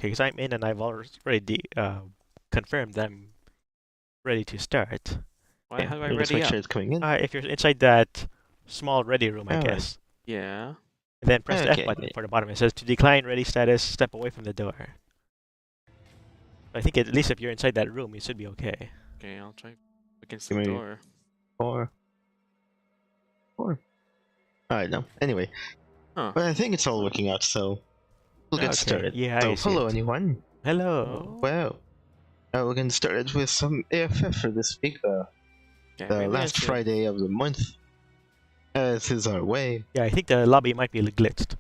Okay, because I'm in and I've already confirmed I'm ready to start. Why? How do I You just ready make up? sure it's coming in. If you're inside that small ready room, I Alright. guess. Yeah. And then press the F Okay. button for the bottom. It says to decline ready status, step away from the door. I think at least if you're inside that room, you should be okay. Okay, I'll try against Give the me- door. 4. Alright, no. Anyway. Huh. But I think it's all working out, so we'll get Okay, started. yeah, So, I see hello it. anyone. Hello. Well, we're getting started with some AFF for this week, Okay, the maybe I last should- Friday of the month. This is our way. Yeah, I think the lobby might be glitched.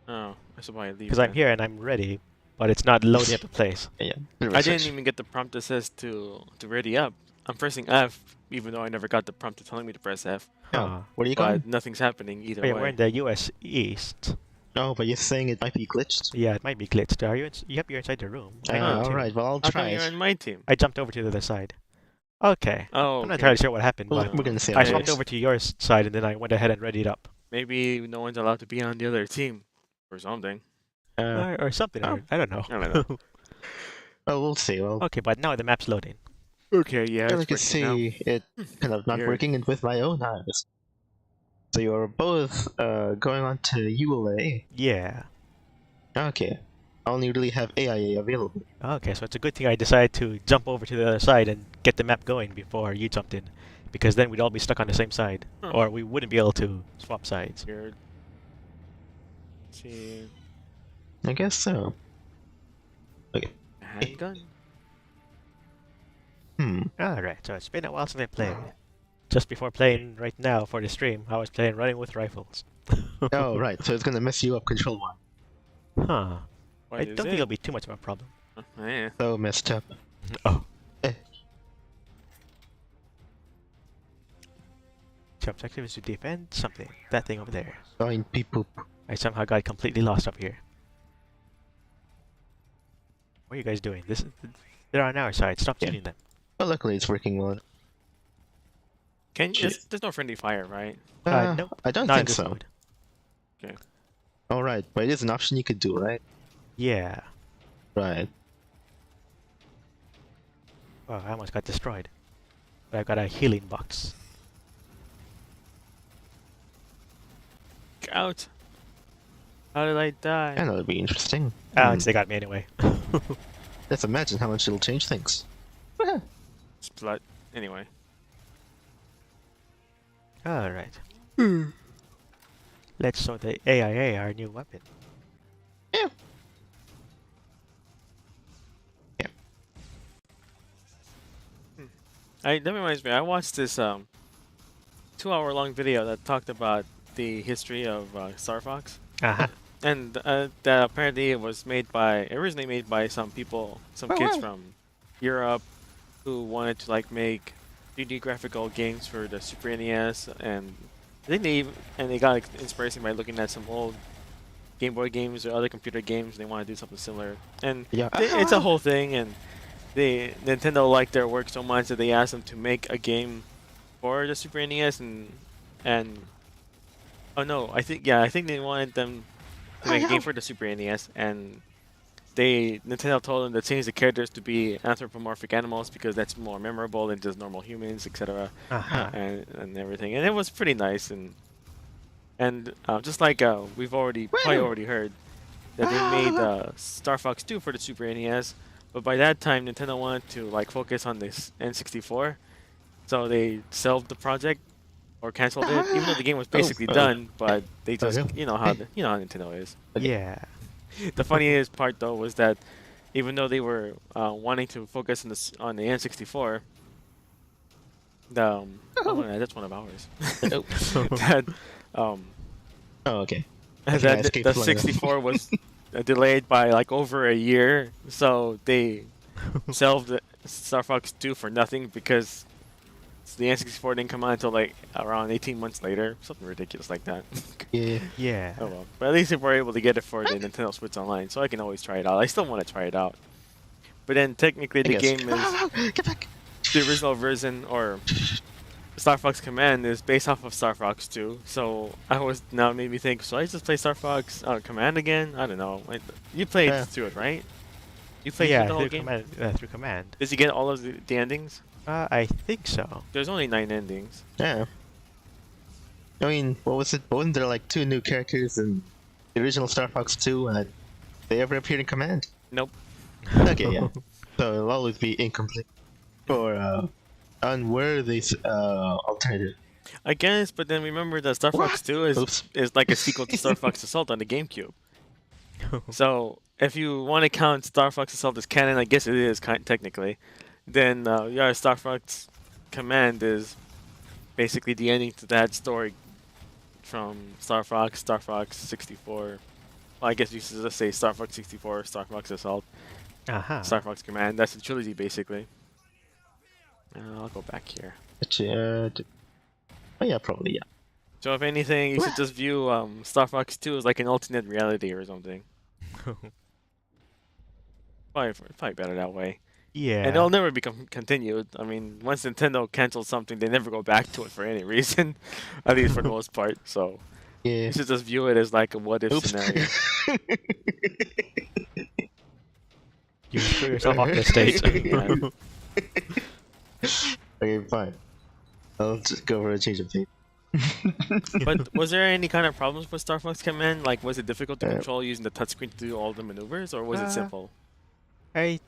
Oh, I should probably leave. Because I'm here and I'm ready, but it's not loading up the place. Yeah. I didn't even get the prompt that says to ready up. I'm pressing F, even though I never got the prompt telling me to press F. Huh. What are you going? But nothing's happening either Oh, yeah, way. we're in the US East. Oh, but you're saying it might be glitched? Yeah, it might be glitched. Are you? Yep, you're inside the room. I know too. Alright, well, I'll How try come you're it. on my team? I jumped over to the other side. Okay. Oh, I'm not okay. entirely sure what happened, Well, but we're gonna see I how it swapped goes. over to your side and then I went ahead and readied up. Maybe no one's allowed to be on the other team or something. Or something. oh. Or, I don't know. I don't know. Well, we'll see. Well, Okay, but now the map's loading. Okay, yeah. I it's can working see it kind of not Weird. working and with my own eyes. So you're both going on to ULA. Yeah. Okay. I only really have AIA available. Okay, so it's a good thing I decided to jump over to the other side and get the map going before you jumped in. Because then we'd all be stuck on the same side. Huh. Or we wouldn't be able to swap sides. now. Weird. Let's see. I guess so. Okay. Handgun? Alright, so it's been a while since I played. Just before playing right now for the stream, I was playing running with rifles. Oh, right. So it's gonna mess you up control-wise. Huh. What I is don't think it? it'll be too much of a problem. Yeah. So messed up. Oh. Eh. The objective is to defend something. That thing over there. Find people. I somehow got completely lost up here. What are you guys doing? They're on our side. Stop Yeah. shooting them. Well, luckily it's working well. Can Shit. there's no friendly fire, right? Nope. I don't Not in think this so. mode. Alright, but it is an option you could do, right? Yeah. Right. Oh, I almost got destroyed. But I got a healing box. Get out. How did I die? Yeah, that would be interesting. They got me anyway. Let's imagine how much it'll change things. Splat. Anyway. Alright. Let's show the AIA our new weapon. Yeah. That reminds me. I watched this 2-hour-long video that talked about the history of Star Fox, Uh-huh. and that apparently it was originally made by some people, some kids from Europe, who wanted to like make 3D graphical games for the Super NES, and I think they got inspiration by looking at some old Game Boy games or other computer games. And they want to do something similar, and Yeah. it's a whole thing. And Nintendo liked their work so much that they asked them to make a game for the Super NES, and oh no, I think they wanted them to make a game for the Super NES, and Nintendo told them to change the characters to be anthropomorphic animals because that's more memorable than just normal humans, etc. Uh-huh. and everything, and it was pretty nice. And just like we've probably already heard that they made Star Fox 2 for the Super NES, but by that time Nintendo wanted to like focus on this N64, so they shelved the project or canceled it, even though the game was basically done. But they just you know how Nintendo is. Yeah. The funniest part though was that even though they were wanting to focus on the N64, that's one of ours. that Oh, okay. that I escaped the one of them. 64 was delayed by like over a year, so they shelved Star Fox 2 for nothing because the N64 didn't come out until like around 18 months later, something ridiculous like that. Yeah. Yeah. Oh well, but at least if we're able to get it for the Nintendo Switch Online, so I can always try it out. I still want to try it out, but then technically the game is Get back! the original version, or Star Fox Command is based off of Star Fox 2. So made me think, should I just play Star Fox Command again? I don't know. You played through it, right? You played yeah, through the whole through game? command. Through command. Does he get all of the endings? I think so. There's only 9 endings. Yeah. I mean, what was it? Wasn't there like 2 new characters in the original Star Fox 2? They ever appeared in command? Nope. Okay, yeah. So it'll always be incomplete or unworthy alternative. I guess, but then remember that Star Fox 2 is like a sequel to Star Fox Assault on the GameCube. So if you want to count Star Fox Assault as canon, I guess it is technically. Then yeah, Star Fox Command is basically the ending to that story from Star Fox 64. Well, I guess you should just say Star Fox 64, Star Fox Assault, Star Fox Command. That's the trilogy basically. I'll go back here. Oh yeah, probably yeah. So if anything, you should just view Star Fox 2 as like an alternate reality or something. Probably better that way. Yeah. And it'll never become continued. I mean, once Nintendo cancels something, they never go back to it for any reason, at least for the most part. So Yeah. you should just view it as like a what-if scenario. You threw yourself off the stage. Okay, fine. I'll just go for a change of theme. But was there any kind of problems with Star Fox Command? Like, was it difficult to control using the touchscreen to do all the maneuvers, or was it simple? I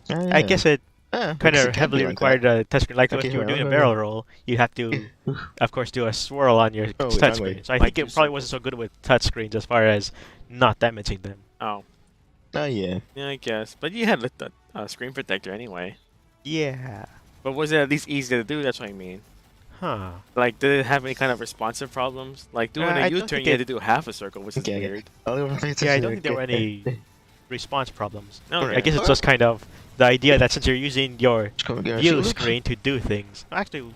Yeah. guess it Yeah, kind it of can heavily be like required a touchscreen. Like Okay, if you were well, doing a well, barrel well. roll, you have to, of course, do a swirl on your Oh, that way. touchscreen. So I Like think it you probably said. wasn't so good with touchscreens as far as not damaging them. Oh, Oh yeah. yeah, I guess. But you had the screen protector anyway. Yeah. But was it at least easy to do? That's what I mean. Huh. Like, did it have any kind of responsive problems? Like, doing I a don't U-turn, think you had it- to do half a circle, which is Okay, weird. Yeah, I don't think there were any response problems. Okay. I guess it's just kind of the idea that since you're using your view View screen to do things. Actually,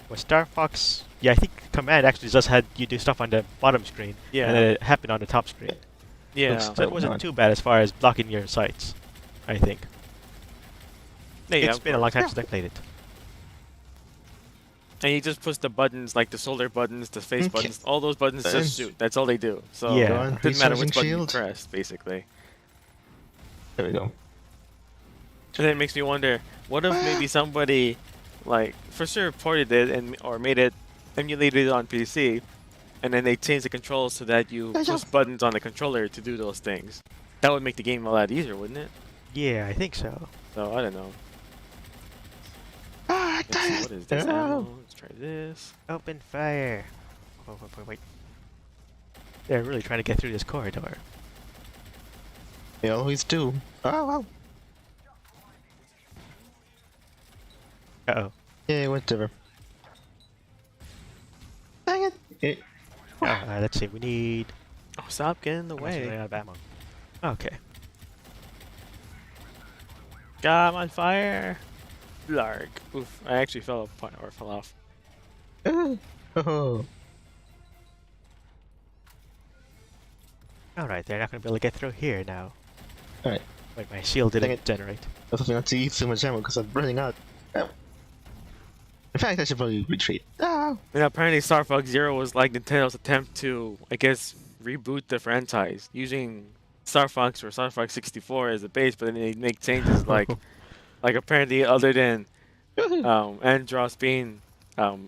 was Star Fox? Yeah, I think Command actually just had you do stuff on the bottom screen, Yeah. and then it happened on the top screen. Yeah. So it wasn't too bad as far as blocking your sights, I think. Yeah, It's of been a long course. time since I played it. And he just puts the buttons, like the shoulder buttons, the face Okay. buttons, all those buttons just shoot. That's all they do. So Yeah. it doesn't matter which button you Shield. press, basically. There we go. And then it makes me wonder, what if maybe somebody, like, for sure ported it or made it, emulated it on PC, and then they changed the controls so that you push buttons on the controller to do those things. That would make the game a lot easier, wouldn't it? Yeah, I think so. So, I don't know. Ah, Let's see, what is this No. ammo? Let's try this. Open fire. Wait. They're really trying to get through this corridor. They always do. Oh wow. Uh-oh. Yeah, whatever. Dang it. Let's see. We need... Oh, stop getting in the I'm actually running way. out of ammo. Okay. God, I'm on fire. Blarg. Oof, I actually fell apart or fell off. Oh. Alright, they're not going to be able to get through here now. Alright. Wait, my shield Dang didn't it. generate. I was hoping not to use so much ammo because I'm running out. Oh. In fact, I should probably retreat. Ah. And apparently Star Fox Zero was like Nintendo's attempt to, I guess, reboot the franchise using Star Fox or Star Fox 64 as a base, but then they make changes like apparently other than Andros being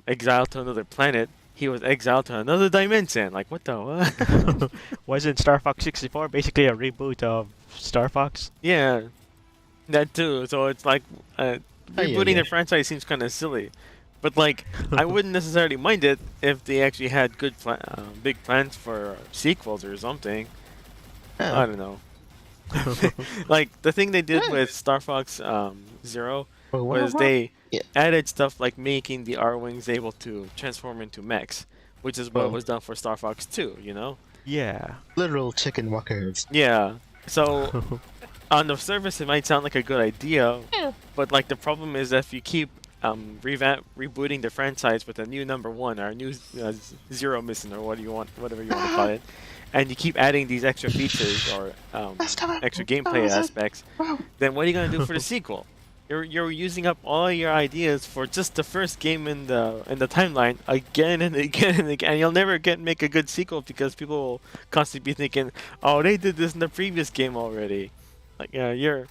exiled to another planet, he was exiled to another dimension. Like, what the what? Wasn't Star Fox 64 basically a reboot of Star Fox? Yeah, that too. So it's like rebooting yeah. the franchise seems kind of silly. But like, I wouldn't necessarily mind it if they actually had good big plans for sequels or something. I don't know. Like the thing they did with Star Fox Zero was they added stuff like making the R-Wings able to transform into mechs, which is what was done for Star Fox 2, you know? Yeah. Literal chicken walkers. Yeah. So on the surface it might sound like a good idea, but like the problem is that if you keep rebooting the franchise with a new number 1 or a new Zero mission or whatever you want to call it, and you keep adding these extra features or extra gameplay aspects, then what are you going to do for the sequel? You're using up all your ideas for just the first game in the timeline again and again and again. You'll never make a good sequel because people will constantly be thinking, "Oh, they did this in the previous game already." Like, you're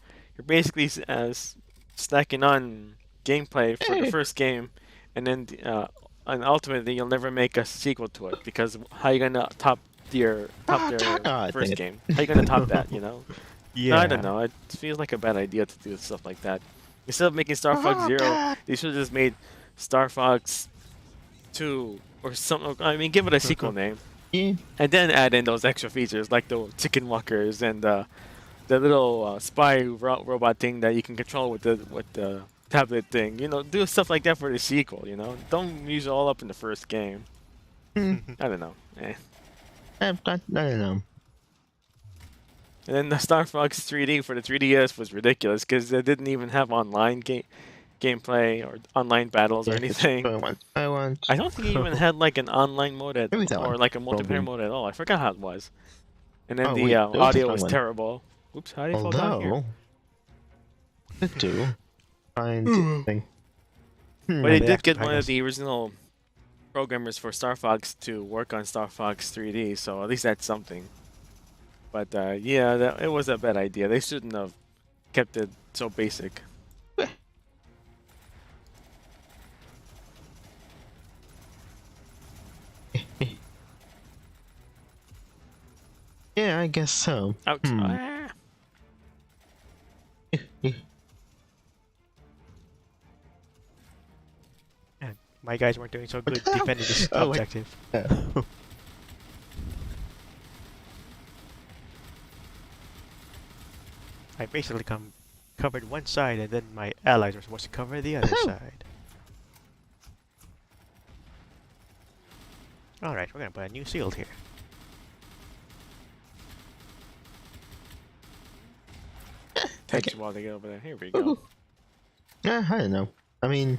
basically snacking on gameplay for the first game, and then and ultimately you'll never make a sequel to it because how you gonna top their dang first it. game? How you gonna top that? You know? Yeah. I don't know. It feels like a bad idea to do stuff like that. Instead of making Star Fox Zero, they should have just made Star Fox 2 or something. I mean, give it a sequel name, Yeah. and then add in those extra features like the chicken walkers and the little spy robot thing that you can control with the tablet thing. You know, do stuff like that for the sequel. You know, don't use it all up in the first game. I don't know. I don't know. And then the Star Fox 3D for the 3DS was ridiculous because it didn't even have online gameplay or online battles or Yeah, it's anything. what I want. I don't think it even had like an online mode Maybe that or one. like a multiplayer Probably. mode at all. I forgot how it was. And then Oh, the wait, there was a audio fun was one. terrible. Oops, how did I fall down here? Although, could do. Find thing. But Yeah, they they did have to get one hide of us. the original programmers for Star Fox to work on Star Fox 3D, so at least that's something. But yeah, it was a bad idea. They shouldn't have kept it so basic. Yeah, I guess so. Ouch. Ah. My guys weren't doing so good defending this Oh, wait. objective. Yeah. I basically covered one side, and then my allies were supposed to cover the other side. Alright, we're gonna put a new shield here. Takes a while to get over there. Here we go. Yeah, I don't know. I mean,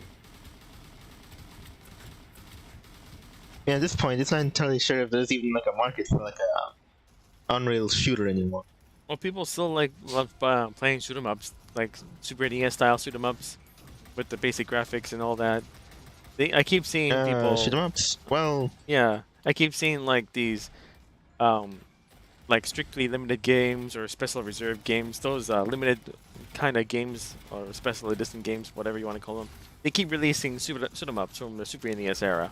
yeah, at this point, it's not entirely sure if there's even like a market for like a on-rail shooter anymore. Well, people still love playing shoot 'em ups, like Super NES style shoot 'em ups, with the basic graphics and all that. I keep seeing people. Shoot 'em ups. Well, Yeah, I keep seeing like these, like strictly limited games or special reserve games. Those limited kind of games or special edition games, whatever you want to call them. They keep releasing shoot 'em ups from the Super NES era,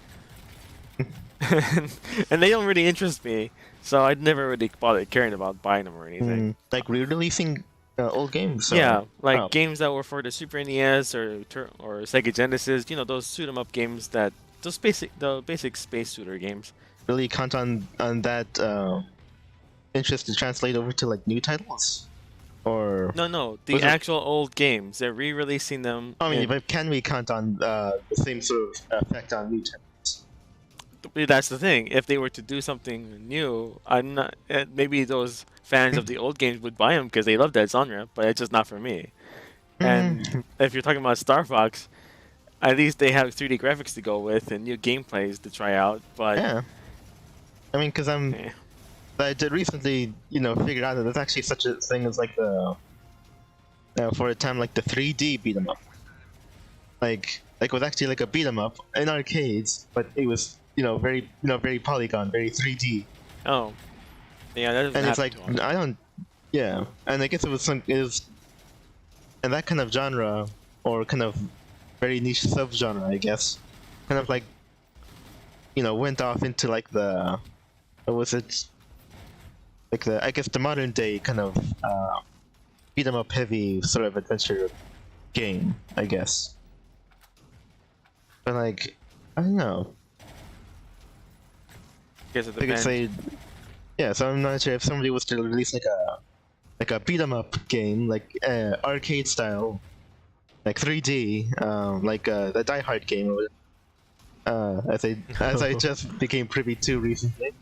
and they don't really interest me. So I'd never really bothered caring about buying them or anything. like re-releasing old games. So, Yeah, like oh, games that were for the Super NES or Sega Genesis. You know, those shoot 'em up games the basic space shooter games. really count on that interest to translate over to like new titles, or No, the Was it- actual old games. They're re-releasing them. I mean, in- but can we count on the same sort of effect on new titles? That's the thing. If they were to do something new, I'm not. Maybe those fans of the old games would buy them because they love that genre, but it's just not for me. And if you're talking about Star Fox, at least they have 3D graphics to go with and new gameplays to try out. But Yeah, I mean, because eh. I did recently, figured out that there's actually such a thing as like the for a time like the 3D beat 'em up. Like it was actually like a beat 'em up in arcades, but it was very polygon, very 3D. Oh, yeah, that doesn't And it's happen like too often. I don't, yeah. And I guess it was and that kind of genre or kind of very niche subgenre, I guess, kind of like went off into like the what was it? Like I guess the modern day kind of beat 'em up heavy sort of adventure game, I guess. But like, I don't know. Because of I the could say, yeah. So I'm not sure if somebody was to release like a beat 'em up game, like arcade style, like 3D, like the Die Hard game, as I just became privy to recently.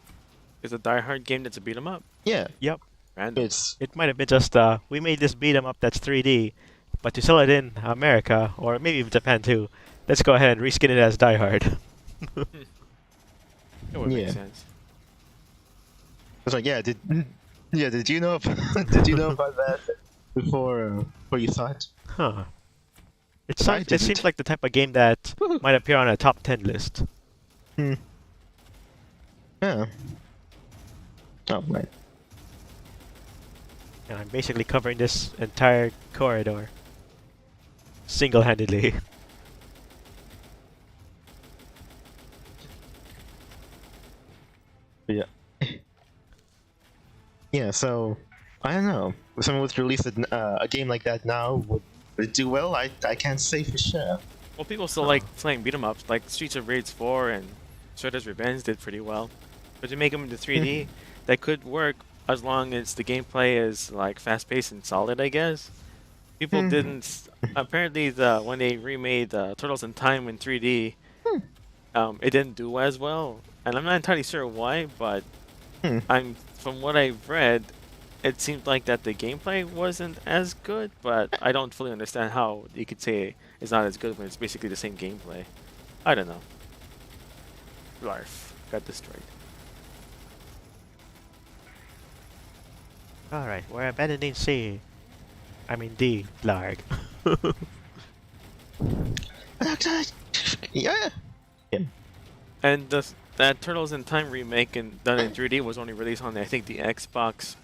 It's a Die Hard game that's a beat 'em up. Yeah, Yep. Random. it's It might have been just, we made this beat 'em up that's 3D, but to sell it in America, or maybe even Japan too, let's go ahead and reskin it as Die Hard. It would make Yeah. sense. it's like did you know did you know about that before you saw it? Huh. It seems didn't. like the type of game that Woohoo. might appear on a top 10 list. Hmm. Yeah. Oh, right. And I'm basically covering this entire corridor single-handedly. Yeah. Yeah, so I don't know. If someone was to release a game like that now, would it do well? I can't say for sure. Well, people still like playing beat 'em ups, like Streets of Rage 4 and Shredder's Revenge did pretty well. But to make them into 3D, that could work as long as the gameplay is like fast-paced and solid, I guess. People Hmm. didn't. Apparently, when they remade Turtles in Time in 3D, Hmm. it didn't do as well, and I'm not entirely sure why. But Hmm. from what I've read, it seemed like that the gameplay wasn't as good. But I don't fully understand how you could say it's not as good when it's basically the same gameplay. I don't know. Larf got destroyed. Alright, we're abandoning C. I mean D, Larg. Yeah. And that Turtles in Time remake and done in 3D was only released on I think the Xbox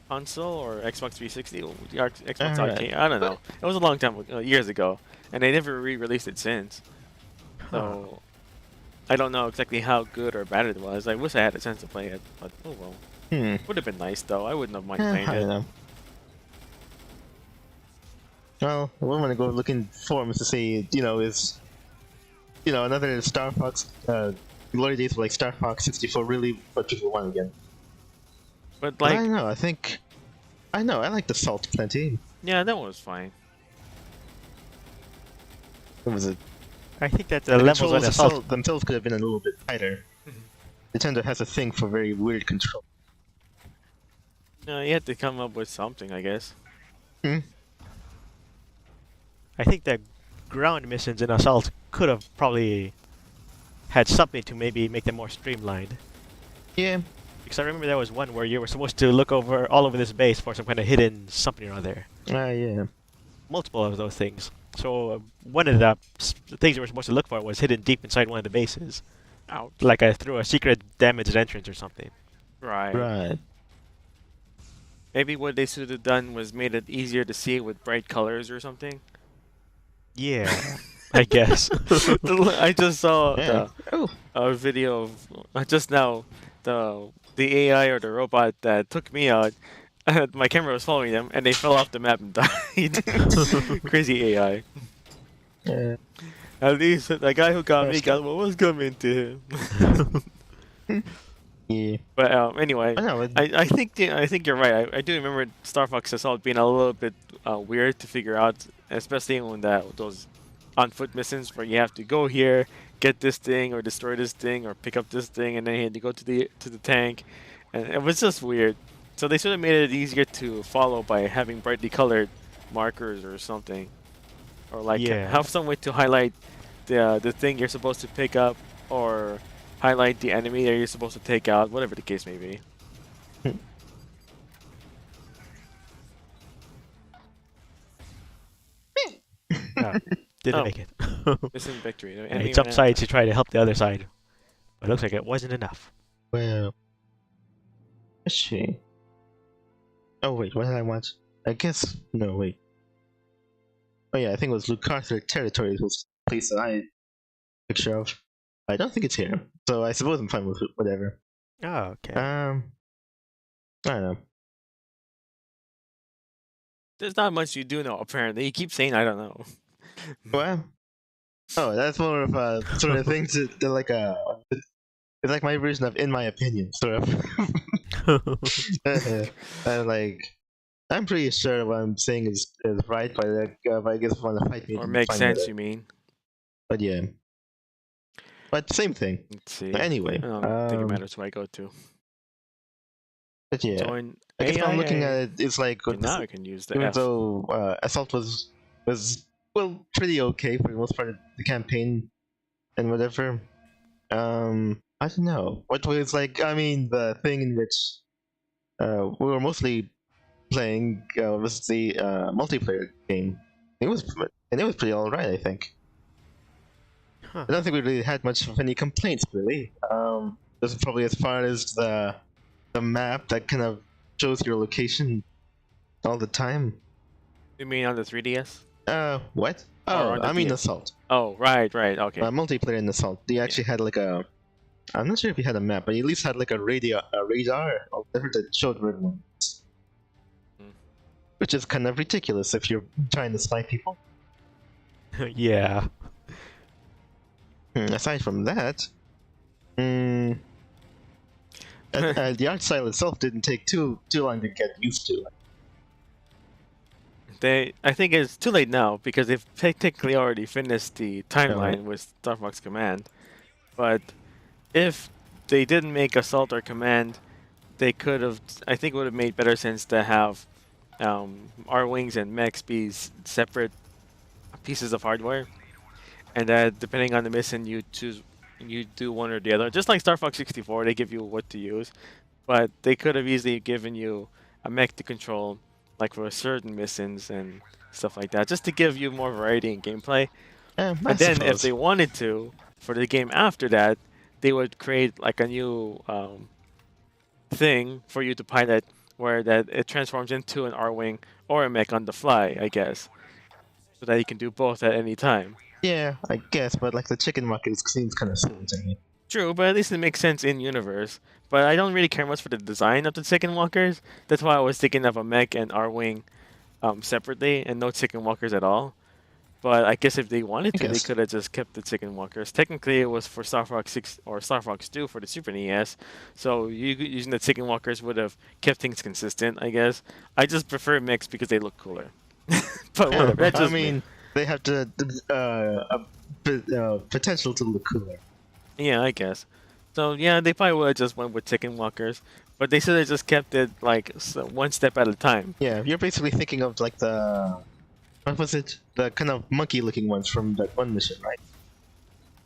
console or Xbox 360, or the Xbox Alright. Arcade. I don't know. It was a long time, years ago, and they never re-released it since. So I don't know exactly how good or bad it was. I wish I had a chance to play it, but oh well. Hmm. Would have been nice though. I wouldn't have minded Yeah, playing I it. don't know. Well, I want to go look in forums to see, is another Star Fox, glory days of like Star Fox 64 really what people want again. But But I like, don't know. I know. I like the salt plenty. yeah, that one was fine. It was a I think that the the levels on controls Assault... themselves could have been a little bit tighter. Nintendo has a thing for very weird control. No, you had to come up with something, I guess. Hmm. I think that ground missions in Assault could have probably had something to maybe make them more streamlined. Yeah. Because I remember there was one where you were supposed to look all over this base for some kind of hidden something or other. Yeah. Multiple of those things. So one of the things you were supposed to look for was hidden deep inside one of the bases. Ouch. Like through a secret damaged entrance or something. Right. Right. Maybe what they should have done was made it easier to see with bright colors or something. Yeah, I guess. I just saw Yeah. Oh. a video of just now the AI or the robot that took me out. My camera was following them, and they fell off the map and died. Crazy AI. Yeah. At least the guy who got me That's got what was coming to him. Yeah. But anyway, I know. I think you're right. I do remember Star Fox Assault being a little bit weird to figure out, especially when those on foot missions where you have to go here, get this thing, or destroy this thing, or pick up this thing, and then you had to go to the tank, and it was just weird. So they should have made it easier to follow by having brightly colored markers or something, or like Yeah. have some way to highlight the thing you're supposed to pick up, or highlight the enemy that you're supposed to take out, whatever the case may be. Didn't Oh. make it. Mission victory. The Yeah, enemy he jumped ran- sides to try to help the other side. But it looks like it wasn't enough. Well. Let's see. Oh wait, what did I want? I guess no wait. Oh yeah, I think it was Lucarthur Territories was the place that I picture of. I don't think it's here, so I suppose I'm fine with whatever. Oh, okay. I don't know. There's not much you do know, apparently. You keep saying, I don't know. Well, oh, that's more of a sort of thing to like a. It's like my version of in my opinion, sort of. And like, I'm pretty sure what I'm saying is right, but like, I guess if you want to fight me, Or then makes fine with sense, it. you mean? But yeah. But same thing. Let's see. Anyway, I don't think it matters who I go to. But yeah, Join I guess when I'm looking AI. at it, it's like Okay, now I can use the even F. though Assault was well pretty okay for the most part of the campaign and whatever. I don't know what was like. I mean, the thing in which we were mostly playing was the multiplayer game. it was pretty alright, I think. Huh. I don't think we really had much of any complaints, really. This is probably as far as the map that kind of shows your location all the time. You mean on the 3DS? What? Or Oh, on the I mean DS? Assault. Oh, right, okay. Multiplayer in Assault. They actually had like a. I'm not sure if he had a map, but he at least had like a radar or whatever that showed where it was. Hmm. Which is kind of ridiculous if you're trying to spy people. Yeah. Aside from that, the art style itself didn't take too long to get used to. I think it's too late now because they've technically already finished the timeline with Star Fox Command. But if they didn't make Assault or Command, they could have. I think it would have made better sense to have R-Wings and mechs be separate pieces of hardware, and that depending on the mission, you do one or the other. Just like Star Fox 64, they give you what to use, but they could have easily given you a mech to control, like for certain missions and stuff like that, just to give you more variety in gameplay. But then, if they wanted to, for the game after that, they would create like a new thing for you to pilot, where that it transforms into an R-Wing or a mech on the fly, I guess, so that you can do both at any time. Yeah, I guess, but like the chicken market seems kind of silly to me. True, but at least it makes sense in universe. But I don't really care much for the design of the chicken walkers. That's why I was thinking of a mech and R-Wing separately, and no chicken walkers at all. But I guess if they wanted to, they could have just kept the chicken walkers. Technically, it was for Star Fox 6 or Star Fox 2 for the Super NES, so using the chicken walkers would have kept things consistent, I guess. I just prefer mechs because they look cooler. But whatever, that's just me. They have the potential to look cooler. Yeah, I guess. So yeah, they probably would have just went with chicken walkers, but they should have just kept it like one step at a time. Yeah, you're basically thinking of like what was it? The kind of monkey-looking ones from that one mission, right?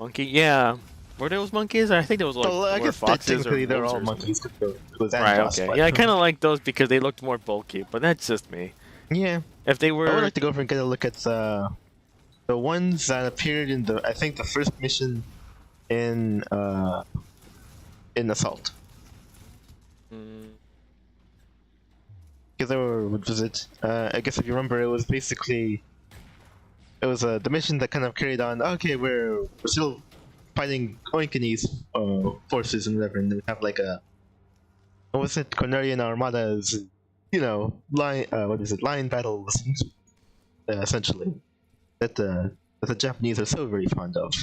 Monkey, yeah. Were those monkeys? I think there was like I guess foxes technically or they're all wolves or monkeys. It was right. Andos, Okay. but- Yeah, I kind of like those because they looked more bulky, but that's just me. Yeah. If they I would were, like to go over and get a look at the ones that appeared in the the first mission in Assault. Because there were, what was it? I guess if you remember, it was basically the mission that kind of carried on. Okay, we're still fighting Oinkinese forces and whatever, and we have like what was it? Cornelian Armadas, line battles, essentially. That the Japanese are so very fond of.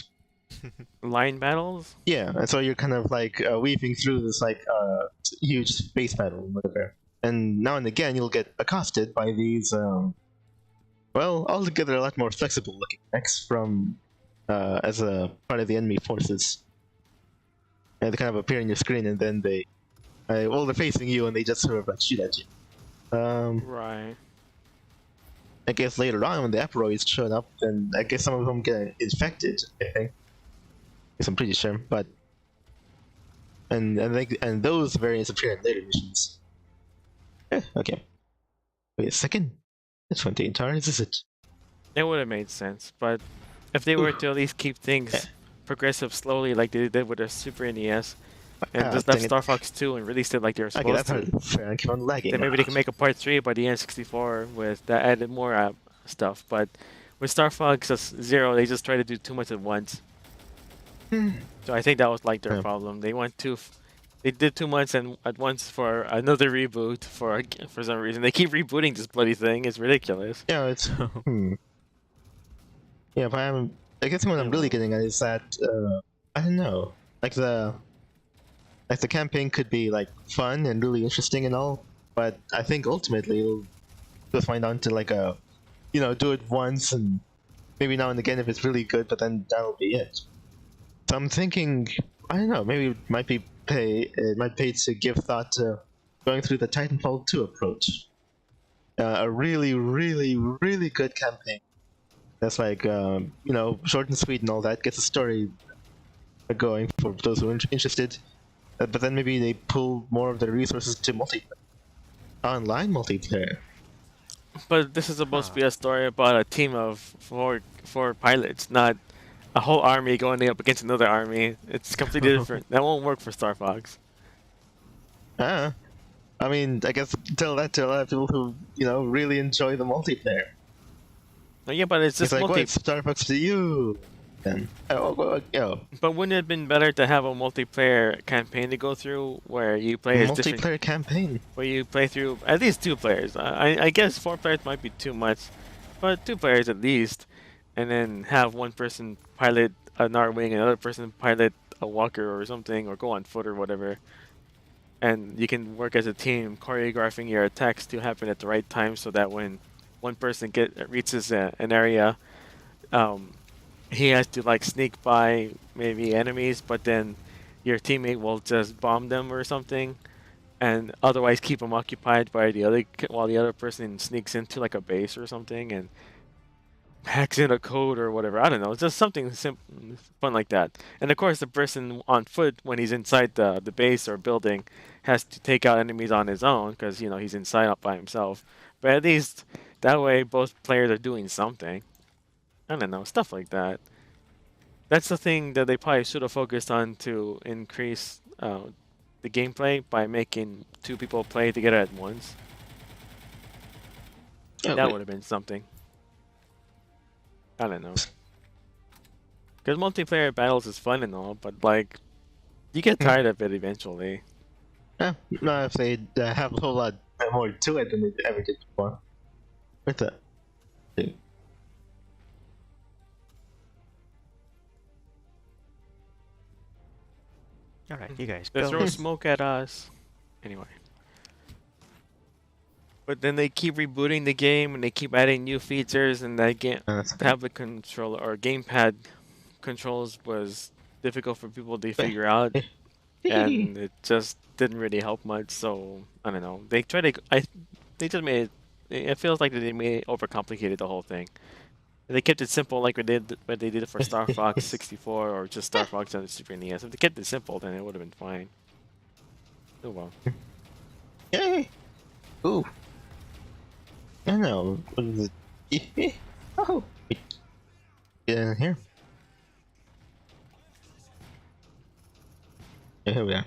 line battles? Yeah, and so you're kind of like weaving through this like huge space battle, whatever. And now and again you'll get accosted by these, altogether a lot more flexible looking mechs from as a part of the enemy forces. And they kind of appear on your screen, and then they're facing you, and they just sort of like shoot at you. Right. I guess later on when the Aperoids showed up, then I guess some of them get infected. I think. Yes, I'm pretty sure, but and those variants appear in later missions. Okay. Wait a second. That's 28 tires, is it? It would have made sense, but if they were to at least keep things progressive slowly, like they did with the Super NES, and just left Star Fox 2 and released it like they were supposed to, fair. I keep on lagging. then maybe they can make a part 3 by the N64 with that added more stuff. But with Star Fox 0, they just try to do too much at once. So I think that was like their problem. They they did too much at once for another reboot for some reason. They keep rebooting this bloody thing. It's ridiculous. Yeah, it's yeah, but I guess what I'm really getting at is that I don't know, like the campaign could be like fun and really interesting and all, but I think ultimately it'll just find down to like do it once and maybe now and again if it's really good, but then that'll be it. So I'm thinking, I don't know, maybe it might pay to give thought to going through the Titanfall 2 approach. A really, really, really good campaign. That's like, short and sweet and all that. Gets a story going for those who are interested. But then maybe they pull more of their resources to online multiplayer. But this is supposed to be a story about a team of four pilots, not a whole army going up against another army. It's completely different. That won't work for Star Fox. Ah, I mean, I guess tell that to a lot of people who really enjoy the multiplayer. Oh, yeah, but it's It's just like, what's Star Fox to you? Then But wouldn't it have been better to have a multiplayer campaign to go through where you play as different? multiplayer campaign. Where you play through at least 2 players. I guess 4 players might be too much, but 2 players at least, and then have one person pilot an Wing, another person pilot a walker or something, or go on foot or whatever. And you can work as a team, choreographing your attacks to happen at the right time, so that when one person reaches an area, um, he has to like sneak by maybe enemies, but then your teammate will just bomb them or something, and otherwise keep them occupied by while the other person sneaks into like a base or something and hacks in a code or whatever. I don't know. It's just something fun like that. And of course, the person on foot when he's inside the base or building has to take out enemies on his own because he's inside up by himself. But at least that way, both players are doing something. I don't know, stuff like that. That's the thing that they probably should have focused on to increase the gameplay by making 2 people play together at once. That would have been something. I don't know. Because multiplayer battles is fun and all, but like, you get tired of it eventually. Yeah, no, if they have a whole lot more to it than they ever did before. With that. All right, you guys They go. throw smoke at us. Anyway. But then they keep rebooting the game and they keep adding new features, and that tablet controller or gamepad controls was difficult for people to figure out, and it just didn't really help much. So I don't know. They just made it feels like they may overcomplicated the whole thing. They kept it simple like what they did for Star Fox 64 or just Star Fox on the Super NES. If they kept it simple, then it would have been fine. Oh well. Yay! Ooh. I don't know. What is it? Oh! Get in here. Yeah, here we are.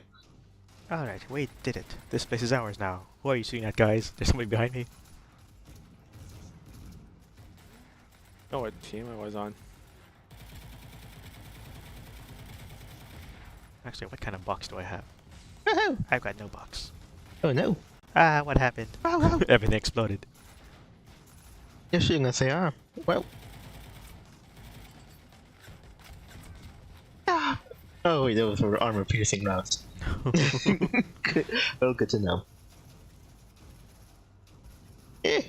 All right, we did it. This place is ours now. Who are you shooting at, guys? There's somebody behind me. Oh, what team I was on? Actually, what kind of box do I have? Woohoo! I've got no box. Oh no! Ah, what happened? Everything exploded. You're shooting us, they are. Well. Ah. Oh wait, those were armor-piercing rounds. Well, good to know. Eh.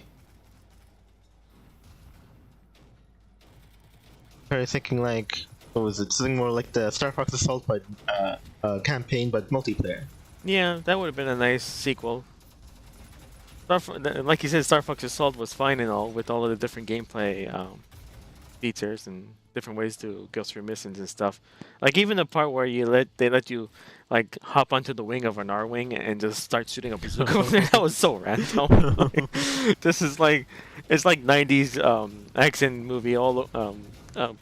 I was thinking like, what was it? Something more like the Star Fox Assault, but campaign, but multiplayer. Yeah, that would have been a nice sequel. Like you said, Star Fox Assault was fine and all, with all of the different gameplay features and different ways to go through missions and stuff. Like even the part where they let you like hop onto the wing of an Wing and just start shooting a bazooka over there. That was so random. This is like it's like 90s action movie all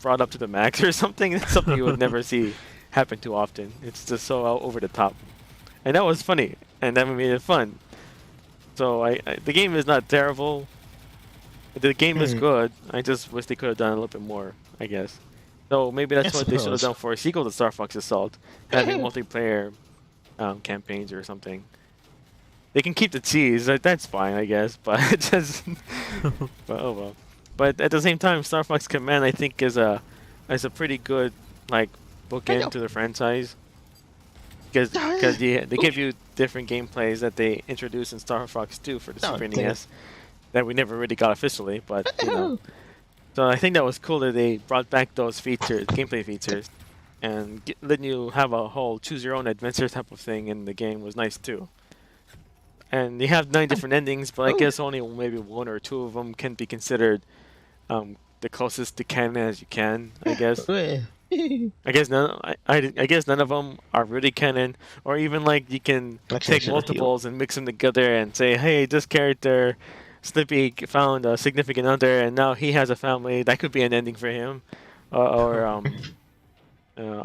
brought up to the max or something. It's something you would never see happen too often. It's just so over the top, and that was funny, and that made it fun. So the game is not terrible. The game is good. I just wish they could have done a little bit more, I guess. So maybe that's what they should have done for a sequel to Star Fox Assault, having multiplayer campaigns or something. They can keep the cheese. That's fine, I guess. But it just, but oh well. But at the same time, Star Fox Command I think is a pretty good like bookend to the franchise. Because they give you different gameplays that they introduced in Star Fox 2 for the Super NES that we never really got officially, but you know. So I think that was cool that they brought back those features, gameplay features, and letting you have a whole choose your own adventure type of thing in the game was nice too. And you have 9 different endings, but I guess only maybe 1 or 2 of them can be considered the closest to canon as you can, I guess. I guess none of them are really canon, or even like you can take multiples and mix them together and say, hey, this character Slippy found a significant other, and now he has a family. That could be an ending for him. I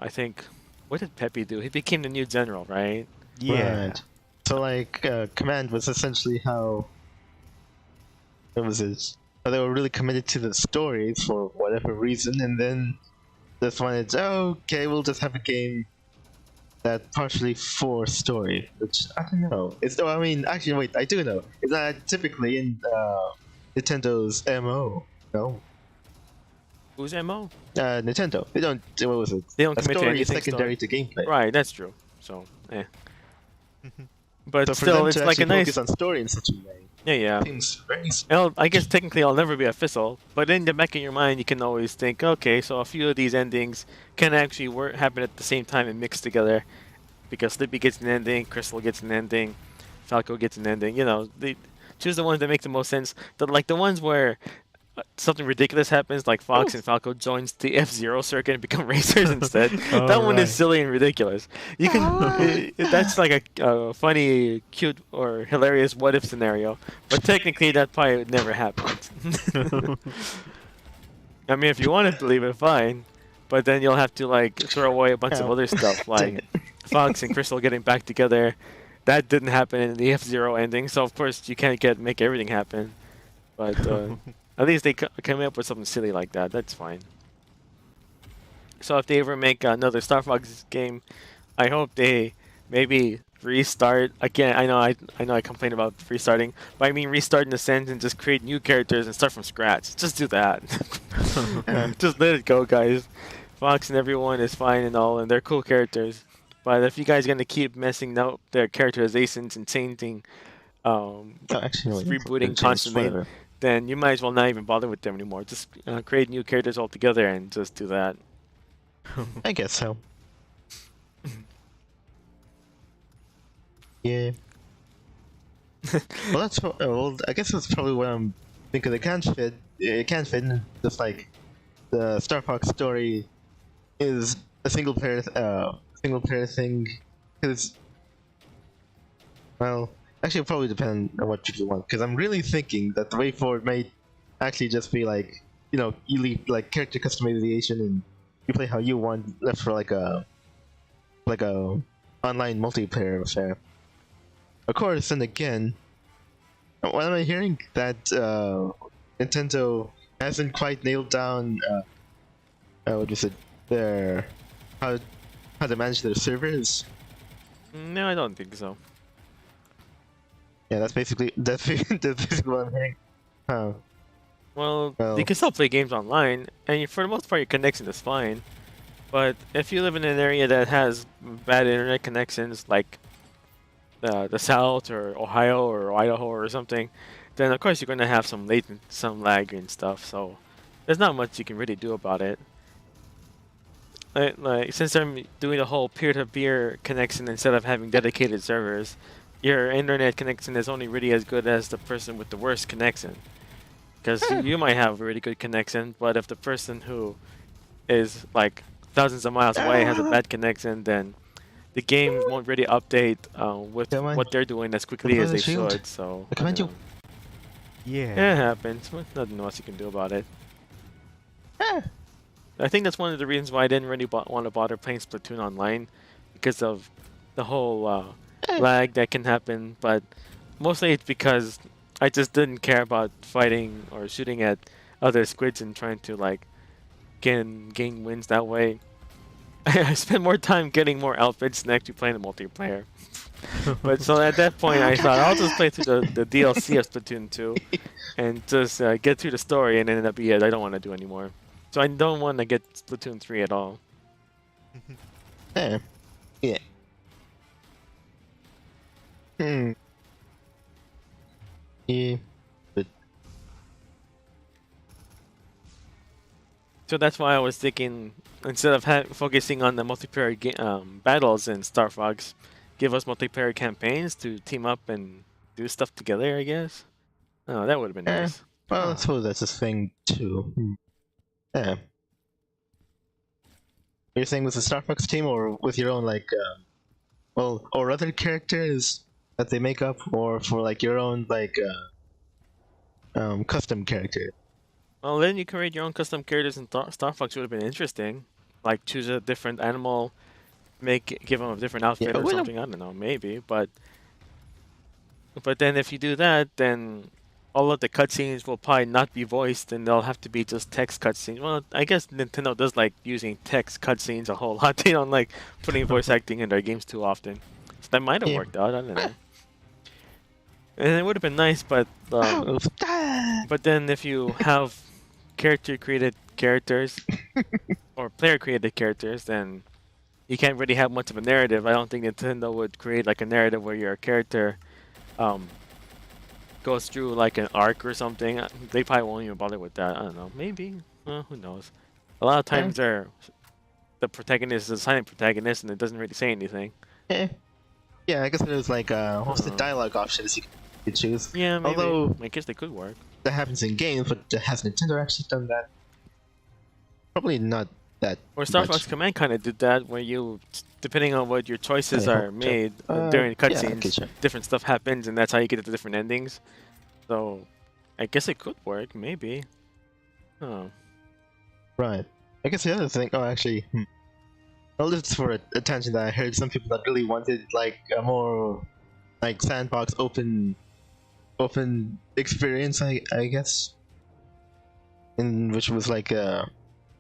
think, what did Pepe do? He became the new general, right? Yeah. Right. So like, Command was essentially how. What was it? They were really committed to the story for whatever reason, and then just wanted, oh, okay, we'll just have a game that partially for story, which I don't know. It's I mean, actually, wait, I do know. It's not typically in Nintendo's MO. No, Who's MO? Nintendo. They don't. What was it? They don't A commit to story is anything. secondary to gameplay. Right, that's true. So, But So for still, them it's to like a actually nice. focus on story in such a way Yeah. seems very. I guess technically I'll never be a fizzle, but in the back of your mind you can always think, okay, so a few of these endings can actually happen at the same time and mix together, because Slippy gets an ending, Crystal gets an ending, Falco gets an ending. You know, they choose the ones that make the most sense. The ones where something ridiculous happens, like Fox and Falco joins the F-Zero circuit and become racers instead. That one is silly and ridiculous. You can that's like a funny, cute, or hilarious what-if scenario, but technically that probably never happened. I mean, if you want to believe it, fine, but then you'll have to like throw away a bunch of other stuff, like Fox and Crystal getting back together. That didn't happen in the F-Zero ending, so of course you can't make everything happen. But at least they came up with something silly like that. That's fine. So if they ever make another Star Fox game, I hope they maybe restart again. I know I complain about restarting, but I mean restart in the sense and just create new characters and start from scratch. Just do that. Just let it go, guys. Fox and everyone is fine and all, and they're cool characters. But if you guys are gonna keep messing up their characterizations and changing, Actually, rebooting constantly, then you might as well not even bother with them anymore. Just create new characters altogether and just do that. I guess so. Yeah. Well, well, I guess that's probably what I'm thinking. It can't fit. It can't fit in. Just like the Star Fox story is a single player thing. Because, well, actually, it'll probably depend on what people want. Because I'm really thinking that the way forward may actually just be like, you leave like character customization and you play how you want, left for like a online multiplayer affair. Of course, and again, when am I hearing that Nintendo hasn't quite nailed down what was it, their how to manage their servers? No, I don't think so. Yeah, that's basically what I'm hearing. Oh. Well, Well. you can still play games online, and for the most part, your connection is fine. But if you live in an area that has bad internet connections, like the South or Ohio or Idaho or something, then of course you're going to have some lag and stuff. So there's not much you can really do about it. Like since I'm doing the whole peer-to-peer connection instead of having dedicated servers, your internet connection is only really as good as the person with the worst connection. Because you might have a really good connection, but if the person who is like thousands of miles away has a bad connection, then the game won't really update with what they're doing as quickly as they should. So Yeah. it happens. Nothing else you can do about it. I think that's one of the reasons why I didn't really want to bother playing Splatoon online, because of the whole lag that can happen. But mostly it's because I just didn't care about fighting or shooting at other squids and trying to like gain wins that way. I spent more time getting more outfits than actually playing the multiplayer. But so at that point I thought I'll just play through the DLC of Splatoon 2 and just get through the story, and then that'll be it. I don't want to do anymore. So I don't want to get Splatoon 3 at all. Yeah. Yeah. But So that's why I was thinking, instead of focusing on the multiplayer battles in Star Fox, give us multiplayer campaigns to team up and do stuff together, I guess. Oh, that would have been nice. well, I suppose that's a thing too. Yeah. You're saying with the Star Fox team, or with your own like, or other characters that they make up, or for like your own like custom character. Well, then you create your own custom characters, and Star Fox would have been interesting. Like choose a different animal, give them a different Yeah, outfit or well, something. I don't know, maybe. But then if you do that, then all of the cutscenes will probably not be voiced, and they'll have to be just text cutscenes. Well, I guess Nintendo does like using text cutscenes a whole lot. They don't like putting voice acting in their games too often. So that might have yeah. worked out. I don't know. And it would have been nice, Oh, but then if you have character created characters or player created characters, then you can't really have much of a narrative. I don't think Nintendo would create like a narrative where your character um, goes through like an arc or something. They probably won't even bother with that. I don't know. Maybe. Who knows? A lot of times the protagonist is a silent protagonist and it doesn't really say anything. yeah. Yeah, I guess there's like what's the Uh-huh. dialogue options you could choose. Yeah, maybe. Although I guess they could work. that happens in games, but has Nintendo actually done that? Probably not that Or Star much. Fox Command kind of did that, where you, depending on what your choices I are hope made so. during Yeah, cutscenes, okay, sure. different stuff happens, and that's how you get the different endings. So, I guess it could work, maybe. Oh, Right. I guess the other thing. Oh, actually, well, this is for a tangent that I heard some people that really wanted like a more like sandbox open experience. I guess, in which was like a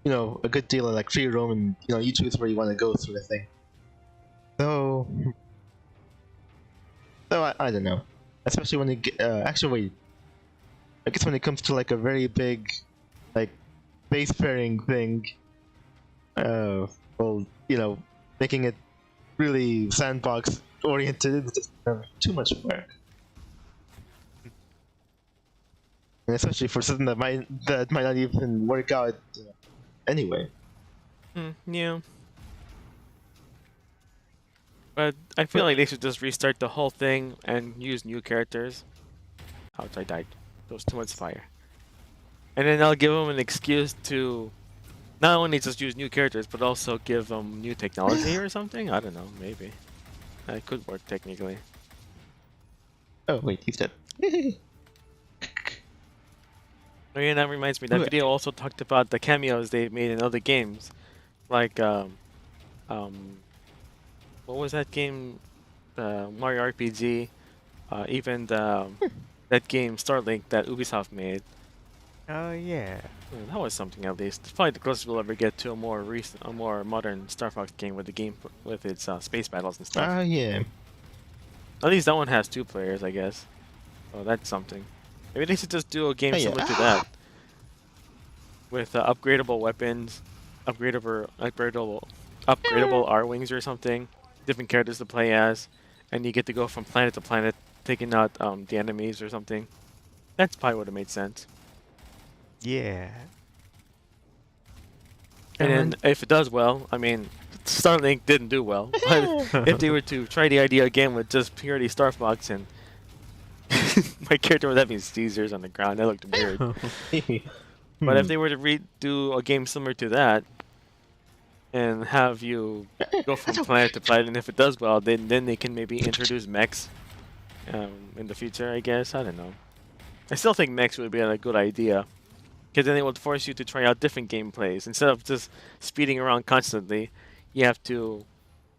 good deal of like free roam and you choose where you want to go sort of thing. So I don't know, especially when you get actually wait. I guess when it comes to like a very big like spacefaring thing, well, making it really sandbox oriented is just too much work. And especially for something that might not even work out anyway. yeah. But I feel like they should just restart the whole thing and use new characters. Ouch, I died. There was too much fire. And then I'll give them an excuse to not only just use new characters, but also give them new technology or something. I don't know, maybe. That could work technically. Oh wait, he's dead. Oh yeah, that reminds me. That Who- video also talked about the cameos they've made in other games, like what was that game? Mario RPG. Even that game Starlink that Ubisoft made. Oh yeah. Yeah, that was something at least. It's probably the closest we'll ever get to a more modern Star Fox game with with its space battles and stuff. Ah, yeah. At least that one has 2 players, I guess. So that's something. Maybe they should just do a game Oh, yeah. similar to that, with upgradable weapons, upgradable R wings or something, different characters to play as, and you get to go from planet to planet, taking out the enemies or something. That's probably would have made sense. Yeah. And then if it does well, I mean, Starlink didn't do well, but if they were to try the idea again with just purely Star Fox and my character was having seizures on the ground, that looked weird. But if they were to redo a game similar to that, and have you go from planet to planet, and if it does well, then they can maybe introduce mechs in the future, I guess. I don't know. I still think mechs would be a good idea, because then it would force you to try out different gameplays. Instead of just speeding around constantly, you have to,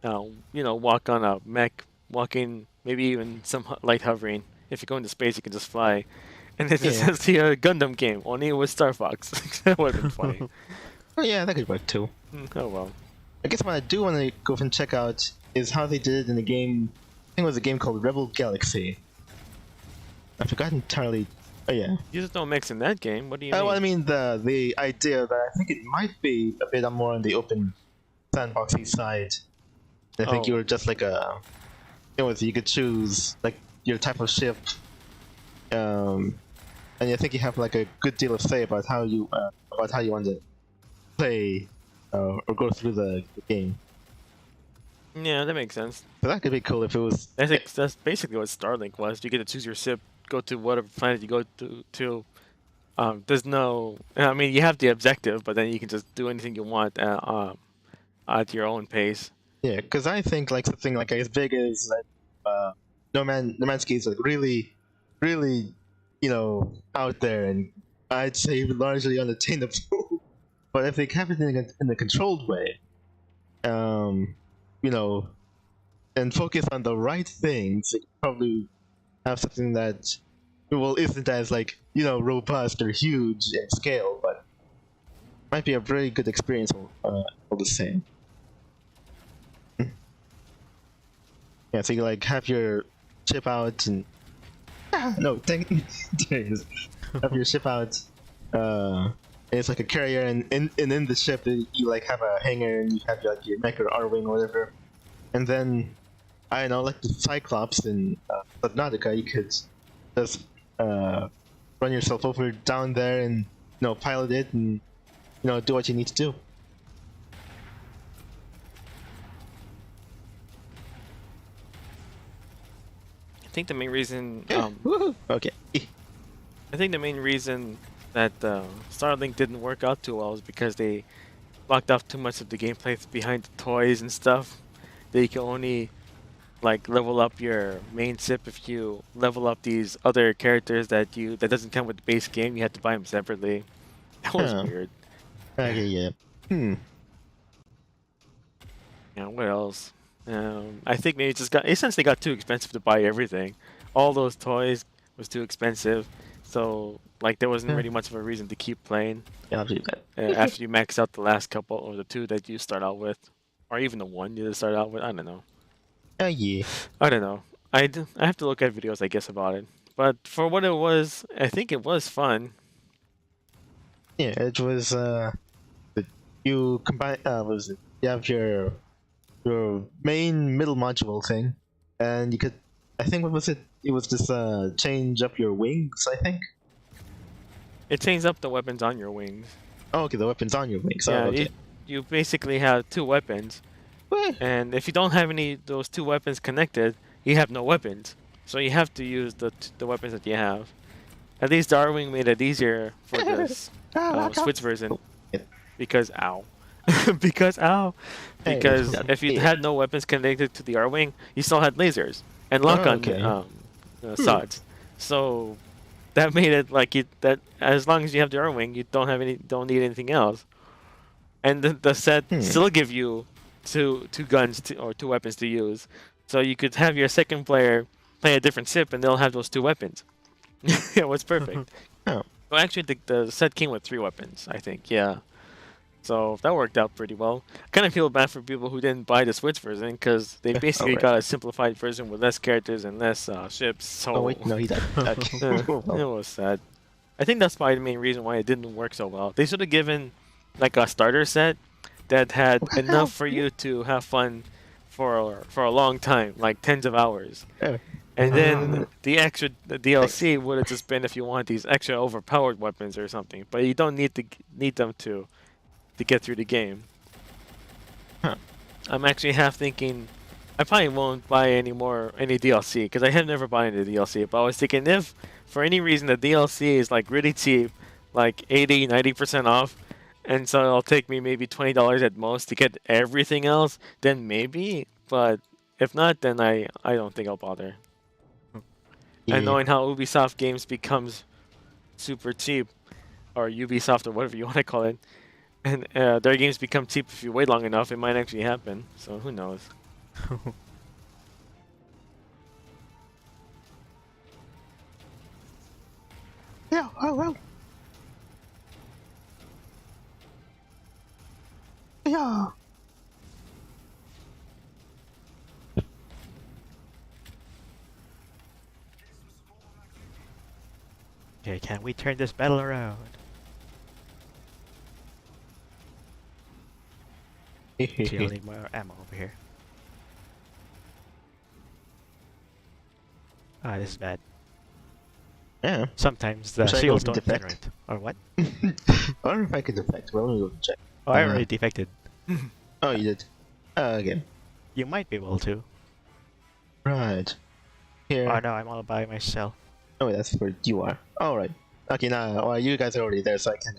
walk on a mech, walking, maybe even some light hovering. If you go into space, you can just fly. And it's Yeah. just the Gundam game, only with Star Fox. That would have been funny. Oh yeah, that could work too. Oh well. I guess what I do want to go and check out is how they did it in the game. I think it was a game called Rebel Galaxy. I forgot entirely. Oh yeah. You just don't mix in that game. What do you mean? Well, I mean the idea that I think it might be a bit more on the open sandboxy side. I think Oh. you were just like you could choose like your type of ship, and I think you have like a good deal of say about how you want to play or go through the game. Yeah, that makes sense. So that could be cool if it was. That's basically what Starlink was. You get to choose your ship, go to whatever planet you go to. There's no. I mean, you have the objective, but then you can just do anything you want at your own pace. Yeah, because I think like something like as big as No Man's Sky is like really, really, out there, and I'd say largely unattainable. But if they have it in a controlled way, you know, and focus on the right things, they could probably have something that, well, isn't as like robust or huge in scale, but might be a very good experience all the same. Yeah, so you like have your ship out and no, there it is. Have your ship out. It's like a carrier, and in the ship you like have a hangar, and you have like your mech or R-wing or whatever, and then I don't know, like the Cyclops in Subnautica, you could just run yourself over down there and pilot it and do what you need to do. I think the main reason. Okay. I think the main reason that Starlink didn't work out too well is because they blocked off too much of the gameplay behind the toys and stuff. That you can only like level up your main ship if you level up these other characters that doesn't come with the base game. You have to buy them separately. That was weird. Okay, yeah. Yeah, what else? I think maybe since they got too expensive to buy everything. All those toys was too expensive, so like there wasn't really much of a reason to keep playing. Yeah, I'll do that. After you max out the last couple or the two that you start out with, or even the one you start out with. I don't know. Oh yeah. I don't know. I have to look at videos, I guess, about it. But for what it was, I think it was fun. Yeah, it was. You combine. What was it? You have your main middle module thing, and you could. I think what was it? It was just change up your wings. I think. It changes up the weapons on your wings. Oh, okay, the weapons on your wings. Yeah, oh, okay. you basically have two weapons. And if you don't have any of those two weapons connected, you have no weapons. So you have to use the weapons that you have. At least the R-Wing made it easier for this Switch version. Because ow. Because if you had no weapons connected to the R-Wing, you still had lasers and lock-on sods. So that made it like that as long as you have the R-Wing, you don't need anything else. And the set still give you two guns or two weapons to use, so you could have your second player play a different ship and they'll have those two weapons. It was perfect. Oh. Well, actually, the set came with 3 weapons, I think. Yeah, so that worked out pretty well. I kind of feel bad for people who didn't buy the Switch version because they basically got a simplified version with less characters and less ships. So Oh wait, no, he died. Okay. it was sad. I think that's probably the main reason why it didn't work so well. They should have given like a starter set that had enough for you to have fun for a long time, like tens of hours. And then the DLC would have just been if you want these extra overpowered weapons or something, but you don't need them to get through the game. I'm actually half thinking I probably won't buy any DLC because I have never bought any DLC. But I was thinking if for any reason the DLC is like really cheap, like 80-90% off, and so it'll take me maybe $20 at most to get everything else, then maybe. But if not, then I don't think I'll bother. Yeah. And knowing how Ubisoft games becomes super cheap, or Ubisoft or whatever you want to call it, and their games become cheap if you wait long enough, it might actually happen. So who knows? Yeah, well. Yeah. Okay, can we turn this battle around? See, I'll need more ammo over here. Ah, this is bad. Yeah. Sometimes the Should I go shields with don't defect? generate. Or what? I don't know if I could defect. Well, let me go check. Oh, I already defected. Oh, you did. Okay. You might be able to. Right. Here. Oh no, I'm all by myself. Oh, that's where you are. All right. Okay, now well, you guys are already there, so I can.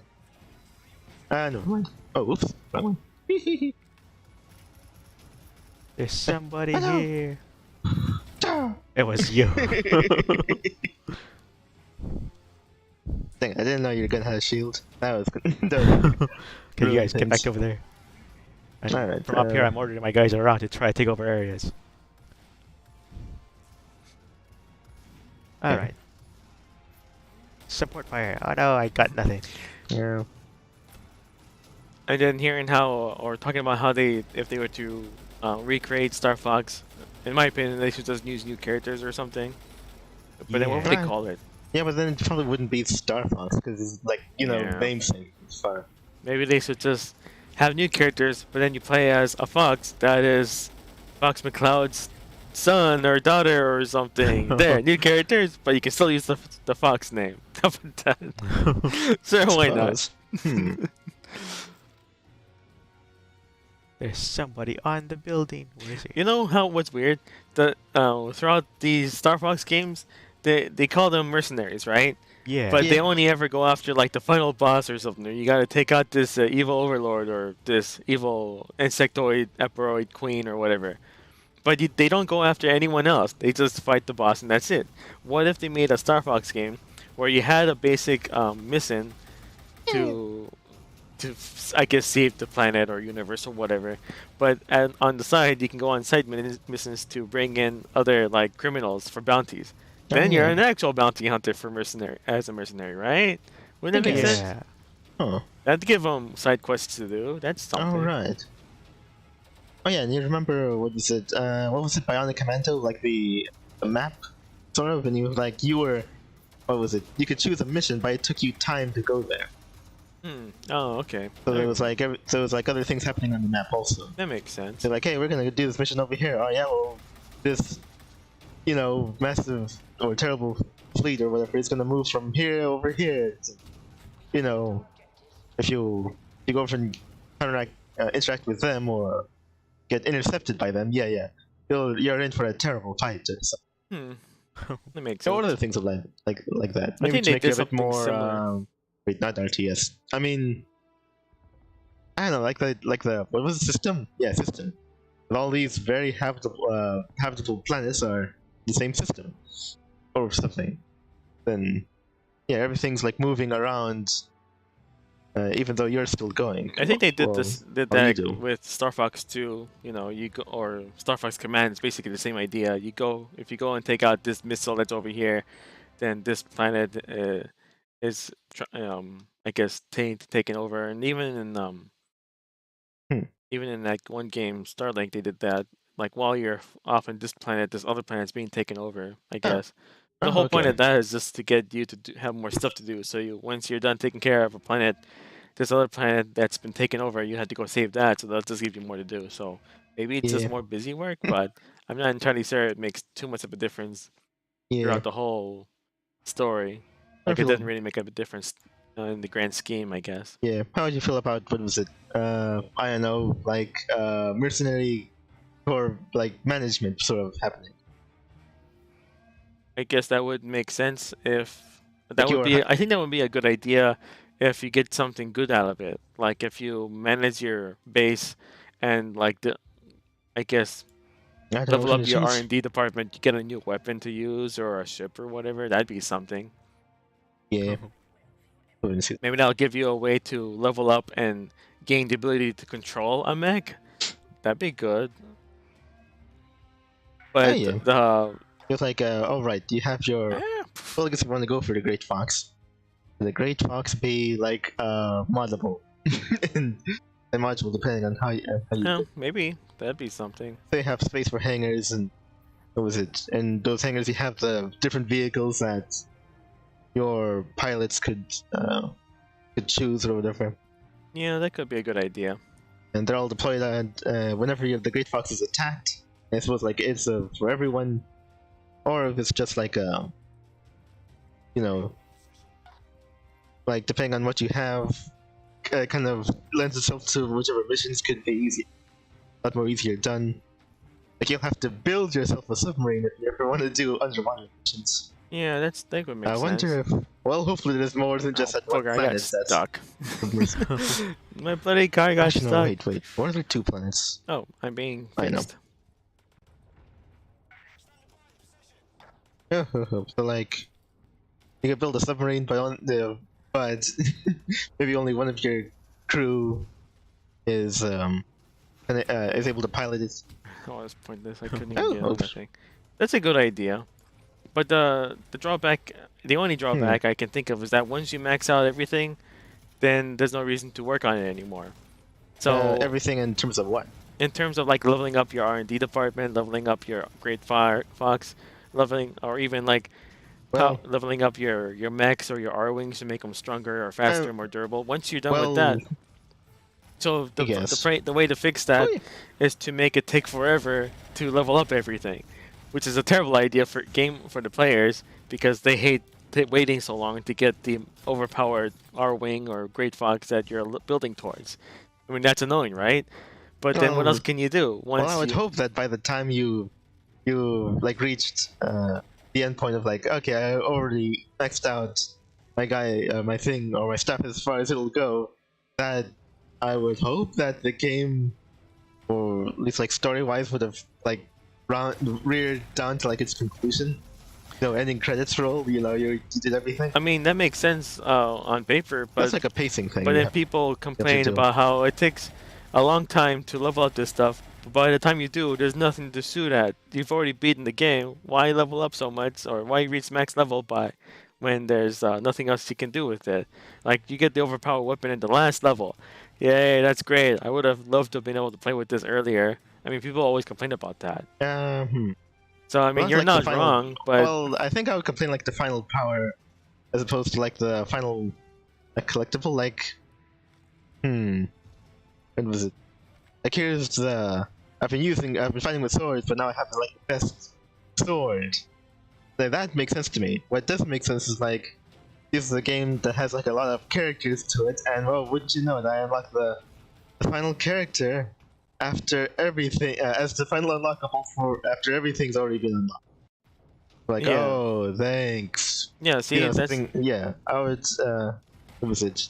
Never mind. Oh, oops. Wrong one. There's somebody Hello. here. It was you. Dang, I didn't know you were gonna have a shield. That was good. That was Okay, you guys get things. back over there. And Alright, from up here, I'm ordering my guys around to try to take over areas. All right. Support fire. Oh no, I got nothing. Yeah. And then hearing how, or talking about how if they were to recreate Star Fox, in my opinion, they should just use new characters or something. But then what would they Yeah. call it? Yeah, but then it probably wouldn't be Star Fox because it's like Yeah. namesake. It's fun. Maybe they should just have new characters, but then you play as a fox that is Fox McCloud's son or daughter or something. There, new characters, but you can still use the fox name. How about that? Sure, why not? Suppose. Hmm. There's somebody on the building. Where is he? You know what's weird? The throughout these Star Fox games, they call them mercenaries, right? Yeah. But they Yeah. only ever go after like the final boss or something. Or you gotta take out this evil overlord or this evil insectoid emperoid queen or whatever. But they don't go after anyone else. They just fight the boss and that's it. What if they made a Star Fox game where you had a basic mission to I guess save the planet or universe or whatever, but on the side you can go on side missions to bring in other like criminals for bounties. Then you're yeah. an actual bounty hunter for as a mercenary, right? Wouldn't that make Yes. sense? Yeah. Huh. That'd give them side quests to do. That's something. Alright. Oh yeah, and you remember what was it? What was it? Bionic Commando, like the map, sort of, and you were, what was it? You could choose a mission, but it took you time to go there. Oh, okay. So there was like other things happening on the map also. That makes sense. They're like, hey, we're gonna do this mission over here. Oh yeah, well, this, massive or terrible fleet or whatever is gonna move from here over here. You know, if you go over and interact with them or get intercepted by them, yeah, you're in for a terrible fight. So, That makes so what sense. other things like that? I Maybe think to they make did it a bit something more. similar. Wait, not RTS. I mean, I don't know, like the what was the system? Yeah, system. With all these very habitable planets are the same system, or something. Then, yeah, everything's like moving around, even though you're still going. I think they did Well, did or you that do. with Star Fox 2. You go, or Star Fox Command is basically the same idea. If you go and take out this missile that's over here, then this planet is I guess taken over. And even in that one game, Starlink, they did that. Like while you're off on this planet, this other planet's being taken over. I guess the whole point okay. of that is just to get you to have more stuff to do. So once you're done taking care of a planet, this other planet that's been taken over, you have to go save that. So that just gives you more to do. So maybe it's Yeah. just more busy work, but I'm not entirely sure it makes too much of a difference Yeah. throughout the whole story. I Like it feel- doesn't really make a difference in the grand scheme, I guess. Yeah. How would you feel about what was it? I don't know, like mercenary or like management sort of happening. I guess that would make sense if Like I think that would be a good idea if you get something good out of it. Like if you manage your base and I guess I don't know, level up your machines. R&D department, you get a new weapon to use or a ship or whatever. That'd be something. Yeah. Wouldn't see- Maybe that'll give you a way to level up and gain the ability to control a mech. That'd be good. But yeah. It's like, all right, you have your. eh, Well, I guess you want to go for the Great Fox. The Great Fox be like moddable and modular depending on how you maybe that'd be something. they have space for hangars and what was it? And those hangars you have the different vehicles that your pilots could choose or whatever, Yeah, that could be a good idea. and they're all deployed. And whenever the Great Fox is attacked, I suppose like it's for everyone, or if it's just like like depending on what you have, kind of lends itself to whichever missions could be a lot more easier done. Like you'll have to build yourself a submarine if you ever want to do underwater missions. Yeah, that would make I sense. wonder if, well, hopefully there's more than just that one Bugger, I got planet that's stuck. submersible. My bloody car got Actually, no, stuck. wait. What are there 2 planets? Oh, I'm being I know. fixed. So like, you can build a submarine, but but maybe only one of your crew is is able to pilot it. Oh, that's pointless. I couldn't even Oh, get on that oops. thing. That's a good idea. But the drawback, the only drawback I can think of is that once you max out everything, then there's no reason to work on it anymore. So Everything in terms of what? in terms of like leveling up your R&D department, leveling up your Great Fox, leveling, or even like Well, leveling up your mechs or your R-wings to make them stronger or faster, more durable. Once you're done with that, so I guess. the way to fix that is to make it take forever to level up everything, which is a terrible idea for the players because they hate waiting so long to get the overpowered R-wing or Great Fox that you're building towards. I mean that's annoying, right? But then what else can you do? Well, I would hope that by the time you like reached the end point of like, okay, I already maxed out my guy, my thing, or my stuff as far as it'll go, that I would hope that the game, or at least like story-wise, would have like reared down to like its conclusion. Ending credits roll. You did everything. I mean that makes sense on paper, but that's like a pacing thing. But then people complain about how it takes a long time to level up this stuff. But by the time you do, there's nothing to shoot at. You've already beaten the game. Why level up so much, or why reach max level by when there's nothing else you can do with it? Like you get the overpowered weapon in the last level. Yay, that's great. I would have loved to have been able to play with this earlier. I mean, people always complain about that. So I mean, you're like not wrong, but well, I think I would complain like the final power, as opposed to like the final collectible. Like, what was it? Like here's the I've been fighting with swords, but now I have like the best sword. Like, that makes sense to me. What doesn't make sense is like this is a game that has like a lot of characters to it, and well, wouldn't you know it, I unlock the final character after everything as the final unlockable for after everything's already been unlocked. Like, Yeah. oh, thanks. yeah, see, that's I would what was it?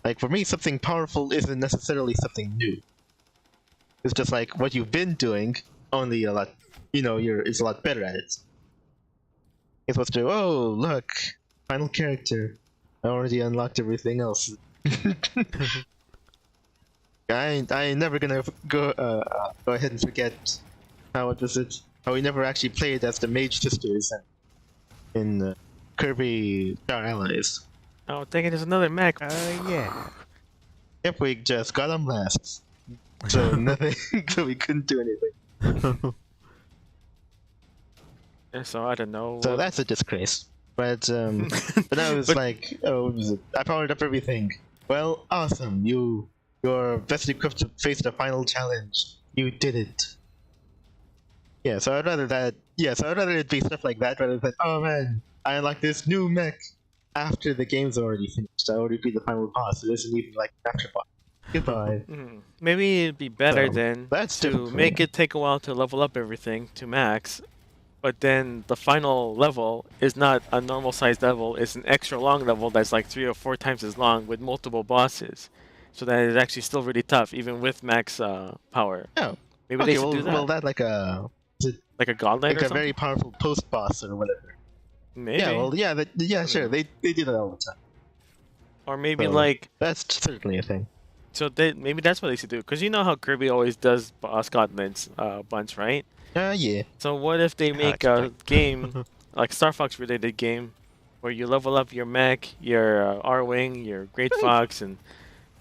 Like for me, something powerful isn't necessarily something new. It's just like what you've been doing, only a lot. It's a lot better at it. It's supposed to. Oh, look, final character. I already unlocked everything else. I ain't never gonna go ahead and forget how we never actually played as the Mage Sisters in Kirby Star Allies. Oh, dang it, there's another mech. Yeah. Yep, we just got them last. So nothing, so we couldn't do anything. So I don't know. So that's a disgrace. But now it's like, oh, what was it? I powered up everything. Well, awesome. You're best equipped to face the final challenge. You did it. Yeah, so I'd rather it be stuff like that rather than, oh man, I unlocked this new mech after the game's already finished. I already beat the final boss. It isn't even like an after boss. Goodbye. Maybe it'd be better then that's to make it take a while to level up everything to max, but then the final level is not a normal sized level, it's an extra long level that's like 3 or 4 times as long with multiple bosses. So that is actually still really tough, even with max power. Oh. Maybe they should do that. Well, that like a godlight like or a something? very powerful post boss or whatever. Maybe. Yeah, well, yeah, sure. They do that all the time. Or maybe So, like that's certainly a thing. so maybe that's what they should do, because you know how Kirby always does boss gauntlets bunch, right? Yeah. So what if they make a game like Star Fox related game where you level up your mech, your R-wing, your Great Fox, and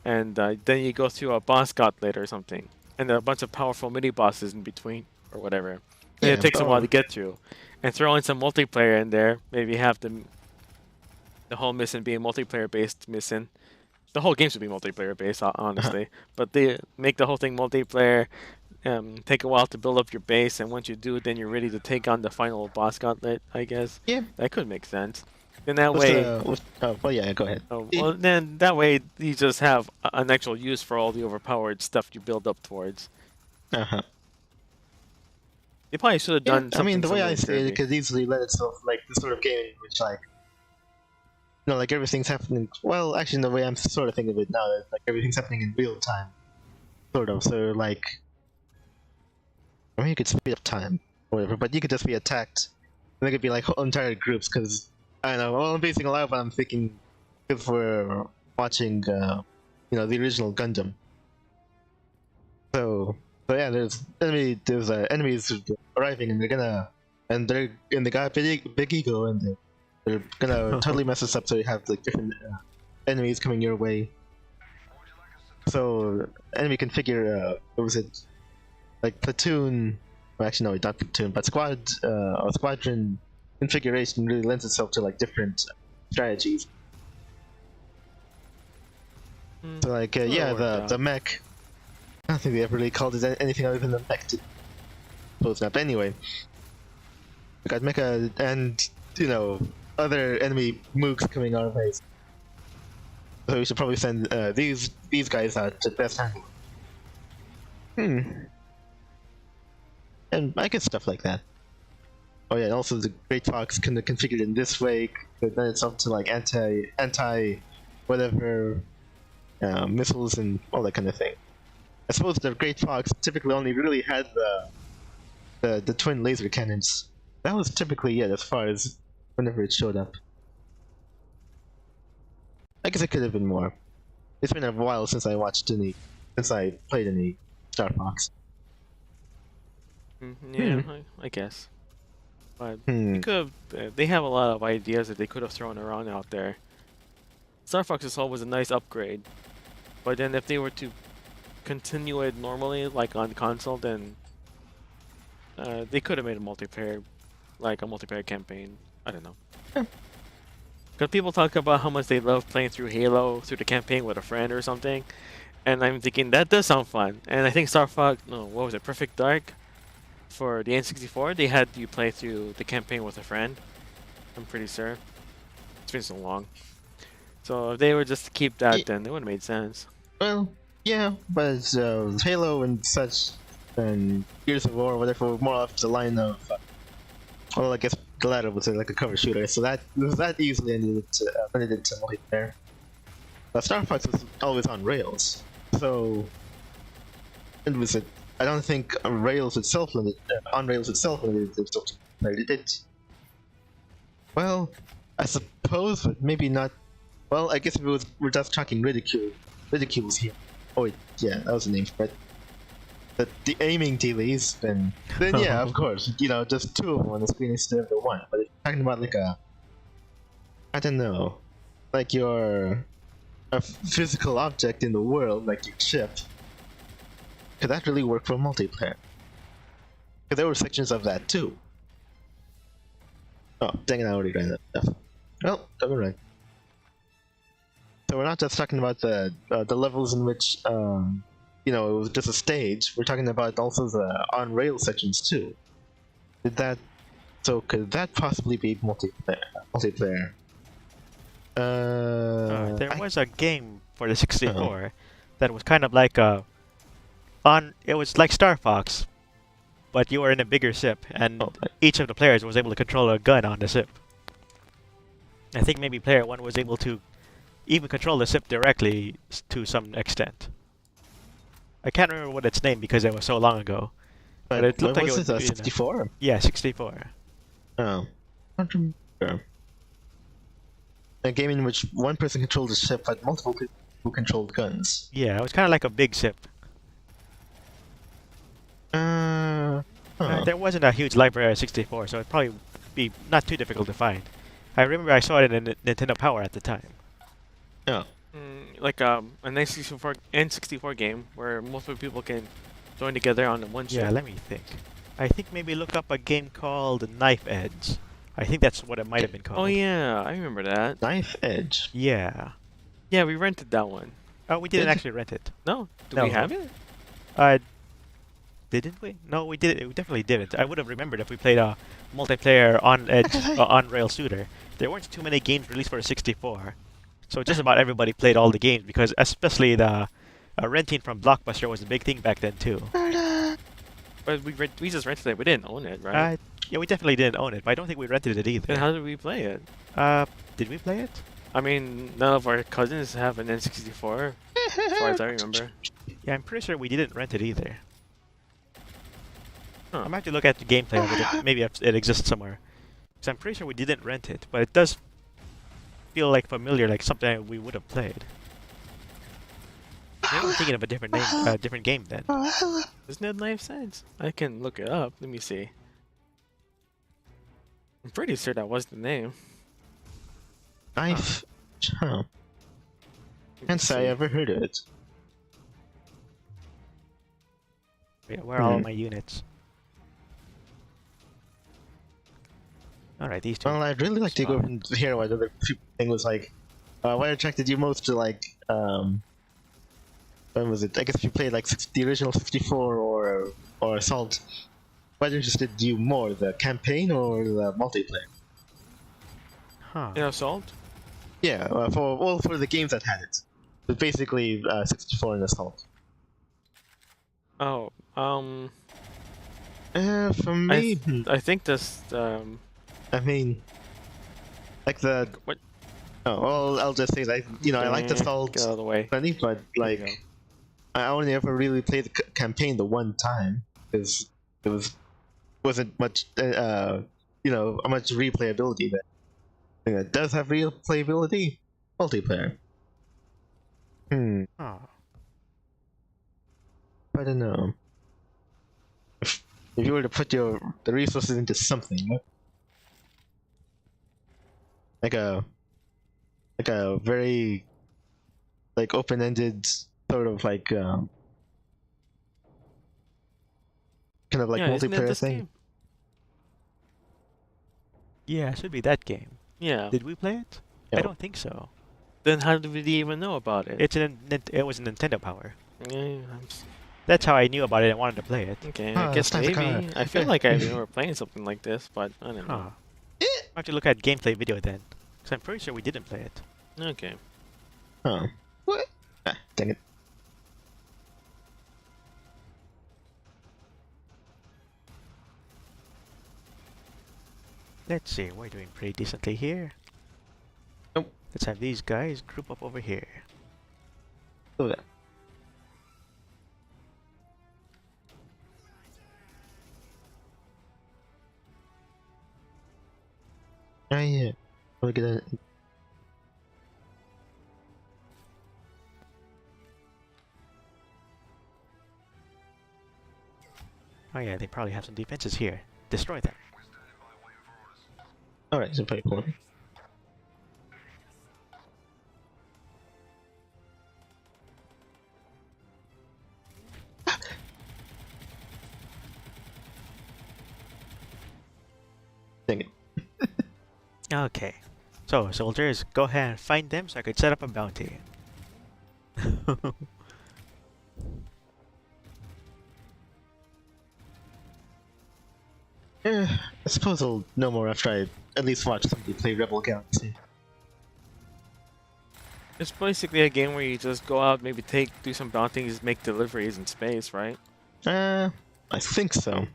then you go through a boss gauntlet or something, and there are a bunch of powerful mini bosses in between or whatever. And Yeah, it takes a while to get through, and throw in some multiplayer in there. Maybe have the whole mission be a multiplayer based mission. The whole game should be multiplayer based, honestly. But they make the whole thing multiplayer. Take a while to build up your base, and once you do, then you're ready to take on the final boss gauntlet, I guess. Yeah. That could make sense. Then that way, well, yeah, go ahead. well, then that way you just have an actual use for all the overpowered stuff you build up towards. Uh-huh. They probably should have done something I mean, the way I similar to say it, Kirby. it could easily let itself like this sort of game in which like, like everything's happening. Well, actually, the way I'm sort of thinking of it now is like everything's happening in real time, sort of. So like, I mean, you could speed up time, or whatever, but you could just be attacked. And there could be like whole entire groups because I don't know. Well, I'm basing a lot, but I'm thinking if we're watching, the original Gundam. So yeah, there's enemies arriving, and they got big ego, and they're gonna totally mess us up. So you have like different enemies coming your way. So enemy configure, what was it? Like platoon, well, actually no, not platoon, but squad or squadron configuration really lends itself to like different strategies. So like yeah, the mech. I don't think they ever really called it anything other than the mech to close up. Anyway, we got mecha and other enemy mooks coming our way. So we should probably send these guys out to best handle. And I guess stuff like that. Oh yeah, and also the Great Fox can configured in this way could lend itself to like anti whatever missiles and all that kind of thing. I suppose the Great Fox typically only really had the twin laser cannons. That was typically it as far as whenever it showed up. I guess it could have been more. It's been a while since I played any Star Fox. Yeah, I guess. But they have a lot of ideas that they could have thrown around out there. Star Fox's Hull was a nice upgrade, but then if they were to continue it normally, like on console, then they could have made a multiplayer campaign. I don't know. Because people talk about how much they love playing through Halo through the campaign with a friend or something, and I'm thinking that does sound fun. And I think Star Fox, no, what was it, Perfect Dark, for the N64, they had you play through the campaign with a friend. I'm pretty sure. It's been so long. So if they were just to keep that, then it would have made sense. Well, yeah, but Halo and such, and Gears of War, whatever, were more off the line of, well, I guess the latter was like a cover shooter, so that easily ended into multiplayer. But Star Fox was always on rails, so I don't think on Rails itself limited itself to multiplayer. It did. Well, I suppose, but maybe not. Well, I guess if we're just talking ridicules here. Oh wait, yeah, that was the name for it. The aiming dealies, then yeah, of course, just two of them on the screen instead of the one. But if you're talking about like I don't know, like a physical object in the world, like your ship, could that really work for multiplayer? Because there were sections of that too. Oh, dang it, I already ran that stuff. Well, never mind. So we're not just talking about the levels in which it was just a stage. We're talking about also the on-rail sections too. Could that possibly be multiplayer? There was a game for the 64 that was kind of like it was like Star Fox, but you were in a bigger ship, and each of the players was able to control a gun on the ship. I think maybe player 1 was able to even control the ship directly to some extent. I can't remember what its name because it was so long ago. But it looked like it was 64. Yeah, 64. Oh, I don't remember. A game in which one person controlled the ship, but multiple people who controlled guns. Yeah, it was kind of like a big ship. There wasn't a huge library at 64, so it'd probably be not too difficult to find. I remember I saw it in Nintendo Power at the time. Oh. Like an N64 game where multiple people can join together on one ship. Yeah, let me think. I think maybe look up a game called Knife Edge. I think that's what it might have been called. Oh yeah, I remember that. Knife Edge? Yeah. Yeah, we rented that one. Oh, we didn't actually rent it. No? Do we have it? Didn't we? No, we didn't. We definitely didn't. I would have remembered if we played a multiplayer on-rail shooter. There weren't too many games released for 64. So just about everybody played all the games because especially the renting from Blockbuster was a big thing back then too. But we just rented it. We didn't own it, right? Yeah, we definitely didn't own it, but I don't think we rented it either. Then how did we play it? Did we play it? I mean, none of our cousins have an N64, as far as I remember. Yeah, I'm pretty sure we didn't rent it either. Huh. I'm going to look at the gameplay of it. Maybe it exists somewhere. Because I'm pretty sure we didn't rent it, but it does feel like familiar, like something we would have played. Maybe I'm thinking of a different name, different game then. Isn't it Knife Sense? I can look it up. Let me see. I'm pretty sure that was the name. Knife. Huh. Can't say I ever heard of it. Wait, where are all my units? Alright, these two. Well, I'd really like to go and hear what other thing was like. What attracted you most to like when was it? I guess if you played like the original 64 or Assault, what interested you more, the campaign or the multiplayer? Huh. In Assault? Yeah, for the games that had it. But basically 64 and Assault. Oh, For me, I think this, I mean, like the. What? Oh, well, I'll just say that I liked Assault Get out of the way. plenty, but There you go. like I only ever really played the campaign the one time because it wasn't much much replayability there. I think that does have replayability multiplayer. Oh. I don't know. If you were to put the resources into something like a very like open-ended sort of like kind of like Yeah, isn't it multiplayer this thing. game? Yeah, it should be that game. Yeah. Did we play it? No. I don't think so. Then how did we even know about it? It was Nintendo Power. Yeah, That's how I knew about it and wanted to play it. okay, Ah, I guess that's nice maybe. car. I feel like I remember playing something like this, but I don't know. Huh. I have to look at gameplay video then. Because I'm pretty sure we didn't play it. Okay. Oh. What? Dang it. Let's see, we're doing pretty decently here. Nope. Let's have these guys group up over here. Oh, that. Oh yeah. Look at that. Oh yeah, they probably have some defenses here. Destroy them. Alright, so play for me. Dang it. Okay. So, soldiers, go ahead and find them so I could set up a bounty. I suppose I'll know more after I at least watch somebody play Rebel Galaxy. It's basically a game where you just go out, maybe do some bounties, make deliveries in space, right? I think so.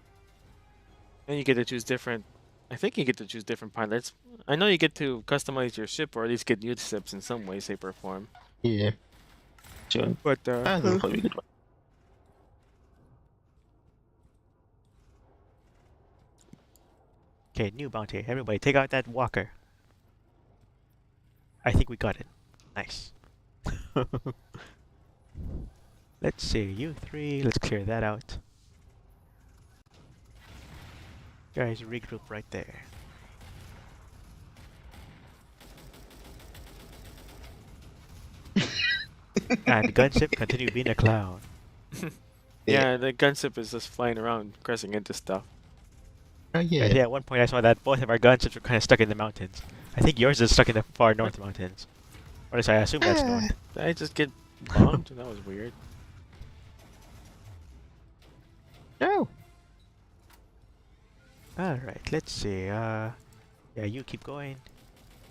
And you get to choose different. I think you get to choose different pilots. I know you get to customize your ship, or at least get new ships in some way, shape, or form. Yeah. Sure. But That'll probably be a good one. Okay, new bounty. Everybody, take out that walker. I think we got it. Nice. Let's see, you three, let's clear that out. Guys, regroup right there. And gunship, continue being a clown. yeah, the gunship is just flying around, crashing into stuff. Oh yeah. Yeah, at one point I saw that both of our gunships were kind of stuck in the mountains. I think yours is stuck in the far north mountains. Or at least I assume that's north. Did I just get bombed? That was weird. No. Alright, let's see. Yeah, you keep going.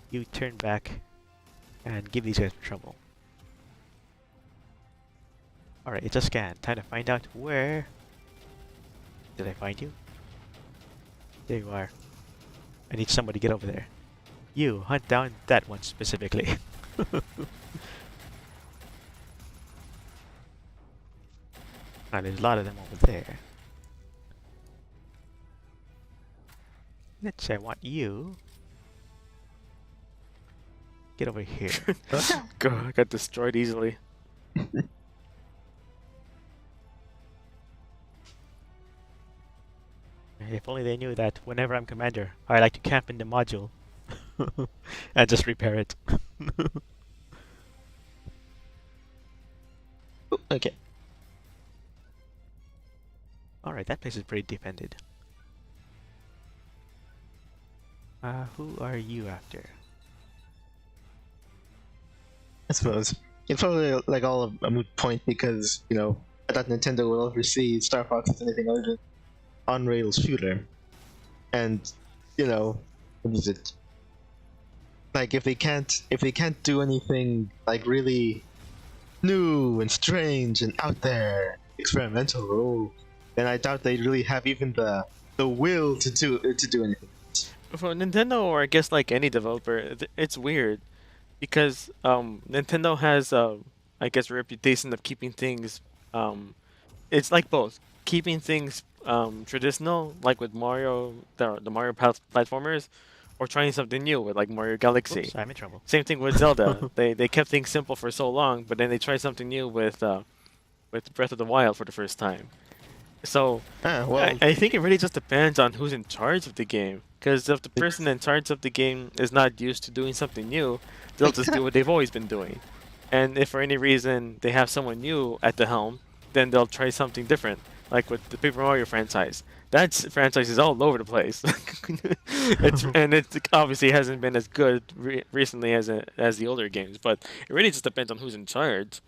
You turn back and give these guys trouble. Alright, it's a scan. Time to find out where... Did I find you? There you are. I need somebody to get over there. You, hunt down that one specifically. There's a lot of them over there. Let's say I want you. Get over here. Got destroyed easily. If only they knew that whenever I'm commander, I like to camp in the module and just repair it. Okay. Alright, that place is pretty defended. Who are you after? I suppose it's probably like all a moot point because I thought Nintendo will ever see Star Fox as anything other than on rails shooter, and what is it? Like if they can't do anything like really new and strange and out there, experimental, then I doubt they really have even the will to do anything. For Nintendo, or I guess like any developer, it's weird because Nintendo has I guess a reputation of keeping things it's like both keeping things traditional, like with Mario, the Mario platformers, or trying something new with like Mario Galaxy. Oops, I'm in trouble. Same thing with Zelda. They kept things simple for so long, but then they tried something new with Breath of the Wild for the first time. So I think it really just depends on who's in charge of the game. Because if the person in charge of the game is not used to doing something new, they'll just do what they've always been doing. And if for any reason they have someone new at the helm, then they'll try something different. Like with the Paper Mario franchise. That franchise is all over the place. It obviously hasn't been as good recently as the older games, but it really just depends on who's in charge.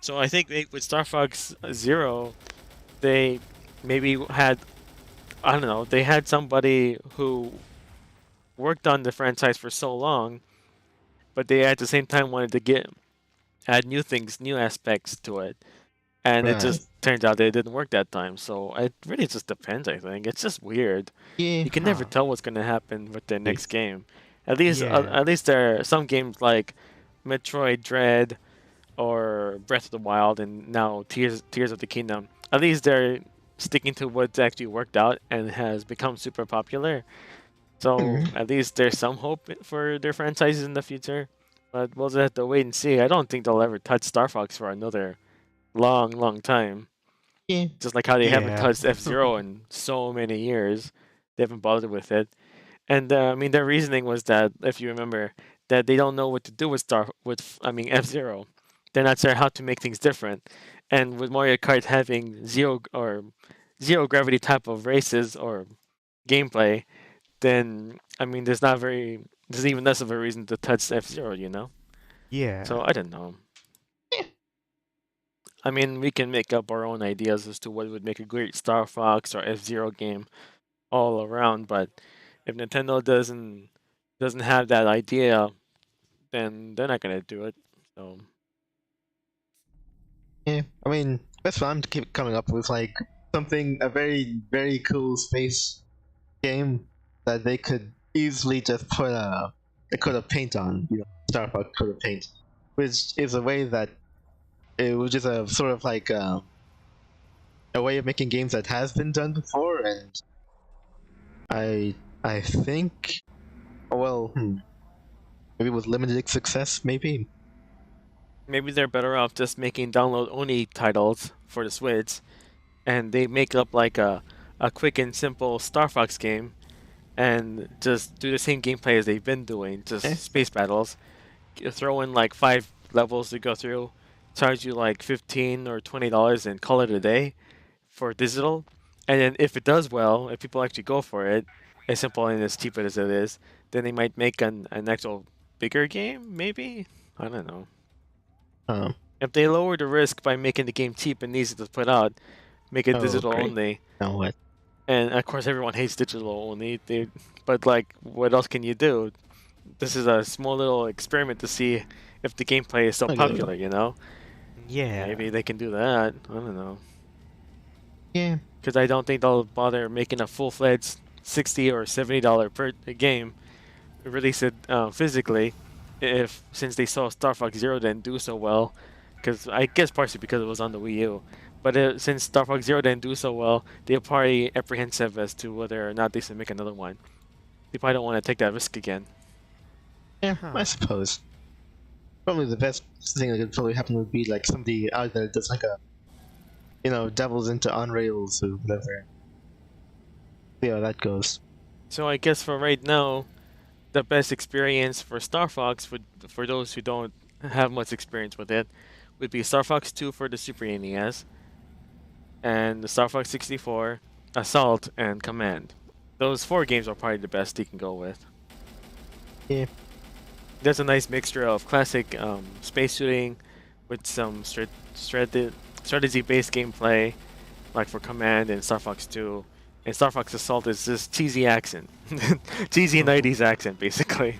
So I think with Star Fox Zero, they maybe had, I don't know, they had somebody who worked on the franchise for so long, but they at the same time wanted to add new things, new aspects to it. And it just turns out that it didn't work that time. So it really just depends, I think. It's just weird. Yeah. You can never tell what's going to happen with their next game. At least there are some games like Metroid Dread or Breath of the Wild and now Tears of the Kingdom. At least they're sticking to what's actually worked out and has become super popular. So at least there's some hope for their franchises in the future. But we'll just have to wait and see. I don't think they'll ever touch Star Fox for another long time. Yeah. Just like how they haven't touched F-Zero in so many years. They haven't bothered with it. And I mean, their reasoning was that, if you remember, that they don't know what to do with F-Zero. They're not sure how to make things different. And with Mario Kart having zero gravity type of races or gameplay, then I mean, there's even less of a reason to touch F-Zero, Yeah. So I don't know. I mean, we can make up our own ideas as to what would make a great Star Fox or F-Zero game all around, but if Nintendo doesn't have that idea, then they're not gonna do it. So yeah, I mean that's what I'm keep coming up with, like a very very cool space game that they could easily just put a coat of paint on, Star Fox coat of paint, which is a way that it was just a sort of like a way of making games that has been done before, and I think, maybe with limited success, maybe they're better off just making download-only titles for the Switch, and they make up like a quick and simple Star Fox game, and just do the same gameplay as they've been doing, just space battles. Throw in like 5 levels to go through, charge you like $15 or $20 and call it a day for digital. And then if it does well, if people actually go for it, as simple and as cheap as it is, then they might make an actual bigger game, maybe? I don't know. If they lower the risk by making the game cheap and easy to put out, make it digital only. Now what? And of course everyone hates digital only, but like, what else can you do? This is a small little experiment to see if the gameplay is so popular, Yeah. Maybe they can do that. I don't know. Yeah. Because I don't think they'll bother making a full-fledged $60 or $70 per game, release it physically, since they saw Star Fox Zero didn't do so well. Because I guess partially because it was on the Wii U. But since Star Fox Zero didn't do so well, they're probably apprehensive as to whether or not they should make another one. They probably don't want to take that risk again. Yeah, Huh. I suppose. Probably the best thing that could probably happen would be like somebody out there that's like a, dabbles into on rails or whatever. See how that goes. So I guess for right now, the best experience for Star Fox would, for those who don't have much experience with it, would be Star Fox 2 for the Super NES, and the Star Fox 64, Assault, and Command. Those 4 games are probably the best you can go with. Yeah. There's a nice mixture of classic space shooting with some strategy-based gameplay, like for Command and Star Fox 2. And Star Fox Assault is this cheesy accent. Cheesy 90s accent, basically.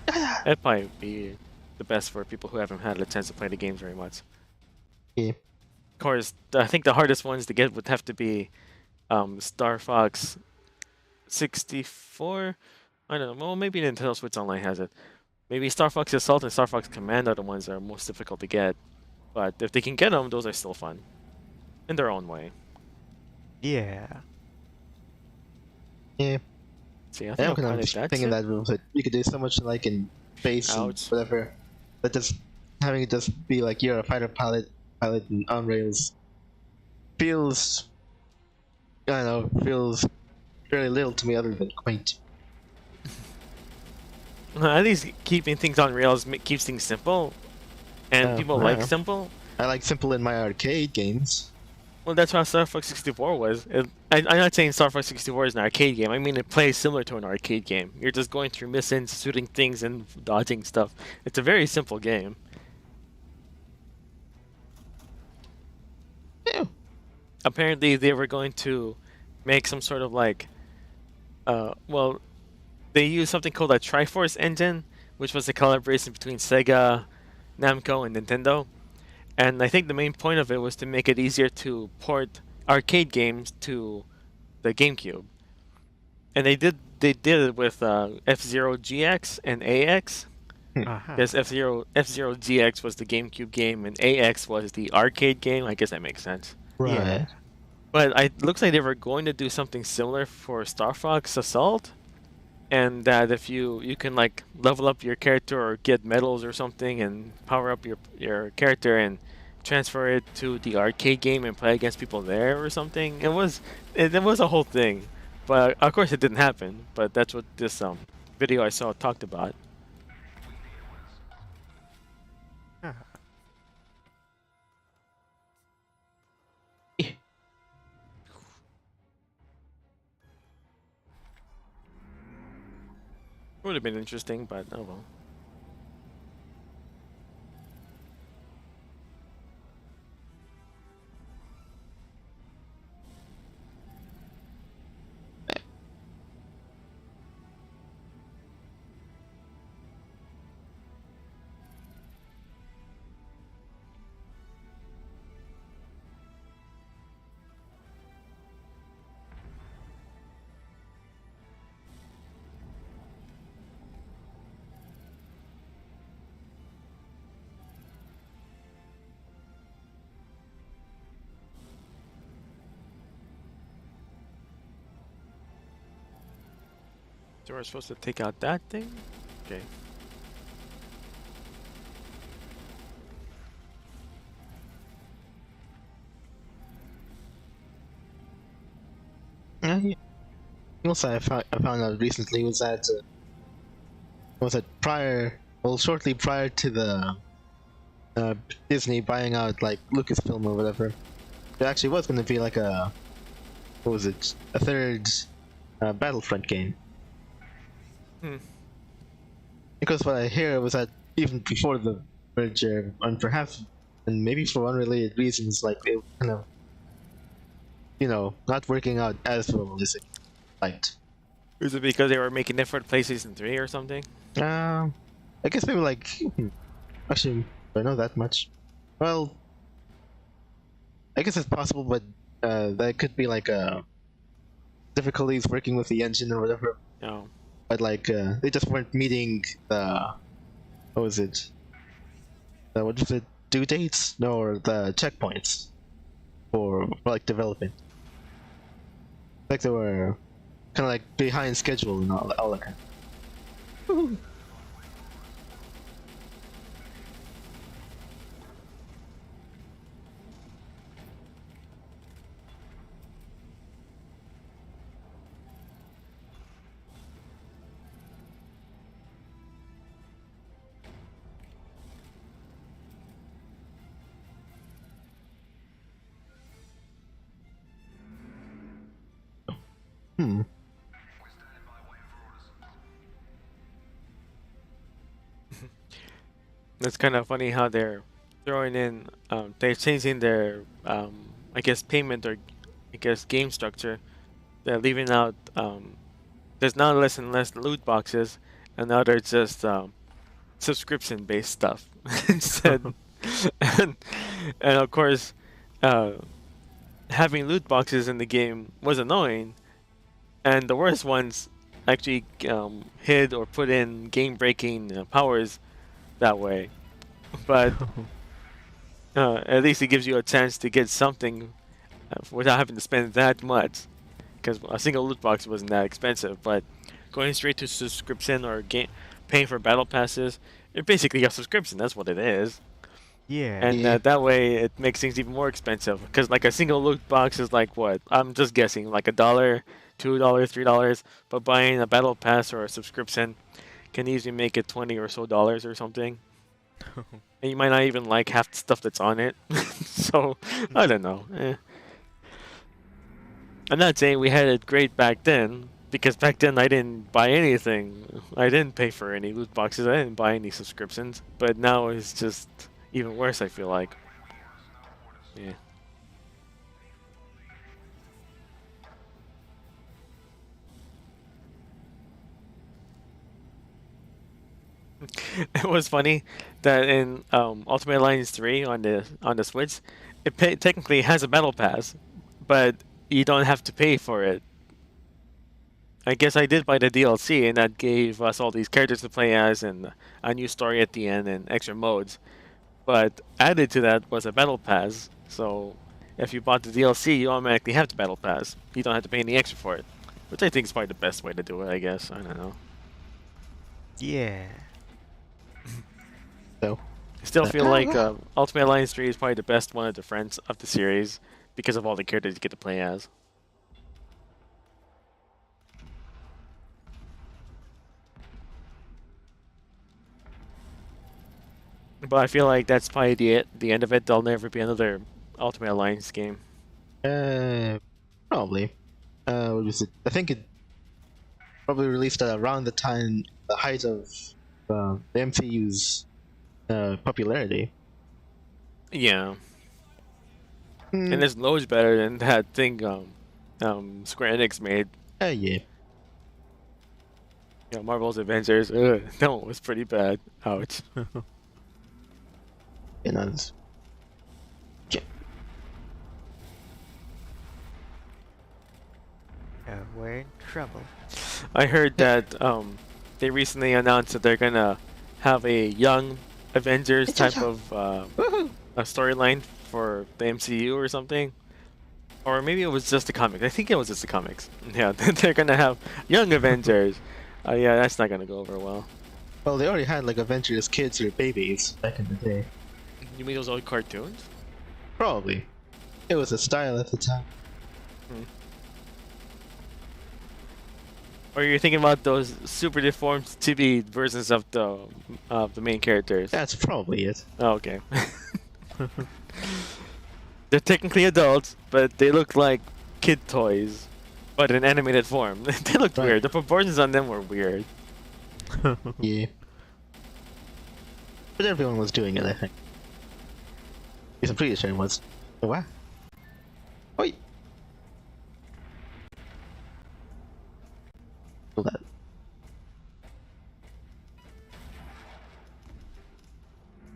That'd probably be the best for people who haven't had a chance to play the games very much. Yeah. Of course, I think the hardest ones to get would have to be Star Fox 64. I don't know. Well, maybe Nintendo Switch Online has it. Maybe Star Fox Assault and Star Fox Command are the ones that are most difficult to get. But if they can get them, those are still fun. In their own way. Yeah. Yeah. See, I I think am I'll kind probably of that's thinking it. that you could do so much like in space and Ouch. whatever. That just having it just be like you're a fighter pilot and on rails feels, I don't know, feels very little to me other than quaint. At least keeping things on rails keeps things simple. And people like Yeah. simple. I like simple in my arcade games. Well, that's how Star Fox 64 was. I'm not saying Star Fox 64 is an arcade game. I mean, it plays similar to an arcade game. You're just going through missions, shooting things, and dodging stuff. It's a very simple game. Yeah. Apparently, they were going to make some sort of like, well, they used something called a Triforce engine, which was a collaboration between Sega, Namco, and Nintendo. And I think the main point of it was to make it easier to port arcade games to the GameCube. And they did it with F-Zero GX and AX. Uh-huh. Because F-Zero GX was the GameCube game and AX was the arcade game. I guess that makes sense. Right. Yeah. But it looks like they were going to do something similar for Star Fox Assault. And that if you can like level up your character or get medals or something and power up your character and transfer it to the arcade game and play against people there or something. It was a whole thing, but of course it didn't happen. But that's what this video I saw talked about. Huh. Would have been interesting, but oh well. So we're supposed to take out that thing? Okay. Yeah. Also, I found out recently was that shortly prior to the Disney buying out like Lucasfilm or whatever, there actually was going to be like a third Battlefront game. Because what I hear was that even before the merger, and perhaps, and maybe for unrelated reasons, like it kind of, not working out as well as it liked. Is it because they were making it for PlayStation 3 or something? I guess maybe like, actually, I don't know that much. Well, I guess it's possible, but that could be like difficulties working with the engine or whatever. No. But like they just weren't meeting the what was it due dates? No, or the checkpoints for like developing. Like they were kind of like behind schedule and all that kind. Hmm. It's kind of funny how they're throwing in, they're changing their, I guess, payment or I guess game structure. They're leaving out, there's now less and less loot boxes, and now there's just subscription-based stuff instead. and, and of course, uh, having loot boxes in the game was annoying, and the worst ones actually hid or put in game-breaking powers that way. But at least it gives you a chance to get something without having to spend that much, because a single loot box wasn't that expensive. But going straight to subscription or paying for battle passes, it's basically a subscription. That's what it is. Yeah. And Yeah. that way it makes things even more expensive, because like a single loot box is like what? I'm just guessing, like $1, $2, $3. But buying a battle pass or a subscription can easily make it $20 or so or something. And you might not even like half the stuff that's on it. So I don't know. I'm not saying we had it great back then, because back then I didn't buy anything. I didn't pay for any loot boxes. I didn't buy any subscriptions. But now it's just even worse, I feel like. Yeah. It was funny that in Ultimate Alliance 3 on the Switch, it technically has a battle pass, but you don't have to pay for it. I guess I did buy the DLC, and that gave us all these characters to play as, and a new story at the end, and extra modes. But added to that was a battle pass, so if you bought the DLC, you automatically have the battle pass. You don't have to pay any extra for it, which I think is probably the best way to do it, I guess. I don't know. Yeah. So. I still feel like Ultimate Alliance 3 is probably the best one of the friends of the series because of all the characters you get to play as. But I feel like that's probably the end of it. There'll never be another Ultimate Alliance game. Probably. What was it? I think it probably released around the time, the height of the MCU's popularity. Yeah. And it's loads better than that thing Square Enix made. Yeah. You know, Marvel's Avengers. Ugh, that one was pretty bad. Ouch. You know, it's- We're in trouble. I heard that they recently announced that they're gonna have a young Avengers type of Woohoo! a storyline for the MCU or something. Or maybe it was just the comics. I think it was just the comics. Yeah, they're gonna have young Avengers. Yeah, that's not gonna go over well. Well, they already had like Avengers kids or babies back in the day. You mean those old cartoons? Probably. It was a style at the time. Or you're thinking about those super deformed chibi versions of the main characters? That's probably it. Oh, okay. They're technically adults, but they look like kid toys, but in animated form. They looked Right. weird. The proportions on them were weird. Yeah. But everyone was doing it, I think. Yes, I'm pretty sure it was. Oh, wow. Oi! Hold that.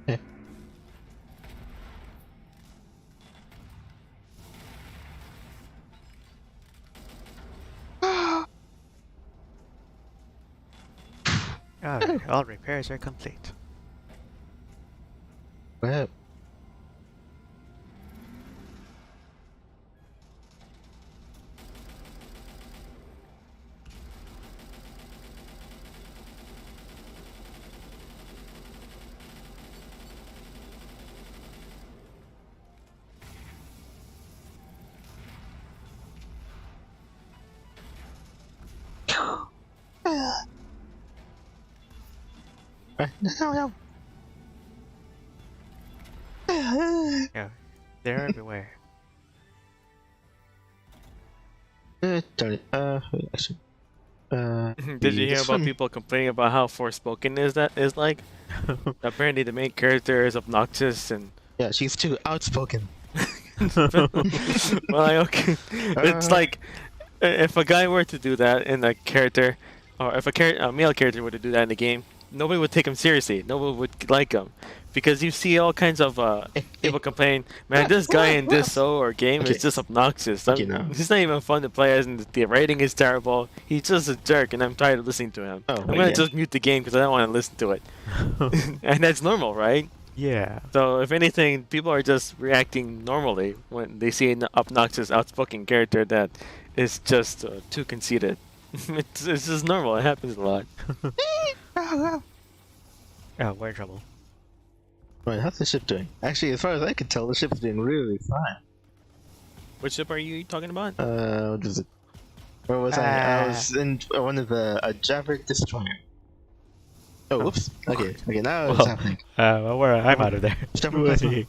Eh. Alright, all repairs are complete. Well, no. Yeah, they're everywhere. Darn it. Actually. Did you hear This about one. people complaining about how Forspoken is like? Apparently the main character is obnoxious and Yeah, she's too outspoken. well, okay. It's like if a guy were to do that in a character, or if a male character were to do that in the game, nobody would take him seriously. Nobody would like him, because you see all kinds of people complain, man, this guy in this show or game Okay. is just obnoxious. Okay, now. He's not even fun to play as, and the rating is terrible. He's just a jerk, and I'm tired of listening to him. Oh, I'm gonna yeah. just mute the game because I don't want to listen to it. And that's normal, right? Yeah. So if anything, people are just reacting normally when they see an obnoxious, outspoken character that is just too conceited. It's just normal. It happens a lot. Oh, we're in trouble. Right, how's the ship doing? Actually, as far as I can tell, the ship's doing really fine. Which ship are you talking about? What is it? Where was I? I was in one of the Javerick Destroyer. Oh, whoops. Okay, now it's Well, happening. I'm out of there. Step away.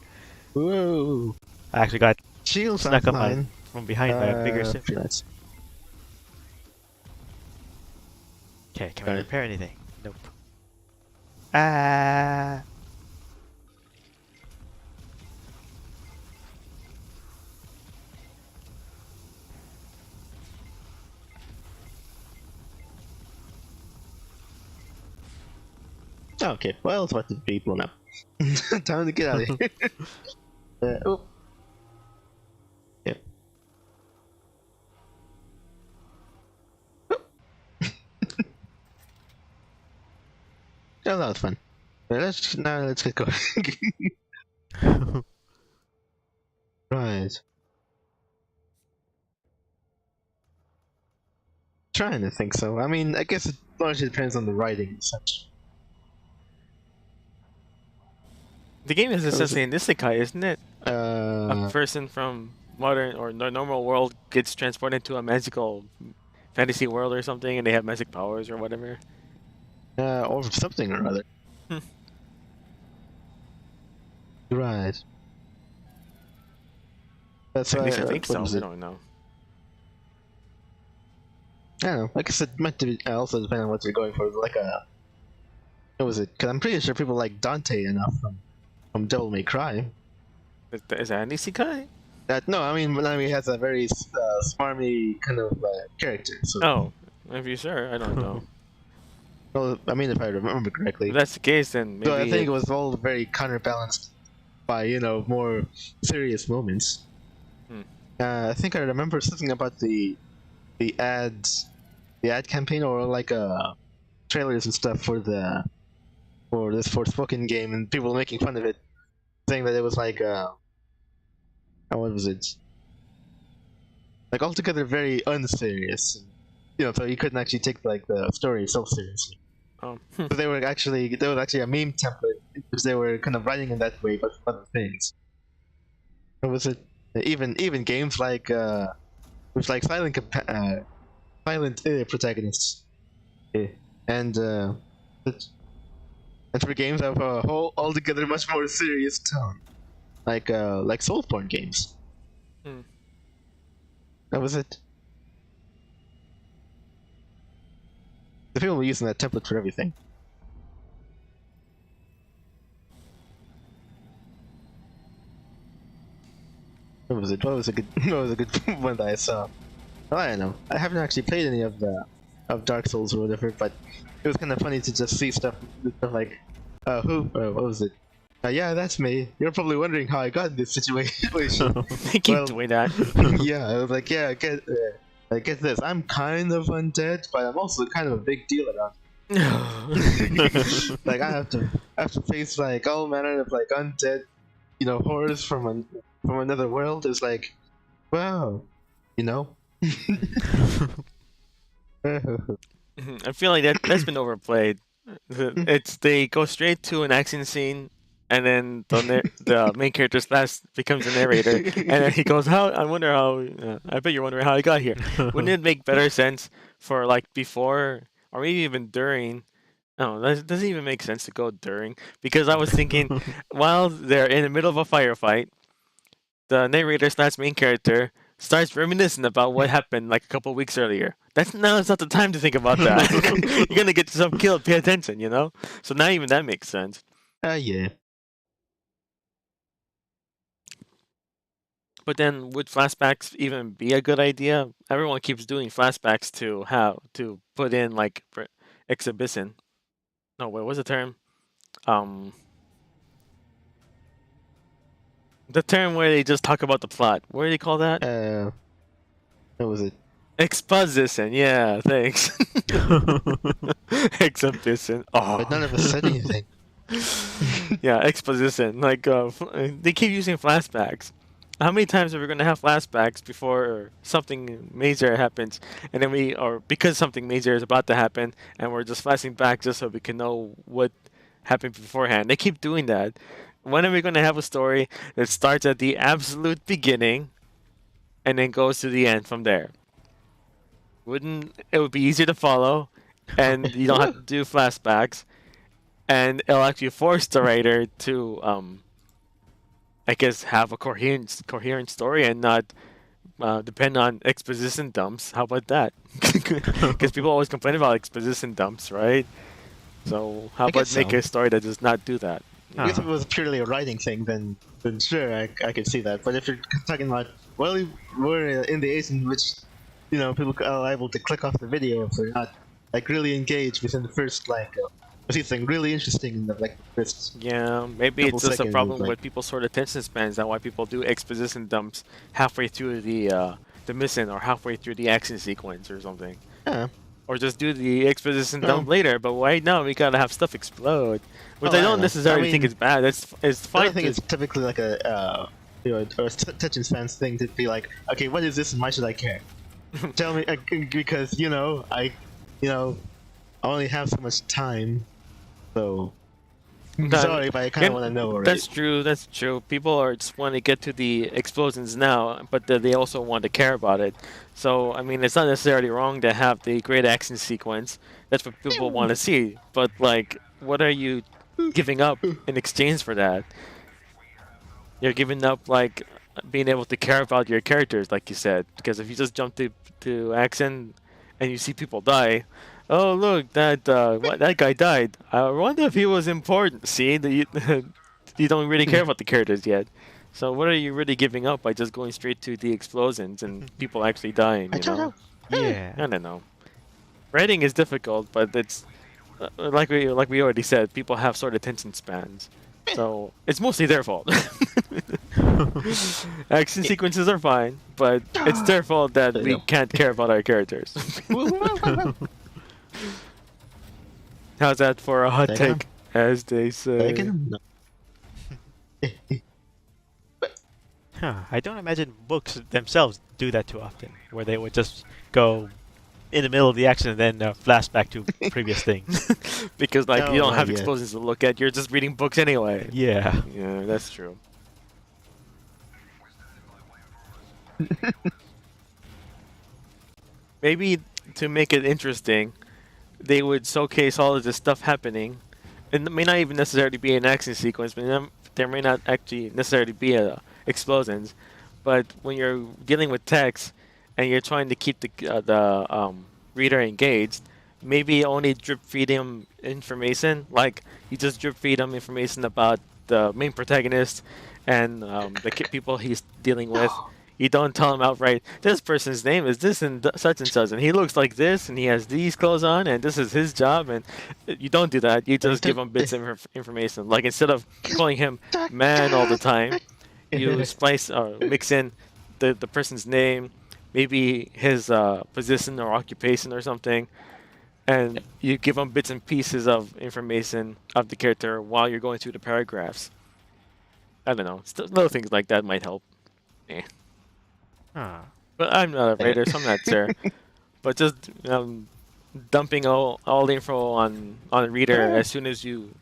Whoa. I actually got Shields snuck up online. from behind by a bigger ship. Nice. Okay, can Got we it. repair anything? Nope. Ah. Oh, okay, well, it's about to be blown up. Time to get out of here. Oh. Yep. Oh, that was fun. Let's get going. Right. Trying to think so. I mean, I guess it largely depends on the writing and such. The game is essentially an isekai, isn't it? A Uh, person from modern or the normal world gets transported into a magical fantasy world or something, and they have magic powers or whatever. or something or other. Hmm. Right. That's At why. least I think what so. was I it? don't know. I don't know. I guess it meant to be also depend on what you're going for. Like a. What was it? Because I'm pretty sure people like Dante enough from Devil May Cry. Is that an isekai? No, I mean he has a very smarmy kind of character. So, Oh, if you're sure, I don't know. well, I mean if I remember correctly. If that's the case, then maybe. So I think it was all very counterbalanced by more serious moments. Hmm. I think I remember something about the ad campaign or like trailers and stuff for this Forspoken game, and people making fun of it, saying that it was like what was it? Like altogether very unserious. So you couldn't actually take like the story so seriously. Oh. But there was actually a meme template which they were kind of writing in that way, but for other things. What was it? Even games like with like silent protagonists, and for games of a whole altogether much more serious tone, like Soulsborne games. Hmm. That was it. The people were using that template for everything. What was it? What was a good one that I saw? Well, I don't know. I haven't actually played any of Dark Souls or whatever, but it was kind of funny to just see stuff like, what was it? Yeah, that's me. You're probably wondering how I got in this situation. They keep doing that. Yeah, I was like, yeah, get this. I'm kind of undead, but I'm also kind of a big deal around. Like I have to face like all manner of like undead, horrors from another world. Is like, wow, I feel like that's been overplayed. They go straight to an action scene, and then the main character's last becomes the narrator, and then he goes, "How? I wonder how. I bet you're wondering how I got here." Wouldn't it make better sense for like before or maybe even during? No, that doesn't even make sense to go during, because I was thinking while they're in the middle of a firefight, the narrator slash main character starts reminiscing about what happened like a couple weeks earlier. It's not the time to think about that. You're gonna get yourself killed. Pay attention, you know. So now even that makes sense. Yeah. But then, would flashbacks even be a good idea? Everyone keeps doing flashbacks to how to put in like exhibition. No, wait, what's the term? Um, the term where they just talk about the plot. What do they call that? What was it? Exposition. Yeah, thanks. Exhibition. Oh, But none of us said anything. yeah, exposition. Like they keep using flashbacks. How many times are we going to have flashbacks before something major happens, and then or because something major is about to happen, and we're just flashing back just so we can know what happened beforehand? They keep doing that. When are we going to have a story that starts at the absolute beginning, and then goes to the end from there? It would be easier to follow, and you don't have to do flashbacks, and it'll actually force the writer to I guess have a coherent story and not depend on exposition dumps. How about that? Because people always complain about exposition dumps, right? So how about make a story that does not do that? If it was purely a writing thing, then sure, I could see that. But if you're talking about, well, we're in the age in which, you know, people are able to click off the video if they're not like really engaged within the first see something really interesting in the first. Yeah, maybe it's just a problem with people's sort of attention spans. That's why people do exposition dumps halfway through the mission or halfway through the action sequence or something. Yeah. Or just do the exposition dump later. But right now we gotta have stuff explode, which I don't necessarily think is bad. It's fine. I think it's typically like a or attention spans thing to be like, okay, what is this and why should I care? Tell me, because I only have so much time. So, sorry, but I kind of want to know already. That's true. That's true. People just want to get to the explosions now, but they also want to care about it. So, I mean, it's not necessarily wrong to have the great action sequence. That's what people want to see. But, like, what are you giving up in exchange for that? You're giving up, like, being able to care about your characters, like you said. Because if you just jump to action and you see people die, oh look, that guy died. I wonder if he was important. See, you don't really care about the characters yet. So what are you really giving up by just going straight to the explosions and people actually dying? You know? Yeah. I don't know. Writing is difficult, but it's like we already said. People have sort of attention spans, so it's mostly their fault. Action sequences are fine, but it's their fault that we can't care about our characters. How's that for a hot take, as they say? I don't imagine books themselves do that too often, where they would just go in the middle of the action and then flashback to previous things. Because you don't have explosions to look at, you're just reading books anyway. Yeah. Yeah, that's true. Maybe to make it interesting, they would showcase all of this stuff happening. It may not even necessarily be an action sequence, but there may not actually necessarily be explosions. But when you're dealing with text and you're trying to keep the reader engaged, maybe only drip feed him information. Like you just drip feed him information about the main protagonist and the people he's dealing with. You don't tell him outright, this person's name is this and such, and he looks like this, and he has these clothes on, and this is his job, and you don't do that. You just give him bits of information. Like, instead of calling him man all the time, you splice or mix in the person's name, maybe his position or occupation or something, and you give him bits and pieces of information of the character while you're going through the paragraphs. I don't know. Little things like that might help. Eh. But I'm not a writer, so I'm not sure. But just dumping all the info on a reader as soon as you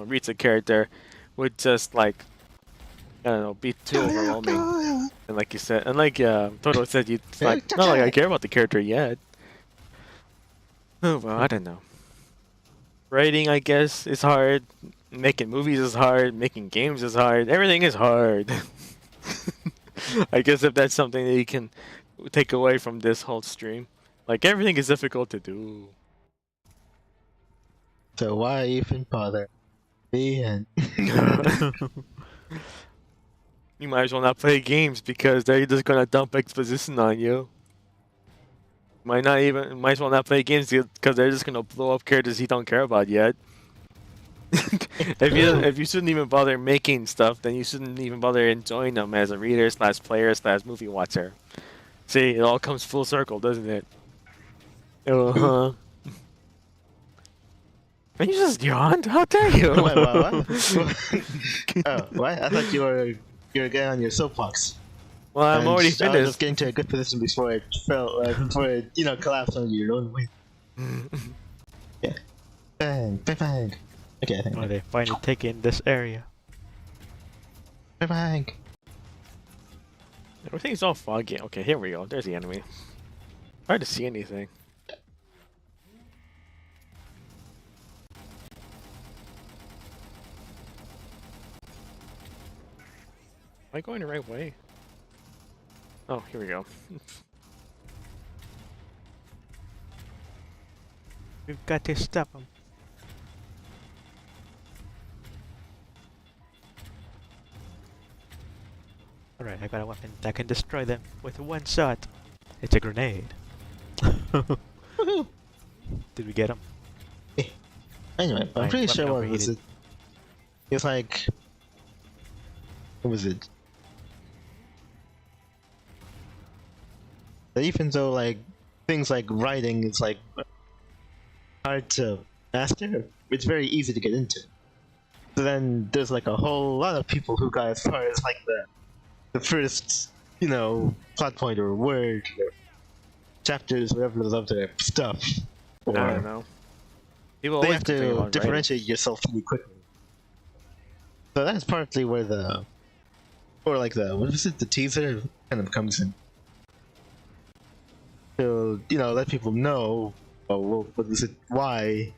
reach a character would just I don't know, be too overwhelming. And like you said, and like Todoh said, not like I care about the character yet. Oh well, I don't know. Writing, I guess, is hard. Making movies is hard. Making games is hard. Everything is hard. I guess if that's something that you can take away from this whole stream, like everything is difficult to do. So why even bother? The end. You might as well not play games because they're just gonna dump exposition on you. Might as well not play games because they're just gonna blow up characters you don't care about yet. If you shouldn't even bother making stuff, then you shouldn't even bother enjoying them as a reader / player / movie watcher. See, it all comes full circle, doesn't it? Uh-huh. And you just yawned? How dare you? What? Oh, what? I thought you were getting on your soapbox. Well, I'm And already I was finished. just getting to a good position before it fell, before it, collapsed on your own weight. Yeah. Bang, bang, bang. Okay, I think. Oh, they finally taken this area. Bang, bang. Everything's all foggy. Okay, here we go. There's the enemy. Hard to see anything. Am I going the right way? Oh, here we go. We've got to stop them. Alright, I got a weapon that can destroy them with one shot. It's a grenade. Woohoo! Did we get him? Anyway, I'm Fine, pretty weapon sure what was overheated. it? It's like, what was it? That even though like things like writing is like hard to master, it's very easy to get into. So then there's like a whole lot of people who got as far as like the first, plot point or word or chapters, whatever is up there, stuff. I don't know. People They always have complain to about writing. differentiate yourself really quickly. So that's partly where the teaser kind of comes in. To, let people know, why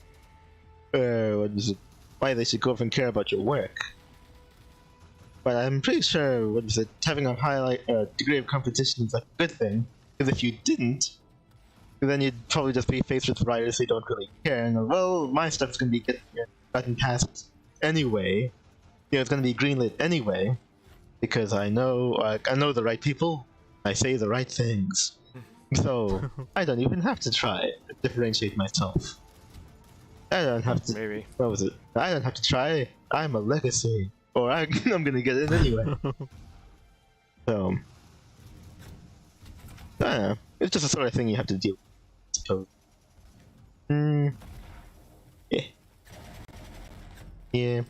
they should go over and care about your work. But I'm pretty sure, having a degree of competition is a good thing, because if you didn't, then you'd probably just be faced with writers who don't really care, and well, my stuff's gonna be gotten past anyway. It's gonna be greenlit anyway, because I know the right people, I say the right things, so I don't even have to try to differentiate myself. I don't have to. Maybe. What was it? I don't have to try. I'm a legacy, or I'm gonna get in anyway. So, I don't know. It's just the sort of thing you have to deal with, I suppose. Yeah. Yeah.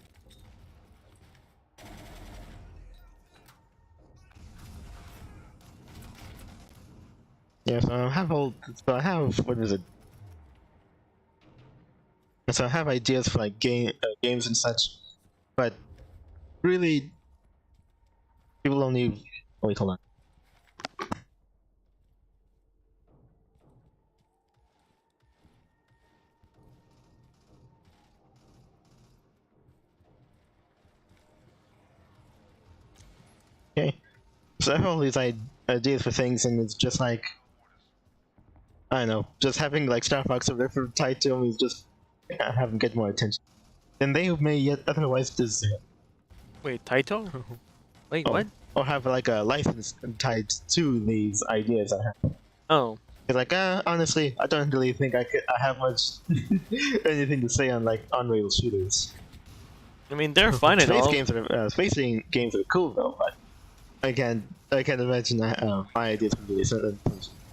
Yeah, so I have what is it? So I have ideas for like games and such, but really, people only. Oh, wait, hold on. Okay, so I have all these ideas for things, and it's just like, I don't know, just having like Star Fox or whatever tied to them is just have them get more attention than they may yet otherwise deserve. Wait, Taito? Wait, Oh, what? Or have like a license tied to these ideas I have. Oh. It's like, honestly, I don't really think I have much anything to say on like on-rail shooters. I mean, they're fine and all. Space games are cool though, but I can't imagine my ideas would really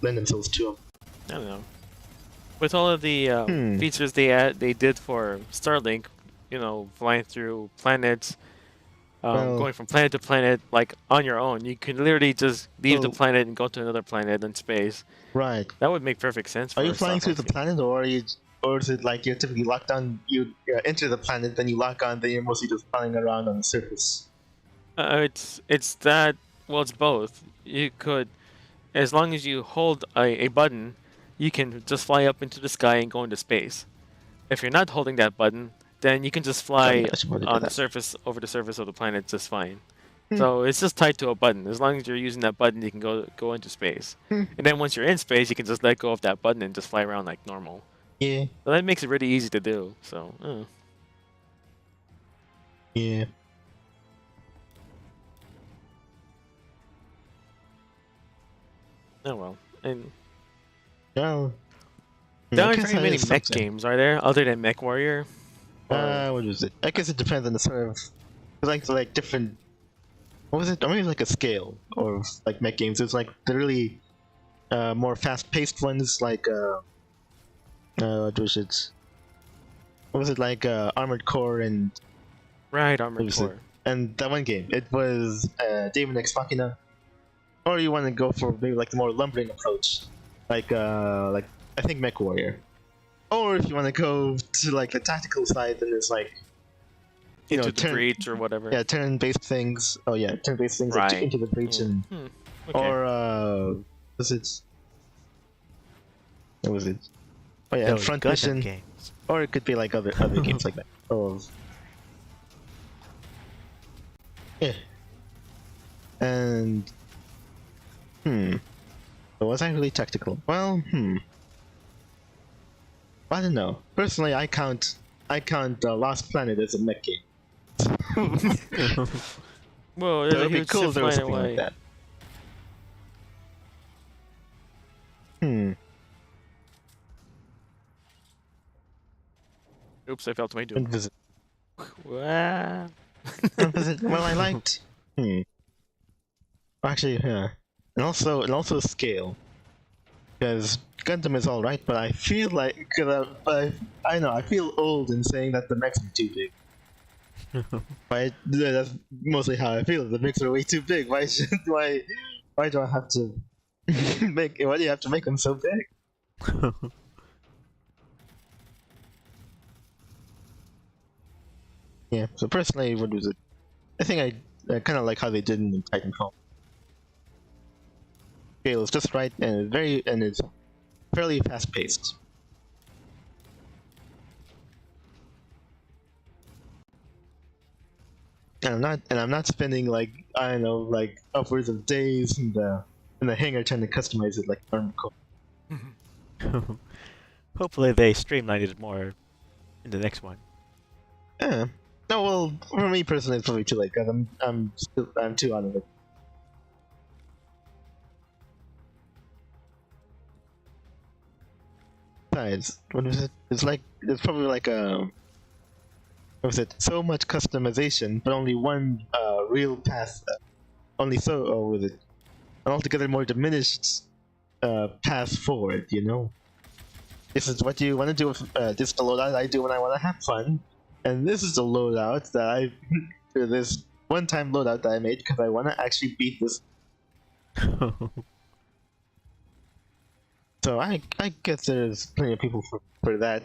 lend themselves to them. I don't know. With all of the features they did for Starlink, flying through planets, going from planet to planet, like on your own, you can literally just leave the planet and go to another planet in space. Right. That would make perfect sense. Are you flying through the planet, or is it like you're typically locked on? You enter the planet, then you lock on, then you're mostly just flying around on the surface. It's that. Well, it's both. You could, as long as you hold a button, you can just fly up into the sky and go into space. If you're not holding that button, then you can just fly on the surface, over the surface of the planet just fine. So it's just tied to a button. As long as you're using that button, you can go into space. Hmm. And then once you're in space, you can just let go of that button and just fly around like normal. Yeah. So that makes it really easy to do. So, Yeah. oh well. And Well. there I aren't guess very that many is mech something. games, are there? Other than Mech Warrior? Or- What was it? I guess it depends on the sort of like different. What was it? Or maybe like a scale or like mech games. It's like the really more fast-paced ones, like what was it? What was it like? Armored Core and right, what Armored was it? Core. And that one game. It was Demon X Machina. Or you want to go for maybe like the more lumbering approach, like I think Mech Warrior. Or if you want to go to like the tactical side, then it's like Into the turn Breach or whatever. yeah turn-based things. Oh yeah, turn-based things like Right. Into the Breach and Okay. or was it? What was it? Oh yeah, and Those Front Gundam Mission. games. Or it could be like other games like that. Oh. Yeah. And so was I really tactical? Well, I don't know. Personally, I count Lost Planet as a mech game. Well, So there's a it'd be huge cool if ship there was flying something away. like that. Hmm. Oops, I fell to my And doom. visit. Wow. Well, I liked. Actually, yeah. And also scale. Because Gundam is all right, but I feel like I know I feel old in saying that the mechs are too big. But that's mostly how I feel. The mechs are way too big. Why do I have to why do you have to make them so big? Yeah. So personally, what was it? I think I kind of like how they did in Titanfall. Scale is just right and it's fairly fast paced. And I'm not spending like I don't know like upwards of days in the hangar trying to customize it like Armored Core. Hopefully they streamlined it more in the next one. Yeah. No, well, for me personally, it's probably too late because I'm too on it. Besides, what is it? It's probably like what was it? So much customization, but only one real path. Only so, oh, was it? An altogether more diminished path forward. You know, this is what you want to do with this is the loadout I do when I want to have fun, and this is the loadout that I this one-time loadout that I made because I want to actually beat this. So I guess there's plenty of people for that,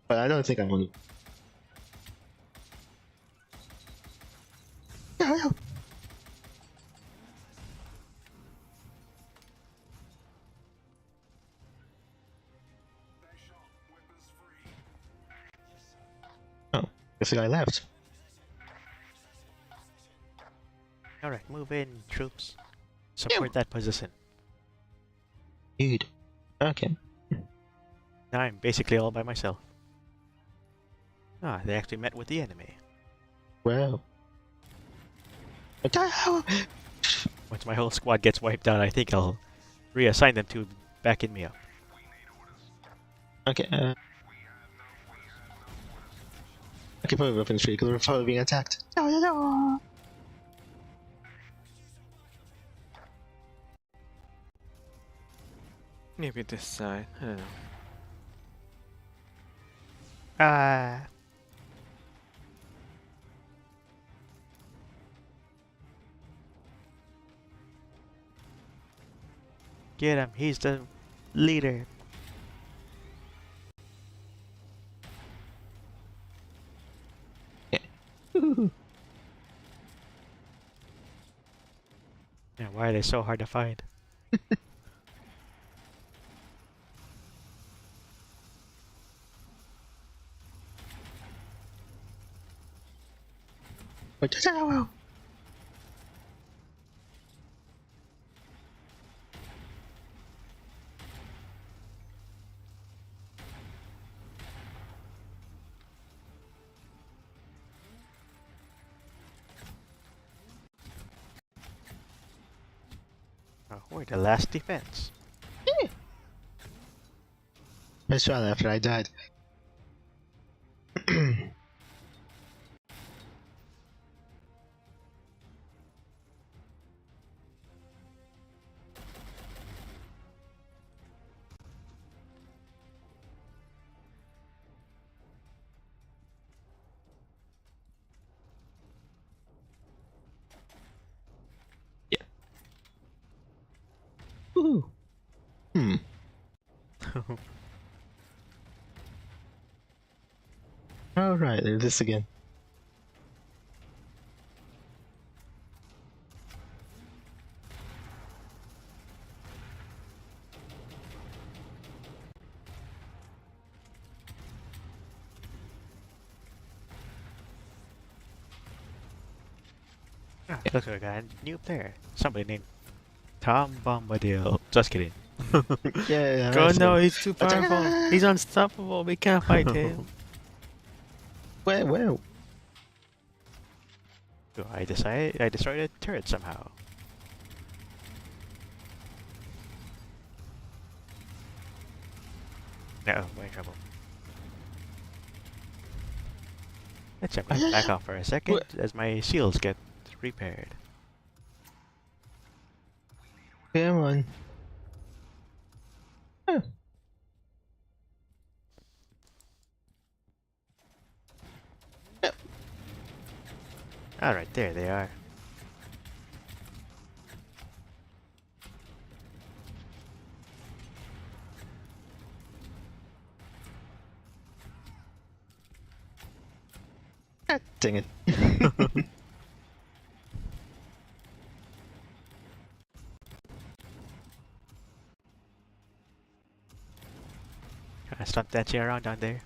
but I don't think I'm one. Yeah. Oh, guess the guy left. Alright, move in, troops. Support that position. Dude. Okay. Now I'm basically all by myself. Ah, they actually met with the enemy. Well. Once my whole squad gets wiped out, I think I'll reassign them to backing me up. Okay. Okay, probably weapons free because we're probably being attacked. Maybe this side. I don't know. Ah. Get him, he's the leader. Yeah, why are they so hard to find? Oh, we're the last defense. I shot after I died. Yeah. Ooh. Hmm. Alright, there's this again. Ah, looks like a new player. Somebody named Tom Bombadil. Just kidding. Yeah, God, no, he's too powerful. He's unstoppable. We can't fight him. Well. So I destroyed a turret somehow. No, we're in trouble. Let's jump back off for a second as my shields get repaired. Come on. Huh. Alright, there they are. Ah, dang it. Stop dancing around down there.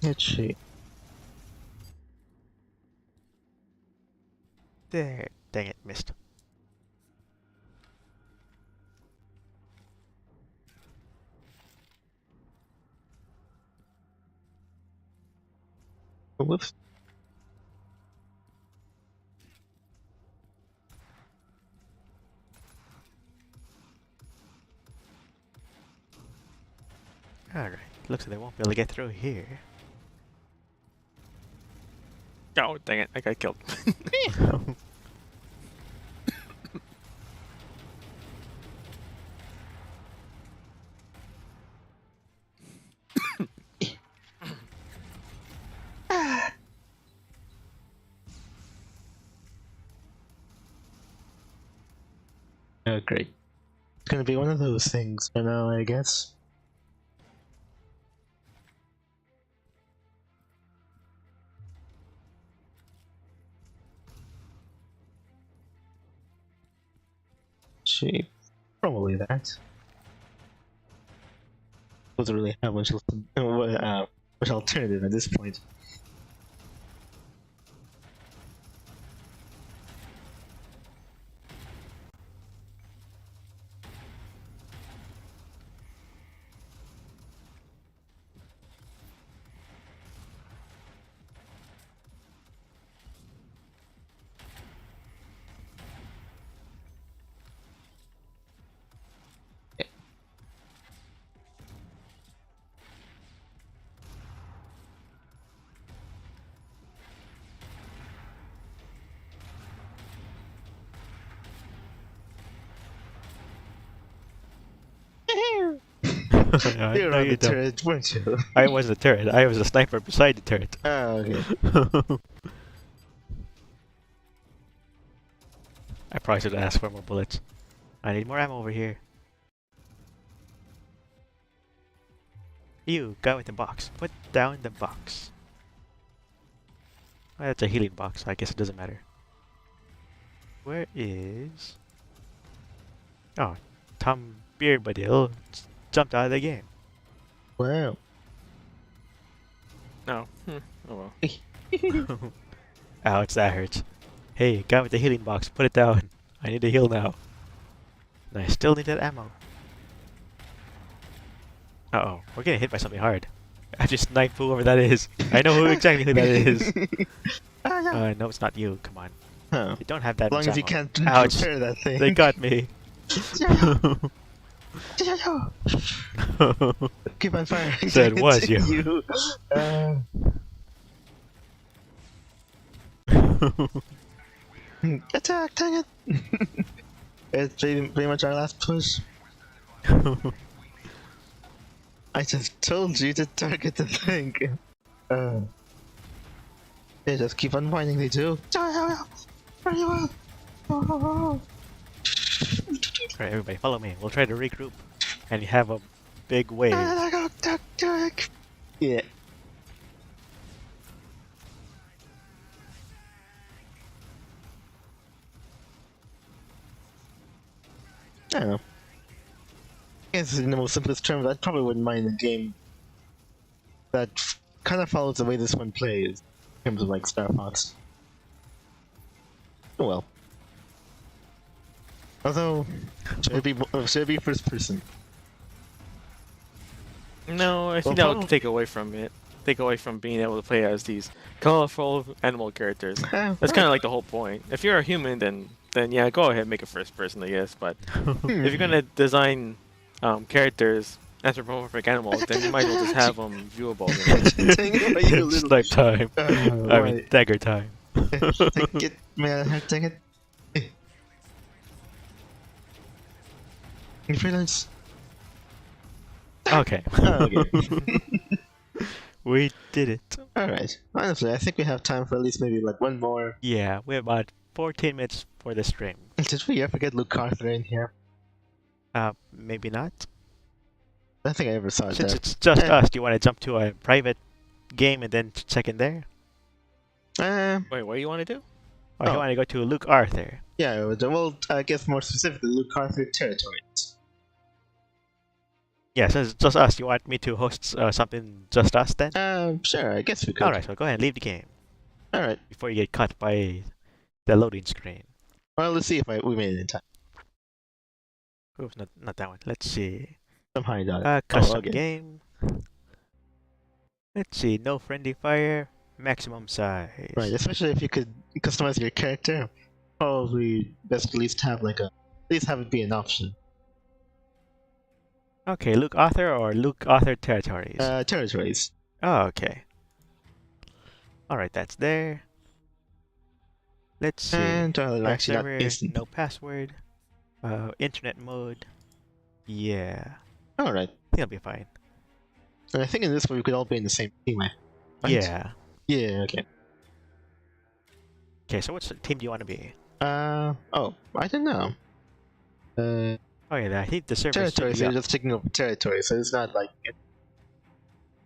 Let's see. There. Dang it, missed. Whoops. Alright, looks like they won't be able to get through here. Oh, dang it. I got killed. Oh, great. It's gonna be one of those things for now, I guess. She probably that. Doesn't really have much alternative at this point. You're on the turret, weren't you? I was the turret. I was the sniper beside the turret. Oh, okay. I probably should ask for more bullets. I need more ammo over here. You, go with the box. Put down the box. Well, that's a healing box. I guess it doesn't matter. Where is... Oh, Tom Beerbadil jumped out of the game. Wow. No. Oh well. Ouch, that hurts. Hey, guy with the healing box, put it down. I need to heal now. And I still need that ammo. Uh-oh, we're getting hit by something hard. I just sniped whoever that is. I know who exactly who that is. Ah, No, it's not you. Come on. huh. You don't have that As long much as you ammo. can't Ouch. repair that thing. They got me. Keep on firing. So it was you. you. Attack! Dang it! It's pretty much our last push. I just told you to target the thing. They just keep on whining, they do. Very well. Alright, everybody, follow me. We'll try to regroup and have a big wave. Yeah. I don't know. I guess in the most simplest terms, I probably wouldn't mind a game that kind of follows the way this one plays in terms of like Star Fox. Oh well. Although, should it be first person? No, I think that would take away from it. Take away from being able to play as these colorful animal characters. That's kind of like the whole point. If you're a human, then yeah, go ahead and make it first person, I guess. But if you're gonna design characters anthropomorphic animals, then you might as well just have them viewable. You know? Snipe time. I mean, dagger time. Get me out of here, dang it. You freelance? Okay. Okay. We did it. Alright. Honestly, I think we have time for at least maybe like one more. Yeah, we have about 14 minutes for the stream. Did we ever get Luke Arthur in here? Maybe not. I don't think I ever saw it Since there. it's just us, do you want to jump to a private game and then check in there? Wait, what do you want to do? Or do you want to go to Luke Arthur? Yeah, well, I guess more specifically, Luke Arthur territories. Yeah, since it's just us, you want me to host something just us then? Sure, I guess we could. Alright, so go ahead and leave the game Alright. before you get caught by the loading screen. Well, let's see if we made it in time. Oops, not that one. Let's see. Somehow I got it. Custom okay. game. Let's see. No friendly fire. Maximum size. Right, especially if you could customize your character. Probably best at least have like at least have it be an option. Okay, Luke Arthur or Luke Arthur territories? Territories. Oh, okay. Alright, that's there. Let's see. And Live actually not server, instant. no password. Internet mode. Yeah. Alright. I think I'll be fine. And I think in this one we could all be in the same team, right? Yeah. Yeah, okay. Okay, so which team do you want to be? Oh, I don't know. Oh yeah, I think the server Territory, should so be you're up. just taking over territory, so it's not like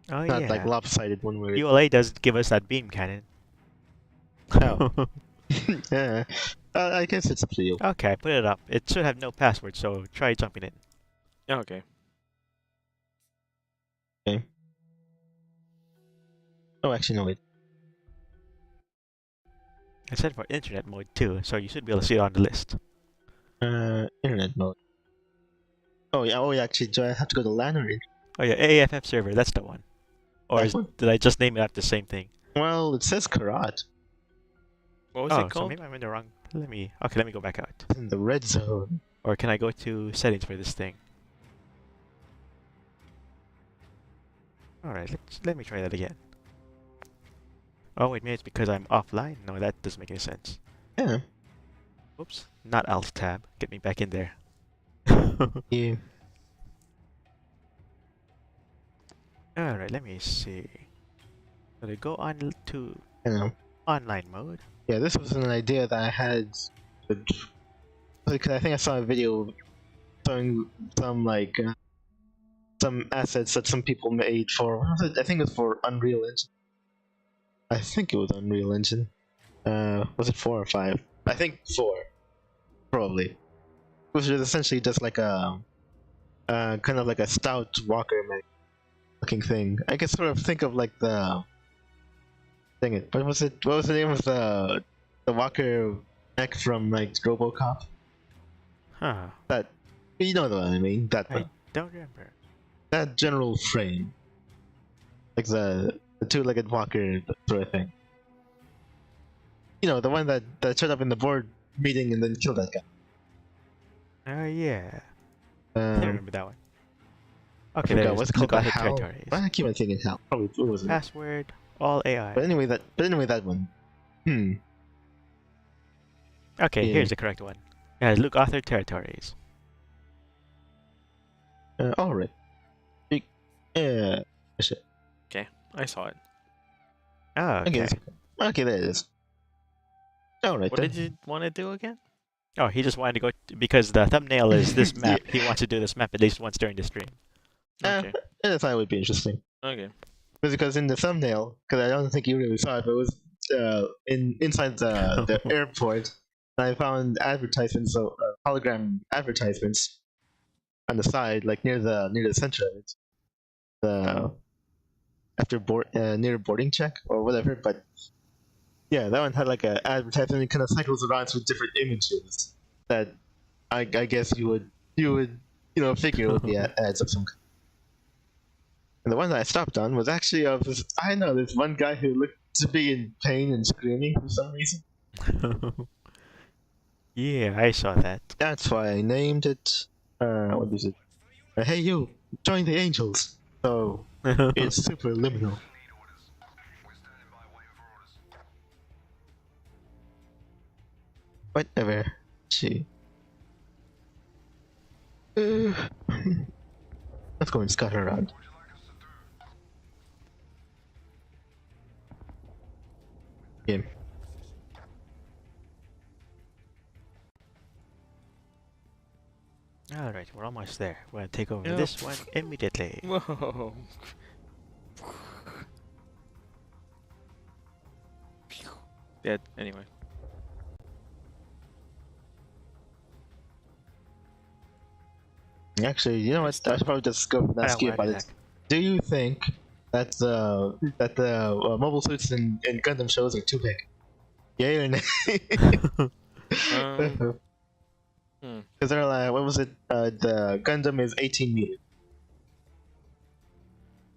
Oh not yeah. like lopsided one way. ULA does give us that beam cannon. Oh. Yeah. I guess it's up to you. Okay, I put it up. It should have no password, so try jumping in. Yeah, okay. Okay. Oh, actually, no, wait. I said for internet mode too, so you should be able to see it on the list. Internet mode. Oh yeah, actually, do I have to go to LAN or in? Oh yeah, AFF server, that's the one. Or That one? did I just name it after the same thing? Well, it says Karat. What was Oh, it so called? maybe I'm in the wrong. Let me go back out. It's in the red zone. Or can I go to settings for this thing? Alright, let me try that again. Oh wait, maybe it's because I'm offline? No, that doesn't make any sense. Yeah. Oops, not Alt Tab. Get me back in there. Yeah. Alright, let me see. So they go on to I know. online mode. Yeah, this was an idea that I had. Because I think I saw a video showing some like some assets that some people made for. What was it? I think it was for Unreal Engine. I think it was Unreal Engine. Was it 4 or 5? I think 4, probably. Which is essentially just like a kind of like a stout walker mech looking thing. I can sort of think of like the. Dang it! What was it? What was the name of the walker mech from like RoboCop? Huh. That you know what I mean? That I don't remember. that general frame. like the two-legged walker sort of thing. You know, the one that showed up in the board meeting and then killed that guy. Yeah. I don't Um, remember that one. I Okay, there forgot it is. what's it called. Look The other Hal. territories. Why I keep on thinking Hal? Probably it wasn't. Password, all AI. But anyway, that one. Okay, Yeah. here's the correct one. Yeah, look author territories. All right. Yeah. Shit. I saw it. Oh, okay. Okay, there it is. All right. What then. did you want to do again? Oh, he just wanted to go because the thumbnail is this map. He wants to do this map at least once during the stream. Okay. I thought it would be interesting. Okay. Because in the thumbnail, because I don't think you really saw it, but it was inside the airport. I found advertisements, so hologram advertisements on the side, like near the center of it. Near boarding check or whatever. But yeah, that one had like an advertisement. It kind of cycles around through different images that I guess you would figure would be ads of some kind. And the one that I stopped on was actually of this. I know this one guy who looked to be in pain and screaming for some reason. Yeah, I saw that. That's why I named it. What is it? Hey you, join the angels. So it's superliminal. Whatever. Let's see. Let's go and scatter around. Yeah. Alright, we're almost there. We're gonna take over Yep. this one immediately. Whoa. Dead. Anyway. Actually, you know what? I should probably just go and ask you about it. Do you think that the mobile suits in Gundam shows are too big? Yay or nay? Because they're like, what was it? The Gundam is 18 meters.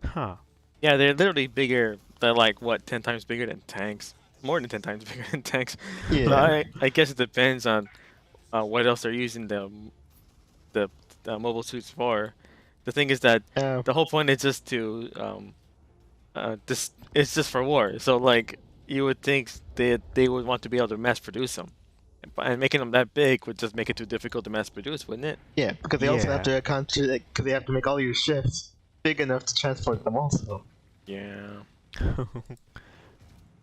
Huh. Yeah, they're literally bigger. They're like, what, 10 times bigger than tanks? More than 10 times bigger than tanks. Yeah. But I guess it depends on what else they're using the mobile suits for. The thing is that the whole point is just to it's just for war. So like you would think they would want to be able to mass produce them, and making them that big would just make it too difficult to mass produce, wouldn't it? Yeah, because they also have to because they have to make all your ships big enough to transport them also. Yeah.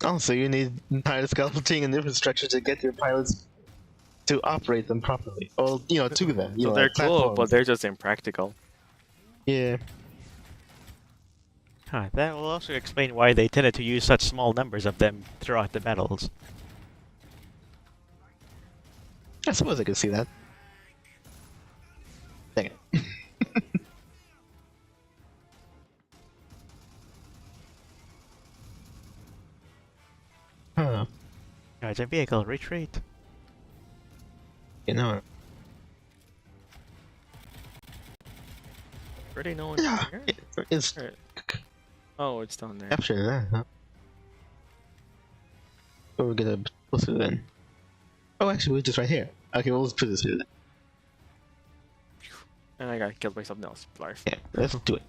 Also, you need entire scaffolding and infrastructure to get your pilots to operate them properly. Well, to them. So they're cool, but they're just impractical. Yeah. Huh, that will also explain why they tended to use such small numbers of them throughout the battles. I suppose I could see that. Dang it. Huh. Guys, a vehicle retreat. You know. Really, no one Yeah, here? it's Alright. Oh, it's down there. capture that, huh? Oh, we're gonna put it then. Oh, actually, we're just right here. Okay, well, let's put this here then. And I got killed by something else. Blarf. Yeah, let's do it.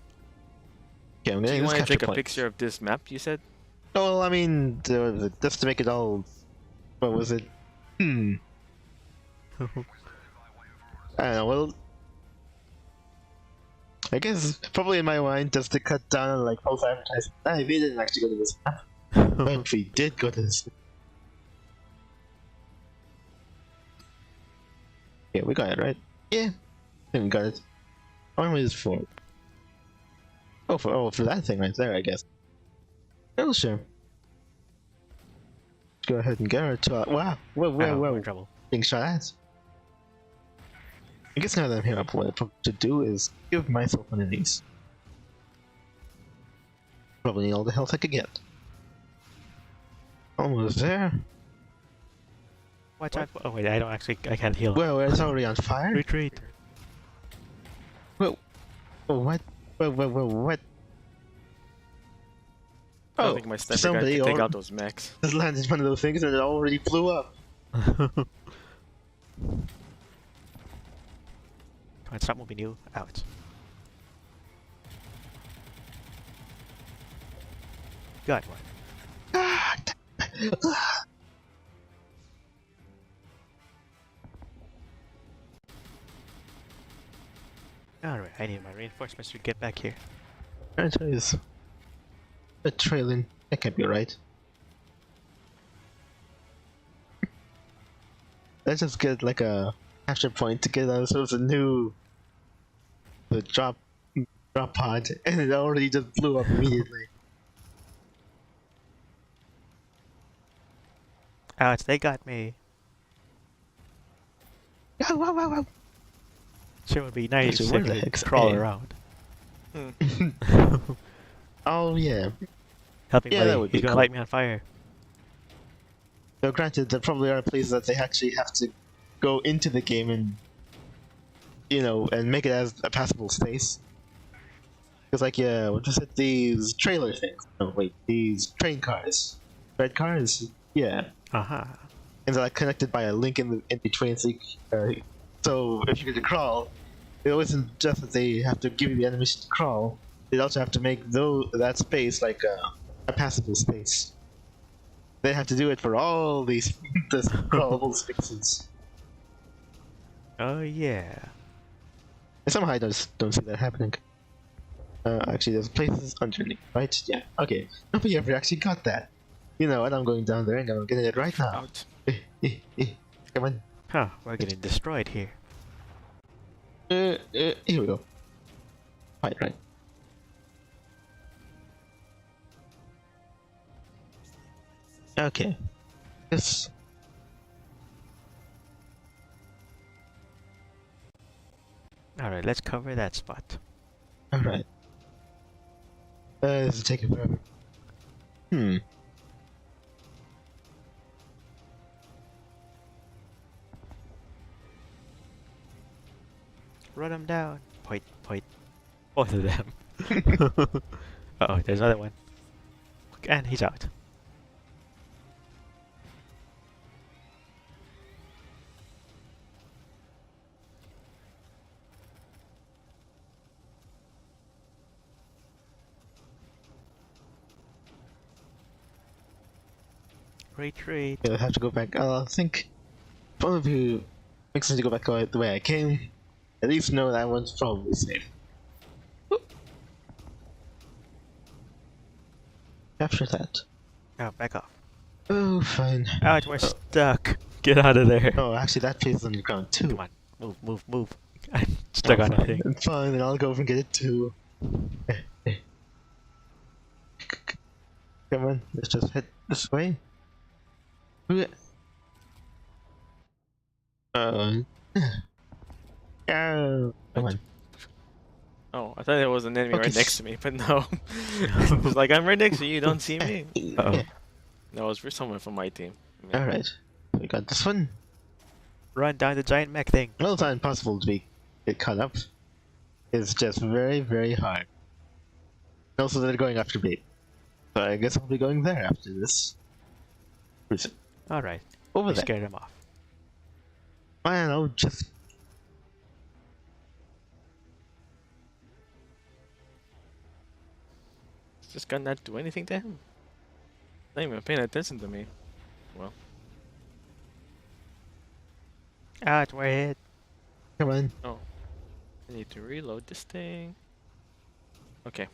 Okay, I'm Do gonna you use want to capture take a point. picture of this map? You said. Oh, well, I mean, just to make it all. What was it? I don't know. Well, I guess probably in my mind just to cut down on like false advertising. We didn't actually go to this map, but we did go to this. Yeah, we got it right. Yeah, I think we got it. How long is it for? Oh, for that thing right there, I guess. Oh, sure. Let's go ahead and get her to. Wow! Whoa! We're in trouble. Being shot at. I guess now that I'm here, what I to do is give myself one of these. Probably need all the health I could get. Almost there. Watch out. Oh wait, I can't heal. Well, it's already on fire. Retreat. Whoa! Oh, what? Whoa! What? I don't Oh, think my sniper guy somebody can take or out those mechs. just landed one of those things and it already blew up. Come on, stop moving you out. Got one. Alright, I need my reinforcements to get back here. Franchise. A trailing. That can't be right. Let's just get like a capture point to get ourselves a new drop pod, and it already just blew up immediately. Ouch, they got me. Wow, wow, wow, wow. Sure would be nice Actually, if where you the could heck's crawl A? around. Oh yeah. Help me, Yeah, that buddy. would He's be gonna cool. light me on fire. Now, granted, there probably are places that they actually have to go into the game and, and make it as a passable space. Because, like, yeah, what was it? These trailer things. Oh, wait, these train cars. Red cars? Yeah. Aha. And they're, like, connected by a link in between, so if you could crawl, it wasn't just that they have to give you the animation to crawl, they also have to make that space, like, a passable space. They have to do it for all these crawlable spaces. Oh yeah. And somehow I just don't see that happening. Actually, there's places underneath, right? Yeah, okay. Nobody ever actually got that. You know what, I'm going down there and I'm getting it right now. Out. Come on. Huh, we're getting destroyed here. Here we go. Right. Okay. This. Alright, let's cover that spot. Alright. This is taking forever. Run them down. Point. Both of them. Uh-oh, there's another one. And he's out. Retreat. Yeah, I have to go back. I think if one of you makes sense to go back the way I came, at least know that one's probably safe. Capture that. Oh, back off. Oh, fine. Ouch, we're stuck. Get out of there. Oh, actually, that place is underground too. Come on. Move. I'm stuck on a fine. thing. Fine, and I'll go over and get it too. Come on, let's just head this way. Oh, come on. Oh, I thought there was an enemy Okay. right next to me, but no. It was like, I'm right next to you, you don't see me. Uh-oh. No, it was for someone from my team. I mean, Alright, we got this one. Run down the giant mech thing. Well, it's not impossible to get caught up. It's just very, very hard. Also, they're going after me. So I guess I'll be going there after this. Where's it? Alright. Over We there. scared him off. Man, I'll just... Just gun not do anything to him. Not even paying attention to me. Well, Ouch, we're hit. Come on. I need to reload this thing. Okay.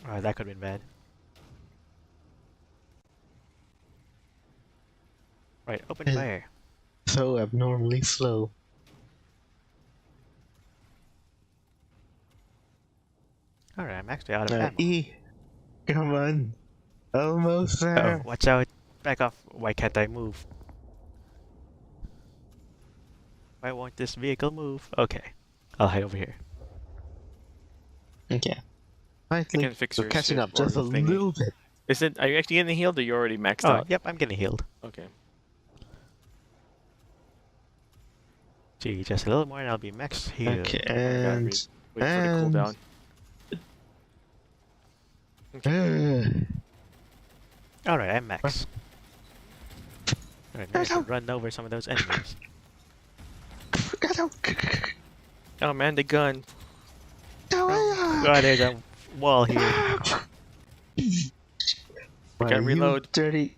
Oh, that could have been bad. Right, open Yeah. fire. So abnormally slow. Alright, I'm actually out of ammo. E. Come on. Almost Uh-oh, there. watch out. Back off. Why can't I move? Why won't this vehicle move? Okay. I'll hide over here. Okay. I Finally, can fix we're your catching ship up just a or thingy. little bit. Is it? Are you actually getting healed, or you already maxed Oh, out? yep, I'm getting healed. Okay. Gee, just a little more and I'll be max healed. Okay, Oh my God, and... wait for the cooldown. Alright, I'm max. Alright, now I can run over some of those enemies. Oh man, the gun. God, there's a wall here. Why Can't are reload. You dirty.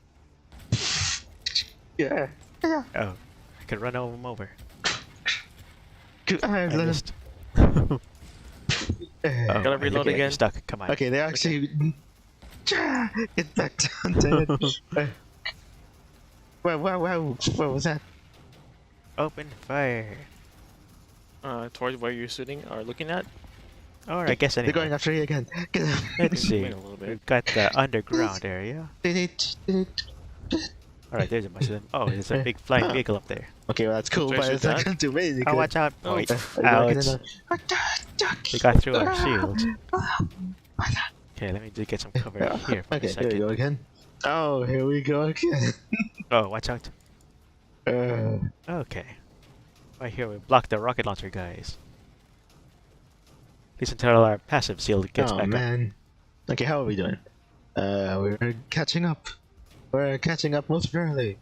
Yeah. Oh, I can run over. I Okay, missed. Oh, Gotta reload again. Stuck. Come on. they actually get back down to it. Wow, what was that? Open fire. Towards where you're sitting or looking at. Or I guess They're anyway. going after you again. Get them. Let's see. Wait a little bit. We've got the underground area. Alright, there's a bunch of them. Oh, there's a big flying vehicle up there. Okay, well that's cool, Try to but shoot it's not that? gonna do anything. Oh, watch out. Oh, Wait. Ouch. Ouch. We got through our shields. Okay, let me just get some cover here for a Okay, here second. we go again. Oh, here we go again. Oh, watch out. Okay. Right here, we blocked the rocket launcher guys. At least until our passive shield gets oh back up. man. Okay, how are we doing? We're catching up. We're catching up most rarely.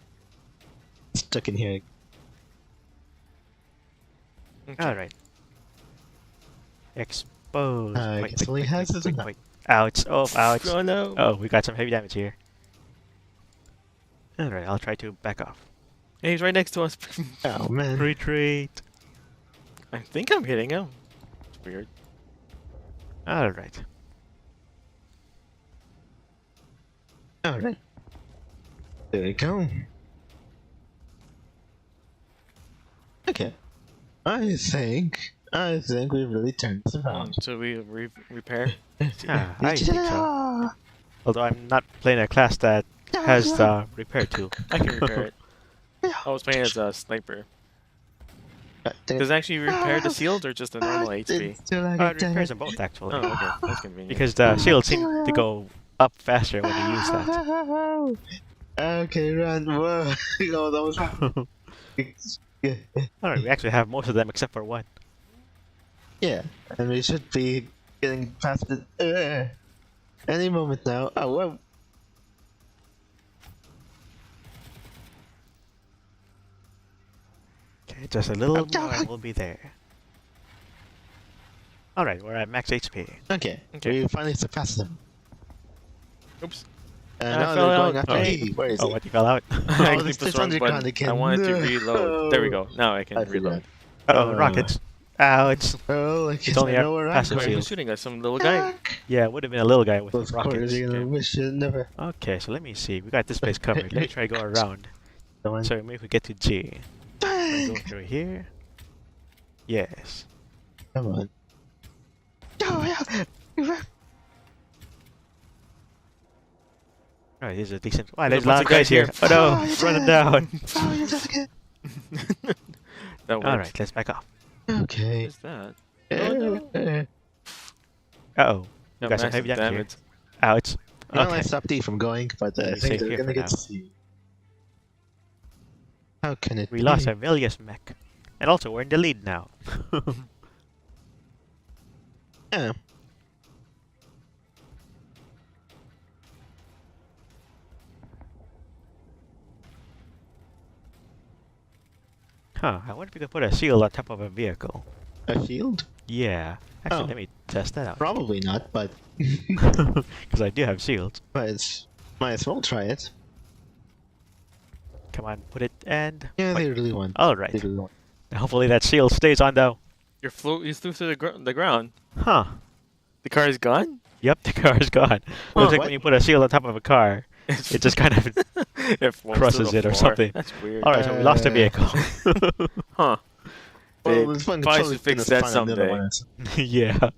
Stuck in here. Alright. Expose. I guess only has this enough. wait. Ouch. Oh, ouch. Oh no. Oh, we got some heavy damage here. Alright, I'll try to back off. Hey, he's right next to us. Oh man. Retreat. I think I'm hitting him. It's weird. Alright. Alright. There we go. Okay. I think we've really turned this around. So we repair. Ah, I think so. Although I'm not playing a class that has the repair tool. I can repair it. I was playing as a sniper. Does it actually repair the shield or just the normal HP? It repairs them both actually. Oh, okay. That's convenient. Because the shield seems to go up faster when you use that. Okay, run. Whoa. Oh, that was Alright, we actually have most of them except for one. yeah, and we should be getting past it any moment now. Oh, whoa. Okay, just a little more and we'll be there. Alright, we're at max HP. Okay, Okay. we finally surpassed them. Oops. And I now fell they're going out. after Oh. me. Where is Oh, it? what, you fell out? I it's clicked the this wrong underground button. again. I wanted to No. reload. There we go. Now I can I see reload. Uh-oh, rockets. Ouch. Oh, I guess It's only I a know where I'm passive Wait, going. who's shooting us? Some little guy? Yeah, it would have been a little guy with Those the quarters, rockets. you're gonna Okay. wish you never. Okay, so let me see. We got this place covered. Let me try to go around. Going. So maybe we get to G. Try to go through here. Yes. Come on. Alright, this is a decent. Wow, There's there's a lot of guys here. Oh no, running down. That works. Alright, let's back off. Okay. What is that? Oh, no. Uh-oh. We No, got some massive heavy damage here. damage. Ouch. You know, I Okay. stopped D from going, but I Let me think save they're here gonna for get now. to see you. How can it We be? lost a Vilius mech. And also, we're in the lead now. Yeah. Huh, I wonder if we could put a shield on top of a vehicle. A shield? Yeah. Actually, Oh. let me test that out. Probably not, but Because I do have shields. might as well try it. Come on, put it and... Yeah, Wait. they really want. Alright. They really want. Hopefully that shield stays on though. You flew through the ground. Huh. The car is gone? Yep, the car is gone. Looks like what? when you put a shield on top of a car, it just kind of... It floats crushes to the it or floor. something. That's weird. Alright, so we lost a vehicle. Huh. Well, They it's fun. probably totally should fix gonna that find another someday. one. Yeah.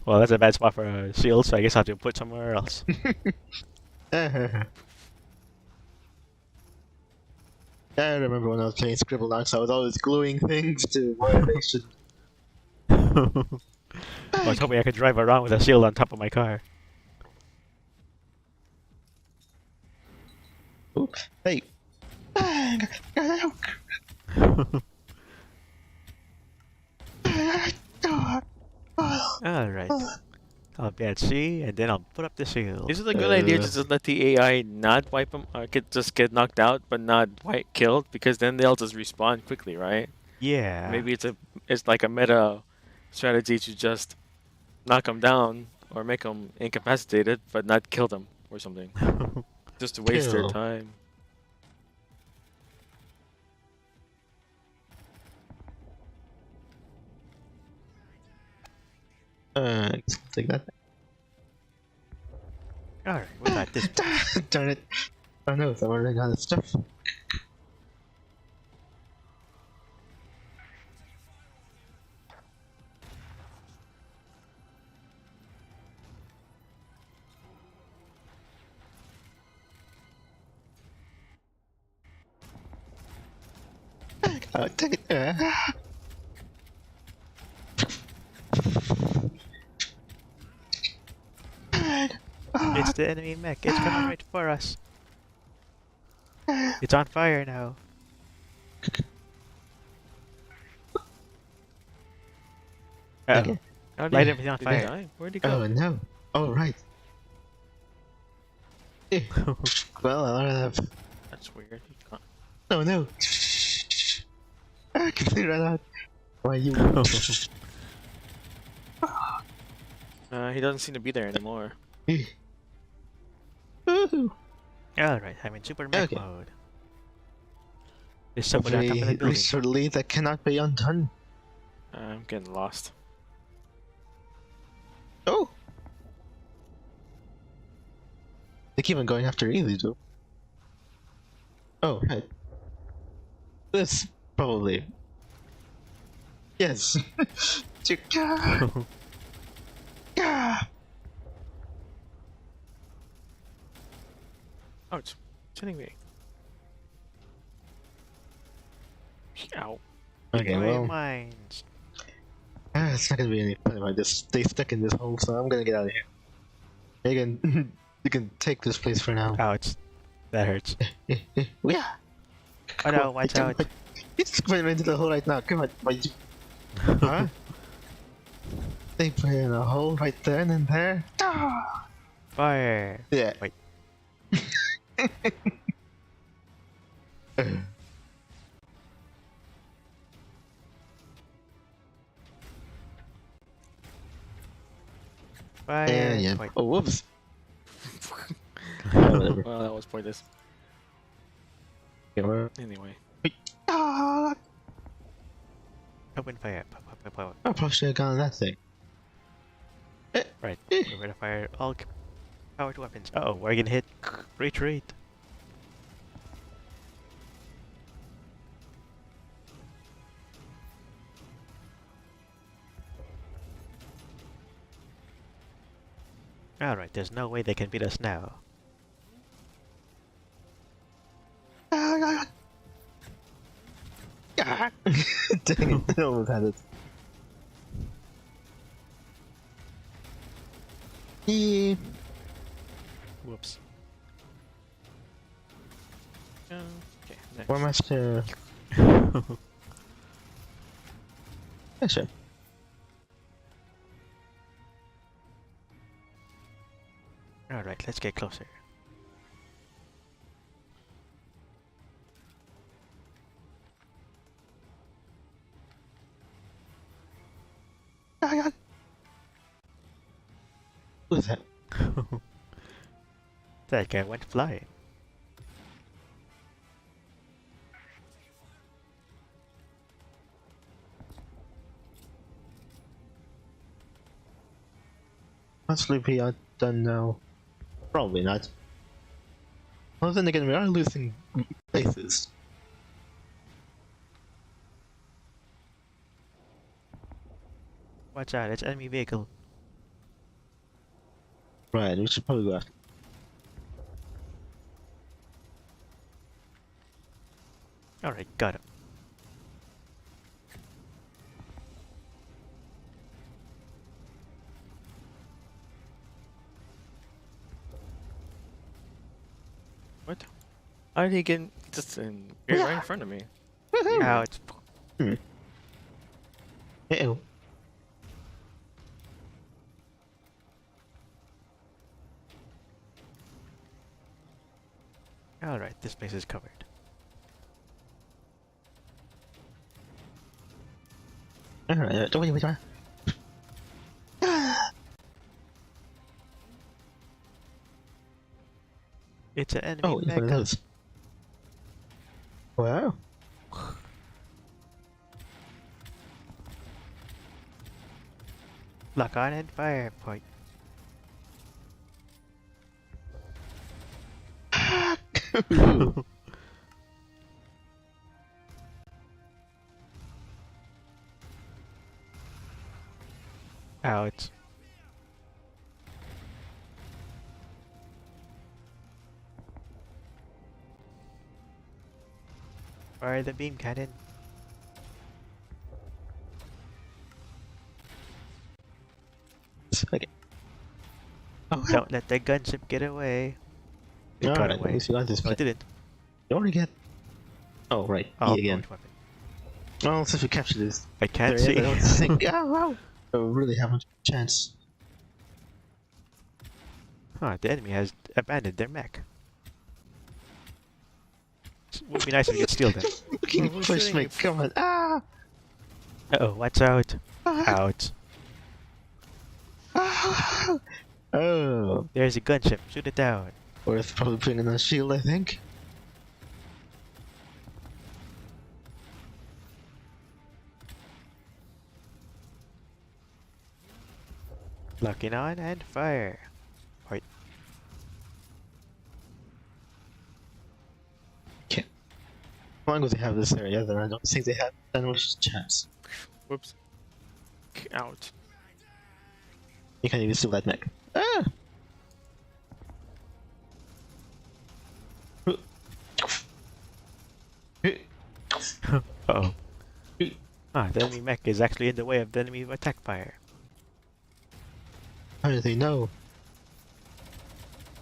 Well, that's a bad spot for a shield, so I guess I'll have to put somewhere else. I remember when I was playing Scribble Knocks, I was always gluing things to where they should. I was hoping I could drive around with a shield on top of my car. Oops. Hey. Alright. I'll be at C, and then I'll put up the shield. Is it a good idea to just let the AI not wipe them, just get knocked out, but not killed? Because then they'll just respawn quickly, right? Yeah. Maybe it's like a meta strategy to just knock them down or make them incapacitated, but not kill them or something, just to waste their Kill. time. Take that. Alright, we got this. Darn it. Oh no, I'm running out of stuff. Oh, dang it. It's the enemy mech. It's coming right for us. It's on fire now. Okay. How Light everything on did he fire. die? Where'd he go? Oh no. Oh right. Eh, well, I don't have. That's weird. He can't- Oh no. I completely ran out. Why you? He doesn't seem to be there anymore. Woohoo. Alright, I'm in super mech Okay. mode. There's somebody on top of the building. Recently, that cannot be undone. I'm getting lost. Oh. They keep on going after Ely, though. Oh, right. This probably. Yes. Oh, it's hitting me. Ow. Okay, My well, mines. it's not gonna be any fun if I just stay stuck in this hole, so I'm gonna get out of here. You can, you can take this place for now. Ouch. That hurts. Yeah. Oh no, watch out. It's going into the hole right now. Come on, huh? They put in a hole right there and then there. Fire. Yeah. Wait. Fire. Yeah, yeah. Wait. Oh, whoops. Whatever. Well, that was pointless. Okay, well, Anyway. ah, Open fire. I probably should have gone on that thing. Right. We're gonna fire all powered weapons. Uh oh, we're getting hit. Retreat. Alright, there's no way they can beat us now. Dang it, I almost had it. Yeah. Whoops. Okay, next. War Master. Yeah, sure. Alright, let's get closer. Who's that? That guy went flying. Must Sleepy done now? Probably not. Well, then again, we are losing places. Watch out, it's enemy vehicle. Right, we should probably go after. Alright, got him. What? How did he get just right in front of me? Ouch. Uh-oh. Alright, this place is covered. Alright, wait. It's an enemy Oh, it's one of mecha. those. Wow. Lock on and fire point. Ouch. Fire the beam cannon. Okay. Oh, Don't let the gunship get away. It got alright, at away. least you got this No, place. it didn't. You already get. Oh, right. Oh, E again. point weapon. Well, since we captured this, I can't area, see. I don't think. Oh, don't really have much chance. Huh, the enemy has abandoned their mech. Would be nice if we could steal them. Fucking who's push shooting me, you? come on. Ah! Uh-oh, watch out. Ah! Ouch. Ah! Oh, There's a gunship. Shoot it down. worth probably putting in a shield, I think. Locking on and fire. Point. Okay. As long as they have this area, then I don't think they have that much chance. Whoops. Out. You can't even steal that mech. Ah! Uh-oh. Ah, the enemy mech is actually in the way of the enemy attack fire. How do they know?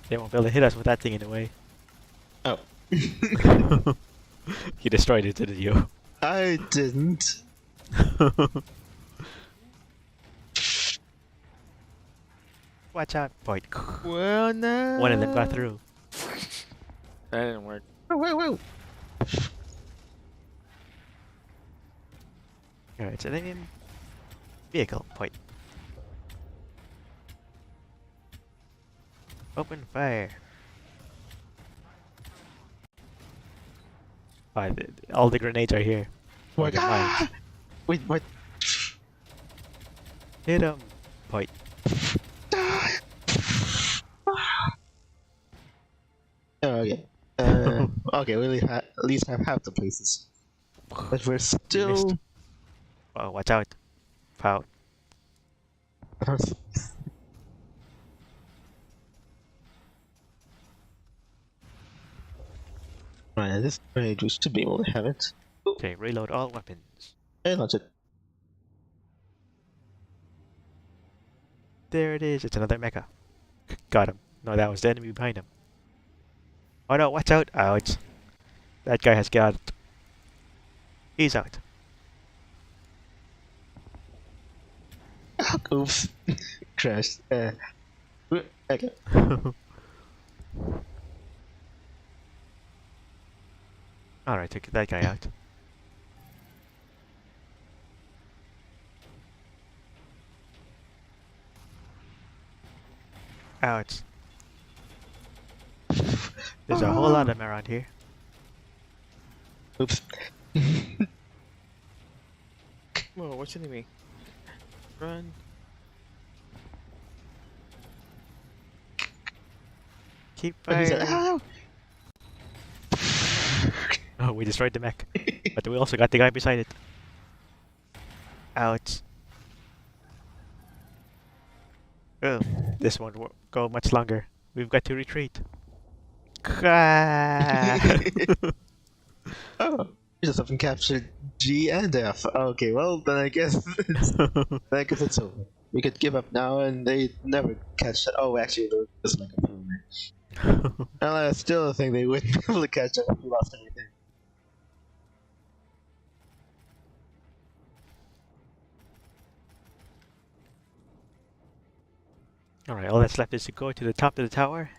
They won't be able to hit us with that thing in the way. Oh. You destroyed it, didn't you? I didn't. Watch out. Point. Well, no. One of them got through. That didn't work. Whoa. Alright, it's an enemy vehicle. Point. Open fire. All the grenades are here. Or the mines. Wait, what? Hit 'em. Point. Oh, okay. Okay, we really at least have half the places. But we're still. Missed. Oh, watch out. Pow. Right, this range we should be able to have it. Okay, reload all weapons. Hey, launch it. There it is. It's another mecha. Got him. No, that was the enemy behind him. Oh no, watch out. Ouch. That guy has got it. He's out. Oops. Crashed. Okay. Alright, took that guy out. Ouch. There's a whole lot of them around here. Oops. Whoa, what's hitting me? Run. Keep He's like, firing. "Ow!" Oh, we destroyed the mech. But we also got the guy beside it. Ouch. Oh, this won't go much longer. We've got to retreat. Oh, you just haven't captured G and F. Okay, well then I guess it's over. We could give up now, and they never catch that. Oh, actually, there was like a improvement. And I still think they wouldn't be able to catch up if we lost everything. Alright, all that's left is to go to the top of the tower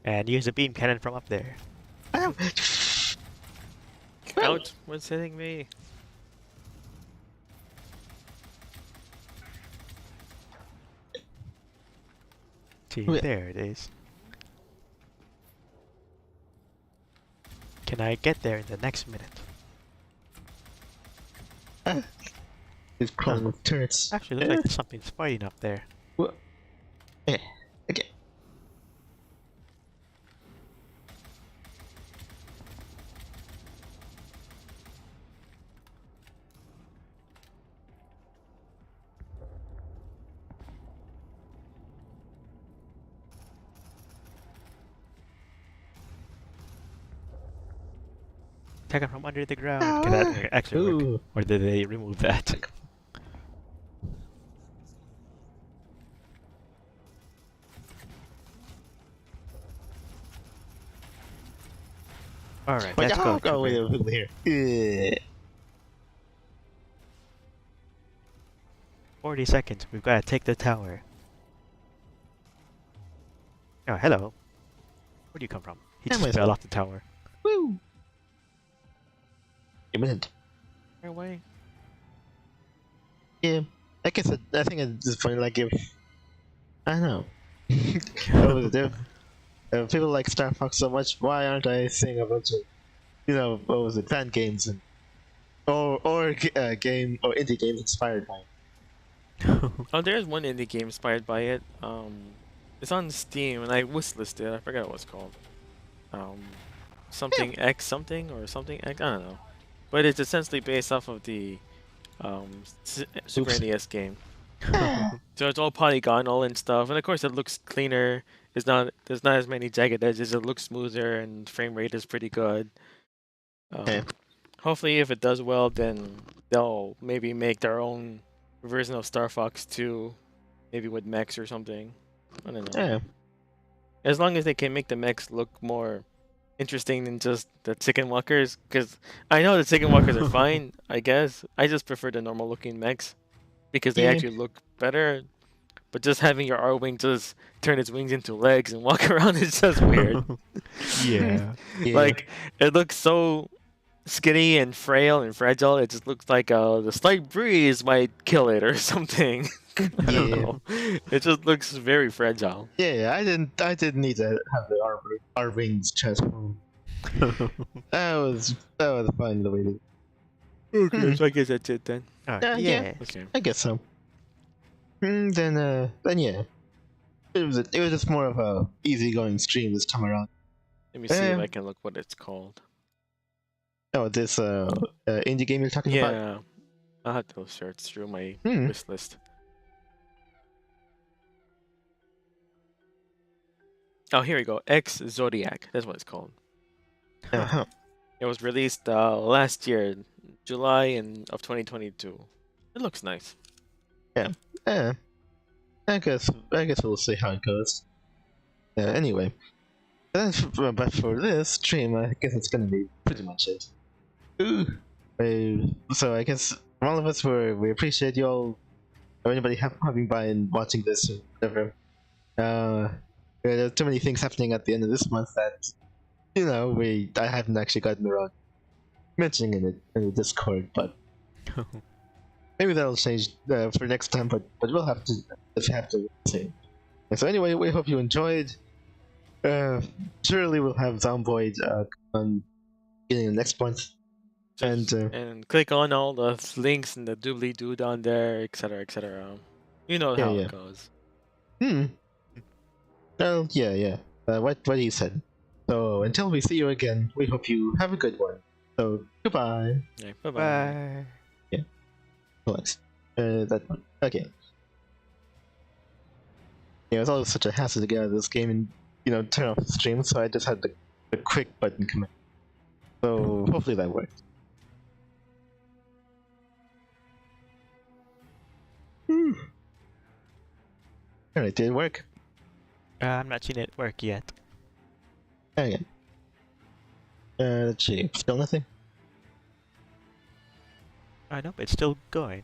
and use the beam cannon from up there. Ouch! What's hitting me? See, Wait. there it is. Can I get there in the next minute? It's crawling with turrets. Actually, looks like something's fighting up there. What? Yeah. Okay. Attack it from under the ground. Can that actually work? Ooh. Or did they remove that? Alright, let's go. Oh, wait, Trooper. over here. Yeah. 40 seconds. We've got to take the tower. Oh, hello. Where'd you come from? He Yeah, just myself. fell off the tower. Woo! A minute. Right away. Yeah. I guess I think at this point, like, if I don't know. People like Star Fox so much. Why aren't I seeing a bunch of, what was it, fan games and game or indie games inspired by it? Oh, there's one indie game inspired by it. It's on Steam, and I wishlisted it. I forgot what it's called. Something X something or something X. I don't know, but it's essentially based off of the Super Oops. NES game. So it's all polygonal and stuff, and of course it looks cleaner. There's not as many jagged edges. It looks smoother, and frame rate is pretty good. Okay. Hopefully, if it does well, then they'll maybe make their own version of Star Fox 2, maybe with mechs or something. I don't know. Yeah. As long as they can make the mechs look more interesting than just the chicken walkers, because I know the chicken walkers are fine, I guess. I just prefer the normal looking mechs because they Yeah. actually look better. But just having your R-Wing just turn its wings into legs and walk around is just weird. Yeah. Yeah. Like, it looks so skinny and frail and fragile. It just looks like the slight breeze might kill it or something. I don't Yeah. know. It just looks very fragile. Yeah, I didn't need to have the our wings transform. That was fine the way they. Okay, so I guess that's it then. Alright, Yeah. yes. Okay. I guess so. Then yeah, it was just more of a easygoing stream this time around. Let me see if I can look what it's called. Oh, this indie game you're talking about? Yeah. I'll have to search through my Hmm. wish list. Oh, here we go. X Zodiac. That's what it's called. Uh-huh. It was released last year, July of 2022. It looks nice. Yeah. I guess we'll see how it goes. Anyway, but for this stream, I guess it's gonna be pretty much it. Ooh. So I guess from all of us, we appreciate you all, or anybody having by and watching this or whatever. There are too many things happening at the end of this month that, I haven't actually gotten around mentioning it in the Discord, but maybe that'll change for next time. But we'll have to see. And so anyway, we hope you enjoyed. Surely we'll have Zomboid on beginning of next month. And click on all the links and the doobly doo down there, etc., etc. You know Yeah, how yeah. it goes. Well, yeah. What he said. So until we see you again, we hope you have a good one. So goodbye. Yeah, bye bye. Bye. Relax. That one. Okay. Yeah, it was always such a hassle to get out of this game and turn off the stream, so I just had the quick button command. So hopefully that worked. Alright, did it work? I'm not seeing it work yet. Okay. Let's see. Still nothing? I know, but it's still going.